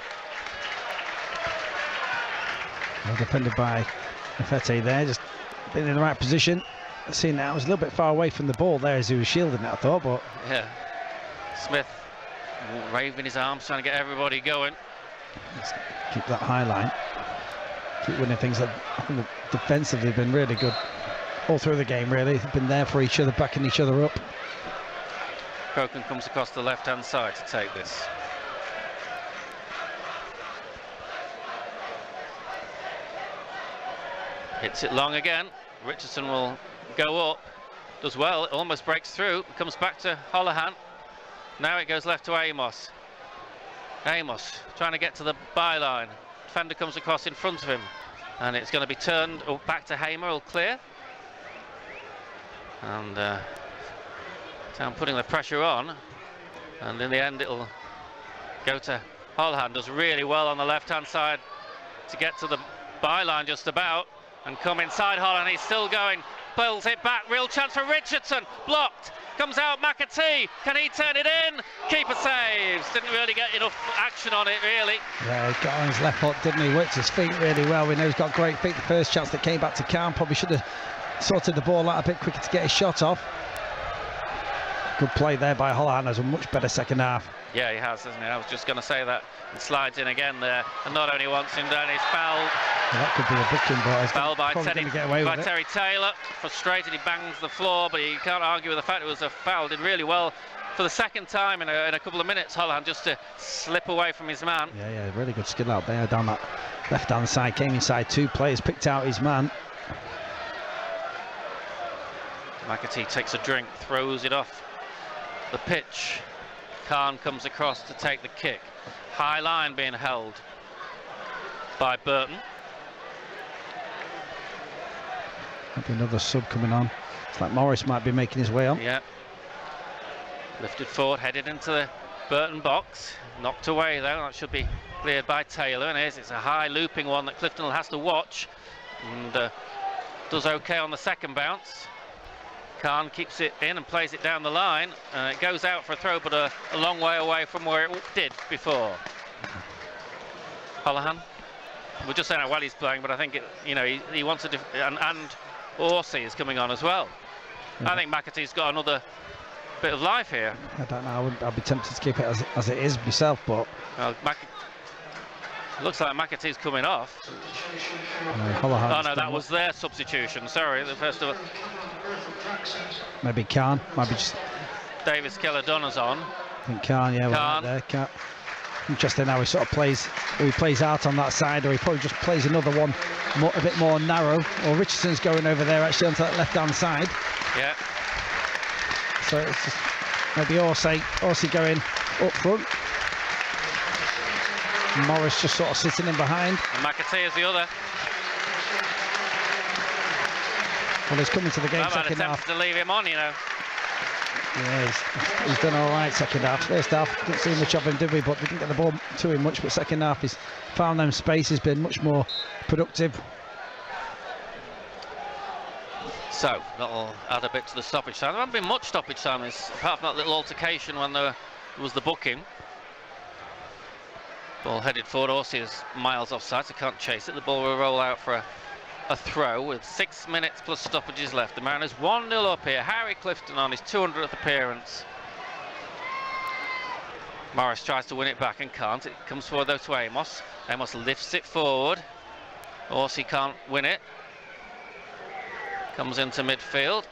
Well defended by Fatty there, just been in the right position. Seeing that, I was a little bit far away from the ball there as he was shielding it, I thought, but... Yeah. Smith waving his arms, trying to get everybody going. Let's keep that high line. keep winning things. I think defensively they've been really good all through the game, really. They've been there for each other, backing each other up. Burton comes across the left-hand side to take this. Hits it long again. Richardson will go up. Does well. It almost breaks through. Comes back to Holohan. Now it goes left to Amos. Amos trying to get to the byline. Defender comes across in front of him. And it's going to be turned back to Hamer. Will clear. And Town putting the pressure on. And in the end it'll go to Holohan. Does really well on the left-hand side to get to the byline just about. And come inside Holland, he's still going, pulls it back, real chance for Richardson, blocked, comes out McAtee, can he turn it in? Keeper saves, didn't really get enough action on it really. Yeah, he got on his left foot, didn't he? Worked his feet really well. We know he's got great feet. The first chance that came back to Khan, probably should have sorted the ball out a bit quicker to get his shot off. Good play there by Holohan. Has a much better second half. Yeah, he has, hasn't he? I was just going to say that. He slides in again there, and not only once him down, he's fouled. Well, that could be a booking, but he's fouled by Terry Taylor. Frustrated, he bangs the floor, but you can't argue with the fact it was a foul. Did really well for the second time in a couple of minutes, Holohan, just to slip away from his man. Yeah, really good skill out there down that left-hand side. Came inside two players, picked out his man. McAtee takes a drink, throws it off the pitch. Khan comes across to take the kick. High line being held by Burton. Maybe another sub coming on. It's like Morris might be making his way on. Yeah. Lifted forward, headed into the Burton box. Knocked away though. That should be cleared by Taylor. And it's a high looping one that Clifton has to watch. And does okay on the second bounce. Khan keeps it in and plays it down the line. It goes out for a throw, but a long way away from where it did before. Holohan. We're just saying how well he's playing, but I think he wants to. And Orsi is coming on as well. I think McAtee's got another bit of life here. I don't know. I'd be tempted to keep it as it is myself, but. Well, looks like McAtee's coming off. Oh no, that was their substitution. Sorry, the first of all. Maybe Khan. Maybe just. Davis Keller-Donner's on. I think Khan, yeah, Khan. Right there. Interesting how he sort of plays. Or he plays out on that side, or he probably just plays another one a bit more narrow. Or Richardson's going over there actually onto that left-hand side. Yeah. So it's just maybe Orsi going up front. Morris just sort of sitting in behind. And McAtee is the other. Well, he's coming to the game second half. To leave him on, Yeah, he's done all right second half. First half, didn't see much of him, did we? But we didn't get the ball to him much. But second half, he's found them spaces, been much more productive. So that'll add a bit to the stoppage time. There hasn't been much stoppage time, apart from that little altercation when there was the booking. Ball headed forward. Orsi is miles offside, so can't chase it. The ball will roll out for a throw with 6 minutes plus stoppages left. The Mariners 1-0 up here. Harry Clifton on his 200th appearance. Morris tries to win it back and can't. It comes forward though to Amos. Amos lifts it forward. Orsi can't win it. Comes into midfield.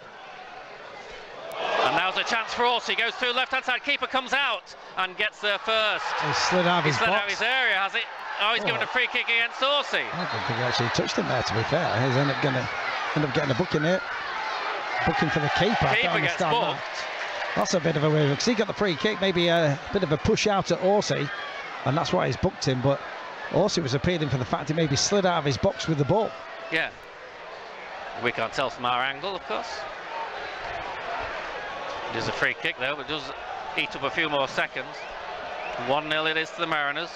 And now's a chance for Orsi. Goes through left-hand side. Keeper comes out and gets there first. He slid out of his area, has it? Oh, he's given a free kick against Orsi. I don't think he actually touched him there, to be fair. He's end up getting a booking here. Booking for the keeper. Keeper gets booked. That's a bit of a weird, because he got the free kick, maybe a bit of a push out at Orsi, and that's why he's booked him. But Orsi was appealing for the fact he maybe slid out of his box with the ball. Yeah. We can't tell from our angle, of course. It is a free kick though, but it does eat up a few more seconds. 1-0 it is to the Mariners.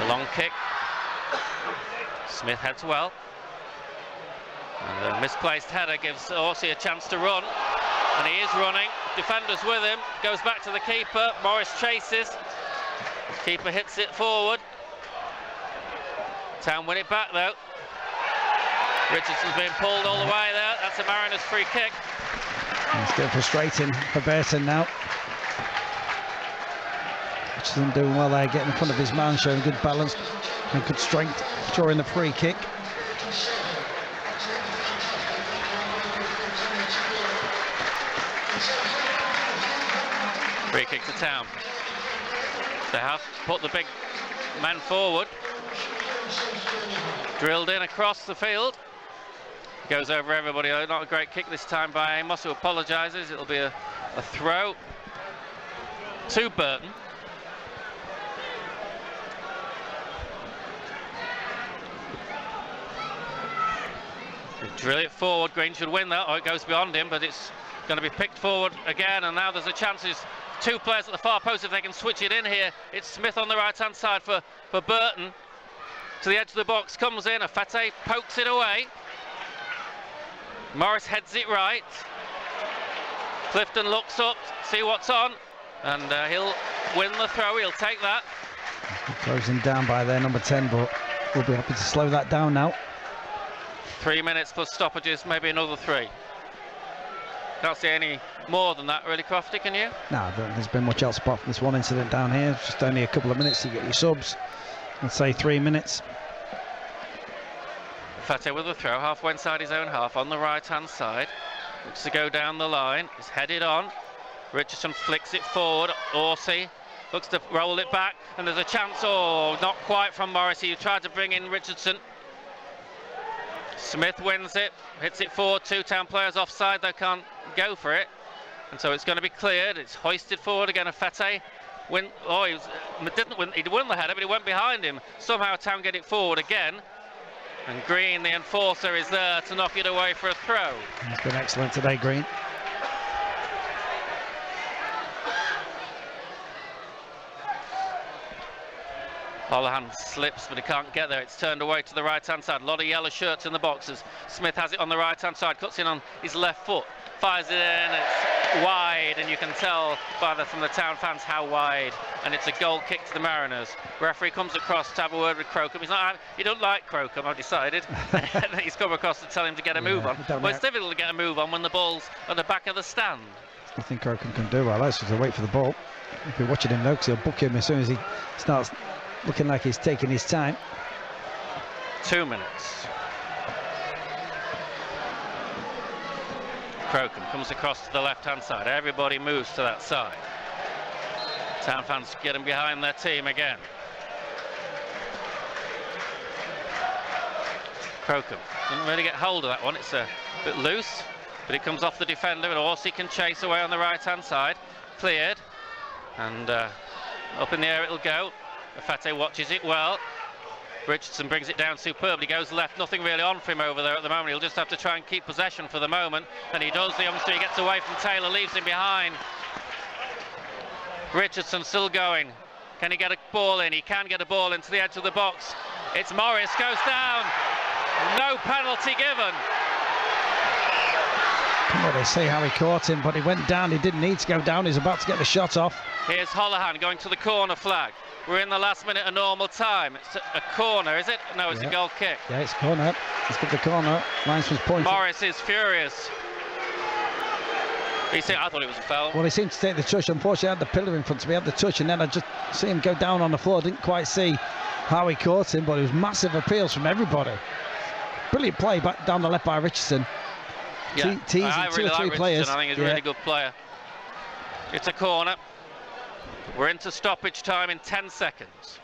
The long kick. Smith heads well. And a misplaced header gives Orsi a chance to run. And he is running. Defenders with him. Goes back to the keeper. Morris chases. Keeper hits it forward. Town win it back though. Richardson's being pulled all the way there. That's a Mariners free kick. It's getting frustrating for Burton now. Richardson doing well there, getting in front of his man, showing good balance and good strength, drawing the free kick. Free kick to Town. They have put the big man forward. Drilled in across the field. Goes over everybody. Not a great kick this time by Amos, who apologises. It'll be a throw to Burton. Drill it forward. Green should win that. Oh, it goes beyond him, but it's going to be picked forward again. And now there's a chance. There's two players at the far post if they can switch it in here. It's Smith on the right-hand side for Burton. To the edge of the box, comes in. Afate pokes it away. Morris heads it right. Clifton looks up, see what's on, and he'll win the throw. He'll take that. Closing down by their number 10, but we'll be happy to slow that down now. 3 minutes plus stoppages, maybe another 3. Can't see any more than that, really, Crofty, can you? No, I don't think there's been much else apart from this one incident down here. It's just only a couple of minutes to get your subs. I'd say 3 minutes. Fate with the throw, halfway inside his own half, on the right-hand side. Looks to go down the line, he's headed on. Richardson flicks it forward, Orsi looks to roll it back, and there's a chance, oh, not quite from Morrissey, who tried to bring in Richardson. Smith wins it, hits it forward, 2 Town players offside, they can't go for it. And so it's going to be cleared, it's hoisted forward again, Fate. He won the header, but he went behind him. Somehow Town get it forward again. And Green, the enforcer, is there to knock it away for a throw. He's been excellent today, Green. Holohan slips, but he can't get there. It's turned away to the right-hand side. A lot of yellow shirts in the boxes. Smith has it on the right-hand side, cuts in on his left foot, fires it in. It's wide, and you can tell from the Town fans how wide. And it's a goal kick to the Mariners. Referee comes across to have a word with Crocombe. He don't like Crocombe, I've decided. He's come across to tell him to get a move on. Well, it's difficult to get a move on when the ball's at the back of the stand. I think Crocombe can do well. That's just to wait for the ball. If you're watching him though, because he'll book him as soon as he starts looking like he's taking his time. 2 minutes. Crocombe comes across to the left-hand side. Everybody moves to that side. Town fans getting behind their team again. Crocombe didn't really get hold of that one. It's a bit loose, but it comes off the defender, and Orsi can chase away on the right-hand side. Cleared, and up in the air it'll go. Fate watches it well. Richardson brings it down superbly, goes left, nothing really on for him over there at the moment. He'll just have to try and keep possession for the moment, and he does. The youngster, he gets away from Taylor, leaves him behind. Richardson still going. Can he get a ball in? He can get a ball into the edge of the box. It's Morris, goes down. No penalty given. Well, they say how he caught him, but he went down. He didn't need to go down. He's about to get the shot off. Here's Holohan going to the corner flag. We're in the last minute of normal time. It's a corner, is it? No, it's a goal kick. Yeah, it's corner. Let's get the corner. Linesman's pointing. Morris is furious. I thought it was a foul. Well, he seemed to take the touch. Unfortunately, I had the pillar in front of me, had the touch, and then I just see him go down on the floor. Didn't quite see how he caught him, but it was massive appeals from everybody. Brilliant play back down the left by Richardson. Yeah, teasing I really 2 or 3 like players. I think he's a really good player. It's a corner. We're into stoppage time in 10 seconds.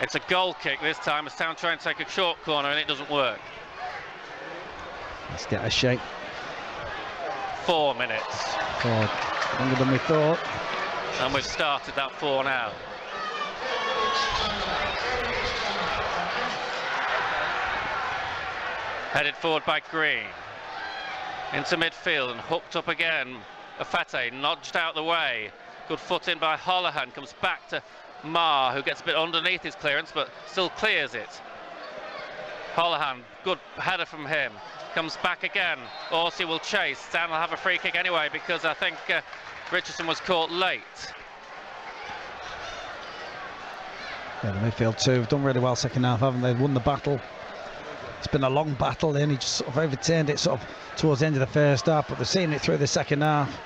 It's a goal kick this time as Town try and take a short corner, and it doesn't work. Let's get a shake. 4 minutes. God, longer than we thought. And we've started that 4 now. Headed forward by Green. Into midfield and hooked up again. Afate nudged out the way. Good foot in by Holohan. Comes back to Marr, who gets a bit underneath his clearance, but still clears it. Holohan, good header from him. Comes back again. Orsi will chase. Stan will have a free kick anyway, because I think Richardson was caught late. Yeah, the midfield too have done really well second half, haven't they? Won the battle. it's been a long battle, and he just sort of overturned it sort of towards the end of the first half, but they're seeing it through the second half.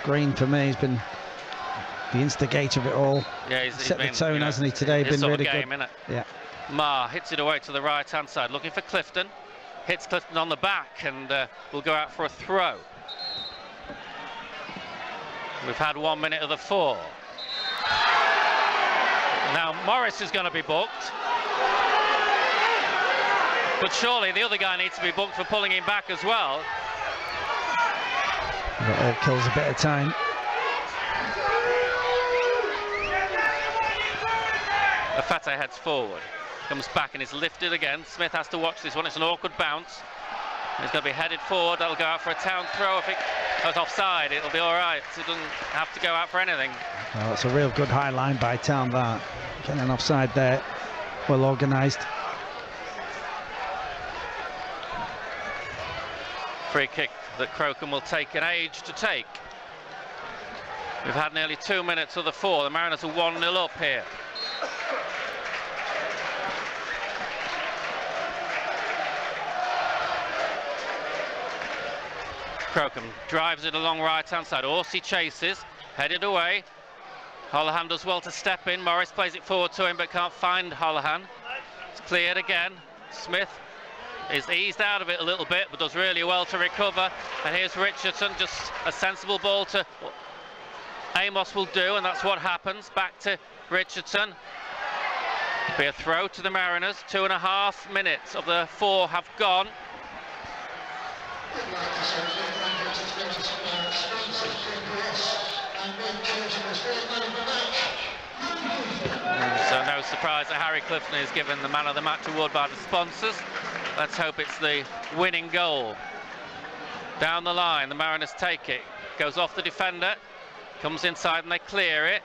Green, for me, has been the instigator of it all. Yeah, he's set been, the tone, you know, hasn't he, today? Been really game, good. Innit? Yeah. Ma hits it away to the right-hand side, looking for Clifton. Hits Clifton on the back, and will go out for a throw. We've had 1 minute of the 4. Now Morris is going to be booked. But surely the other guy needs to be booked for pulling him back as well. That all kills a bit of time. Afate heads forward, comes back and is lifted again. Smith has to watch this one. It's an awkward bounce. He's going to be headed forward. That'll go out for a Town throw. If it goes offside, it'll be all right. It doesn't have to go out for anything. Well, it's a real good high line by Town, that. Getting an offside there. Well organised. Free kick that Crocombe will take an age to take. We've had nearly 2 minutes of the 4. The Mariners are 1-0 up here. Crocombe drives it along right-hand side. Horsey chases, headed away. Holohan does well to step in. Morris plays it forward to him, but can't find Holohan. It's cleared again. Smith is eased out of it a little bit, but does really well to recover. And here's Richardson, just a sensible ball to Amos will do, and that's what happens. Back to Richardson. Be a throw to the Mariners. 2.5 minutes of the 4 have gone. So no surprise that Harry Clifton is given the man of the match award by the sponsors. Let's hope it's the winning goal. Down the line, the Mariners take it. Goes off the defender, comes inside and they clear it.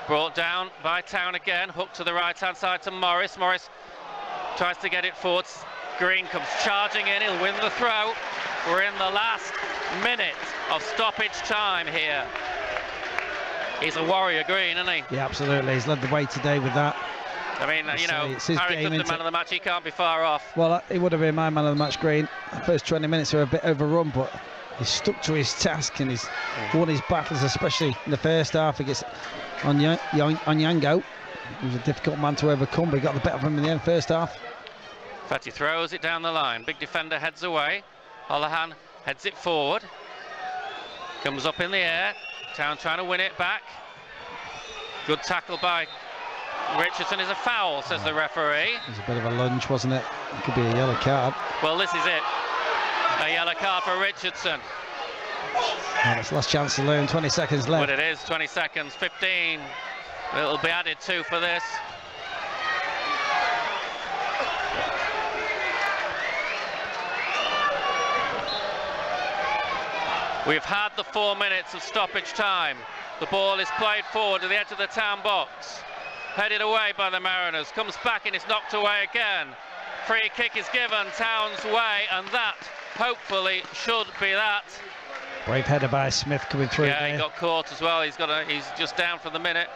Brought down by Town again, hooked to the right-hand side to Morris. Morris tries to get it forward. Green comes charging in, he'll win the throw. We're in the last minute of stoppage time here. He's a warrior, Green, isn't he? Yeah, absolutely. He's led the way today with that. I mean, you know, Harry Clifton, man of the match, he can't be far off. Well, he would have been my man of the match, Green. The first 20 minutes were a bit overrun, but he stuck to his task and he's won his battles, especially in the first half against Onyango. He was a difficult man to overcome, but he got the better of him in the end, first half. Fatty throws it down the line. Big defender heads away. Holohan heads it forward. Comes up in the air. Town trying to win it back. Good tackle by Richardson. Is a foul, says the referee. It was a bit of a lunge, wasn't it? It could be a yellow card. Well, this is it. A yellow card for Richardson. Well, it's last chance to learn. 20 seconds left. But it is 20 seconds, 15. It'll be added to for this. We've had the 4 minutes of stoppage time. The ball is played forward to the edge of the Town box. Headed away by the Mariners. Comes back and it's knocked away again. Free kick is given Town's way, and that hopefully should be that. Brave header by Smith coming through. Yeah, there. he got caught as well. He's just down for the minute.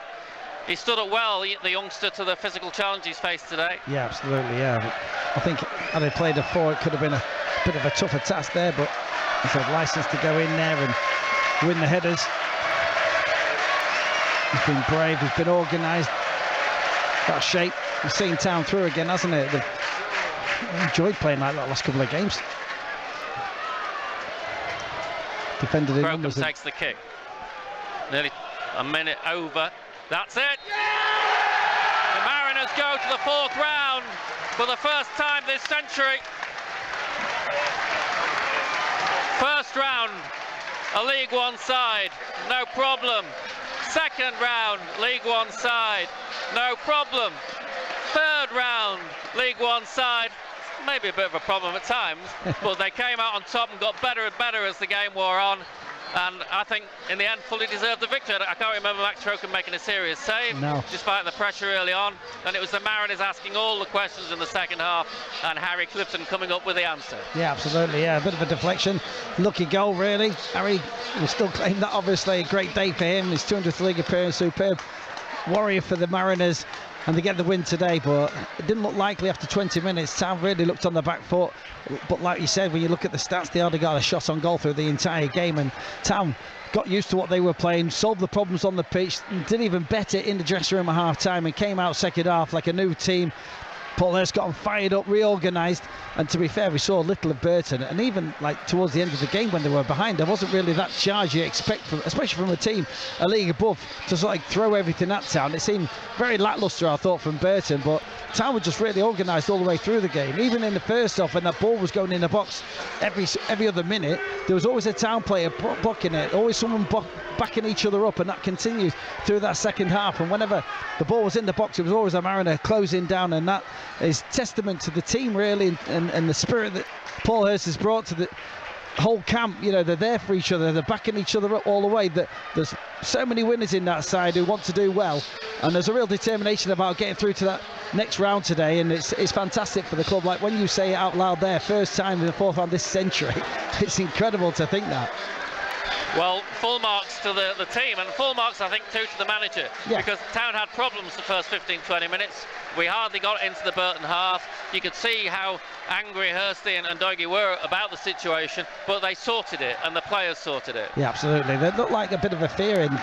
He stood up well, the youngster, to the physical challenge he's faced today. Yeah, absolutely, yeah. But I think had they played a 4, it could have been a bit of a tougher task there, but he's had licence to go in there and win the headers. He's been brave, he's been organised. That shape, we've seen Town through again, hasn't it? They've enjoyed playing like that last couple of games. Defended in Crocombe numbers. takes the kick. Nearly a minute over. That's it. The Mariners go to the 4th round for the first time this century. First round, a League One side, no problem. Second round, League One side, no problem. Third round, League One side, maybe a bit of a problem at times, but they came out on top and got better and better as the game wore on. And I think in the end fully deserved the victory. I can't remember Max Crocombe making a serious save, despite the pressure early on. And it was the Mariners asking all the questions in the second half, and Harry Clifton coming up with the answer. Yeah, absolutely, yeah, a bit of a deflection. Lucky goal, really. Harry will still claim that, obviously. A great day for him, his 200th league appearance, superb warrior for the Mariners. and they get the win today, but it didn't look likely after 20 minutes. Town really looked on the back foot, but like you said, when you look at the stats, they hardly got a shot on goal through the entire game, and Town got used to what they were playing, solved the problems on the pitch, did even better in the dressing room at half time, and came out second half like a new team. Paul Hurst got them fired up, reorganised, and to be fair, we saw little of Burton, and even like towards the end of the game when they were behind, there wasn't really that charge you expect from, especially from a team a league above, to sort of throw everything at Town. It seemed very lacklustre, I thought, from Burton, but Town were just really organised all the way through the game. Even in the first half, when that ball was going in the box every other minute, there was always a Town player blocking it, always someone backing each other up, and that continued through that second half. And whenever the ball was in the box, it was always a Mariner closing down, and that is testament to the team, really, and the spirit that Paul Hurst has brought to the whole camp. You know, they're there for each other, they're backing each other up all the way. That there's so many winners in that side who want to do well, and there's a real determination about getting through to that next round today, and it's fantastic for the club. Like when you say it out loud there, first time in the fourth round this century, it's incredible to think that. Well, full marks to the team, and full marks, I think, too, to the manager, because Town had problems the first 15-20 minutes. We hardly got into the Burton half. You could see how angry Hursty and Doigie were about the situation, but they sorted it, and the players sorted it. Yeah, absolutely. They looked like a bit of a fear in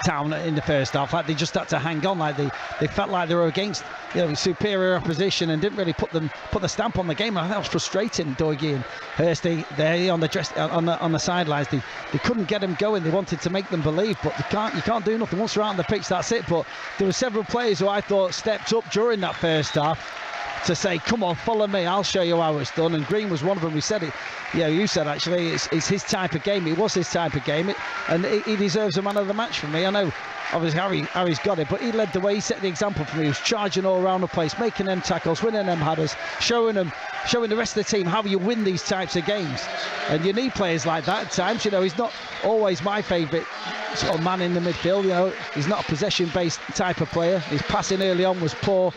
Town in the first half, like they just had to hang on, like they felt like they were against, you know, superior opposition, and didn't really put the stamp on the game. I think that was frustrating. Doigie and Hursty, they on the sidelines, they couldn't get them going. They wanted to make them believe, but you can't do nothing once they're out on the pitch. That's it. But there were several players who I thought stepped up during that first half to say, come on, follow me, I'll show you how it's done. And Green was one of them. We said it, yeah, you said actually it's his type of game. It was his type of game, and he deserves a man of the match for me. I know obviously Harry's got it, but he led the way. He set the example for me. He was charging all around the place, making them tackles, winning them headers, showing the rest of the team how you win these types of games. And you need players like that at times. You know, he's not always my favourite sort of man in the midfield. You know, he's not a possession-based type of player. His passing early on was poor,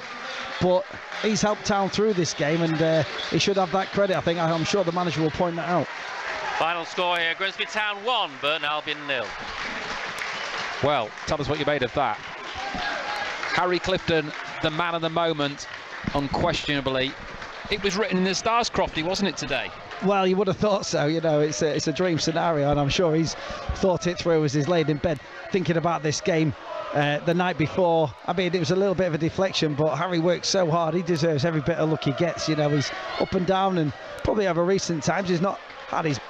but he's helped Town through this game, and he should have that credit. I think I'm sure the manager will point that out. Final score here: Grimsby Town 1, Burton Albion 0. Well, tell us what you made of that. Harry Clifton, the man of the moment, unquestionably. It was written in the stars, Crofty, wasn't it, today? Well, you would have thought so. You know, it's a dream scenario, and I'm sure he's thought it through as he's laid in bed thinking about this game the night before. I mean, it was a little bit of a deflection, but Harry works so hard. He deserves every bit of luck he gets. You know, he's up and down, and probably over recent times he's not had his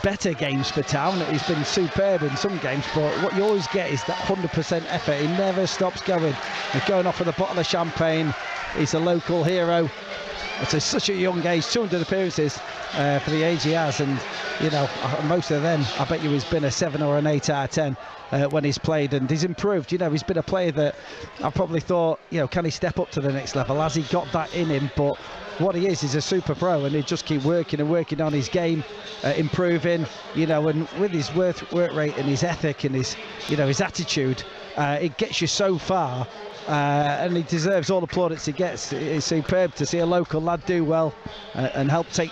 better games for Town. He's been superb in some games, but what you always get is that 100% effort. He never stops going. He's going off with a bottle of champagne. He's a local hero. It's such a young age, 200 appearances for the age he has, and you know, most of them, I bet you he's been a 7 or an 8 out of 10 when he's played, and he's improved. You know, he's been a player that I probably thought, you know, can he step up to the next level? Has he got that in him? But what he is a super pro, and he just keep working and working on his game, improving, you know, and with his work rate and his ethic and his, you know, his attitude, it gets you so far. And he deserves all the plaudits he gets. It's superb to see a local lad do well and help take,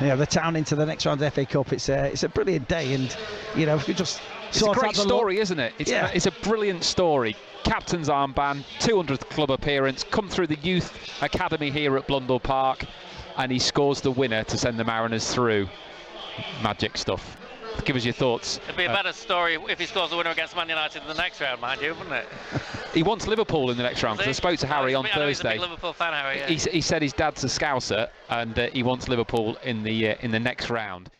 you know, the Town into the next round of the FA Cup. It's a brilliant day, and you know, if we just it's a great story, isn't it? It's a brilliant story. Captain's armband, 200th club appearance, come through the youth academy here at Blundell Park, and he scores the winner to send the Mariners through. Magic stuff. Give us your thoughts. It'd be a better story if he scores the winner against Man United in the next round, mind you, wouldn't it? He wants Liverpool in the next round, because I spoke to Harry on Thursday. He's a big Liverpool fan, Harry. Yeah. He said his dad's a Scouser, and he wants Liverpool in the next round.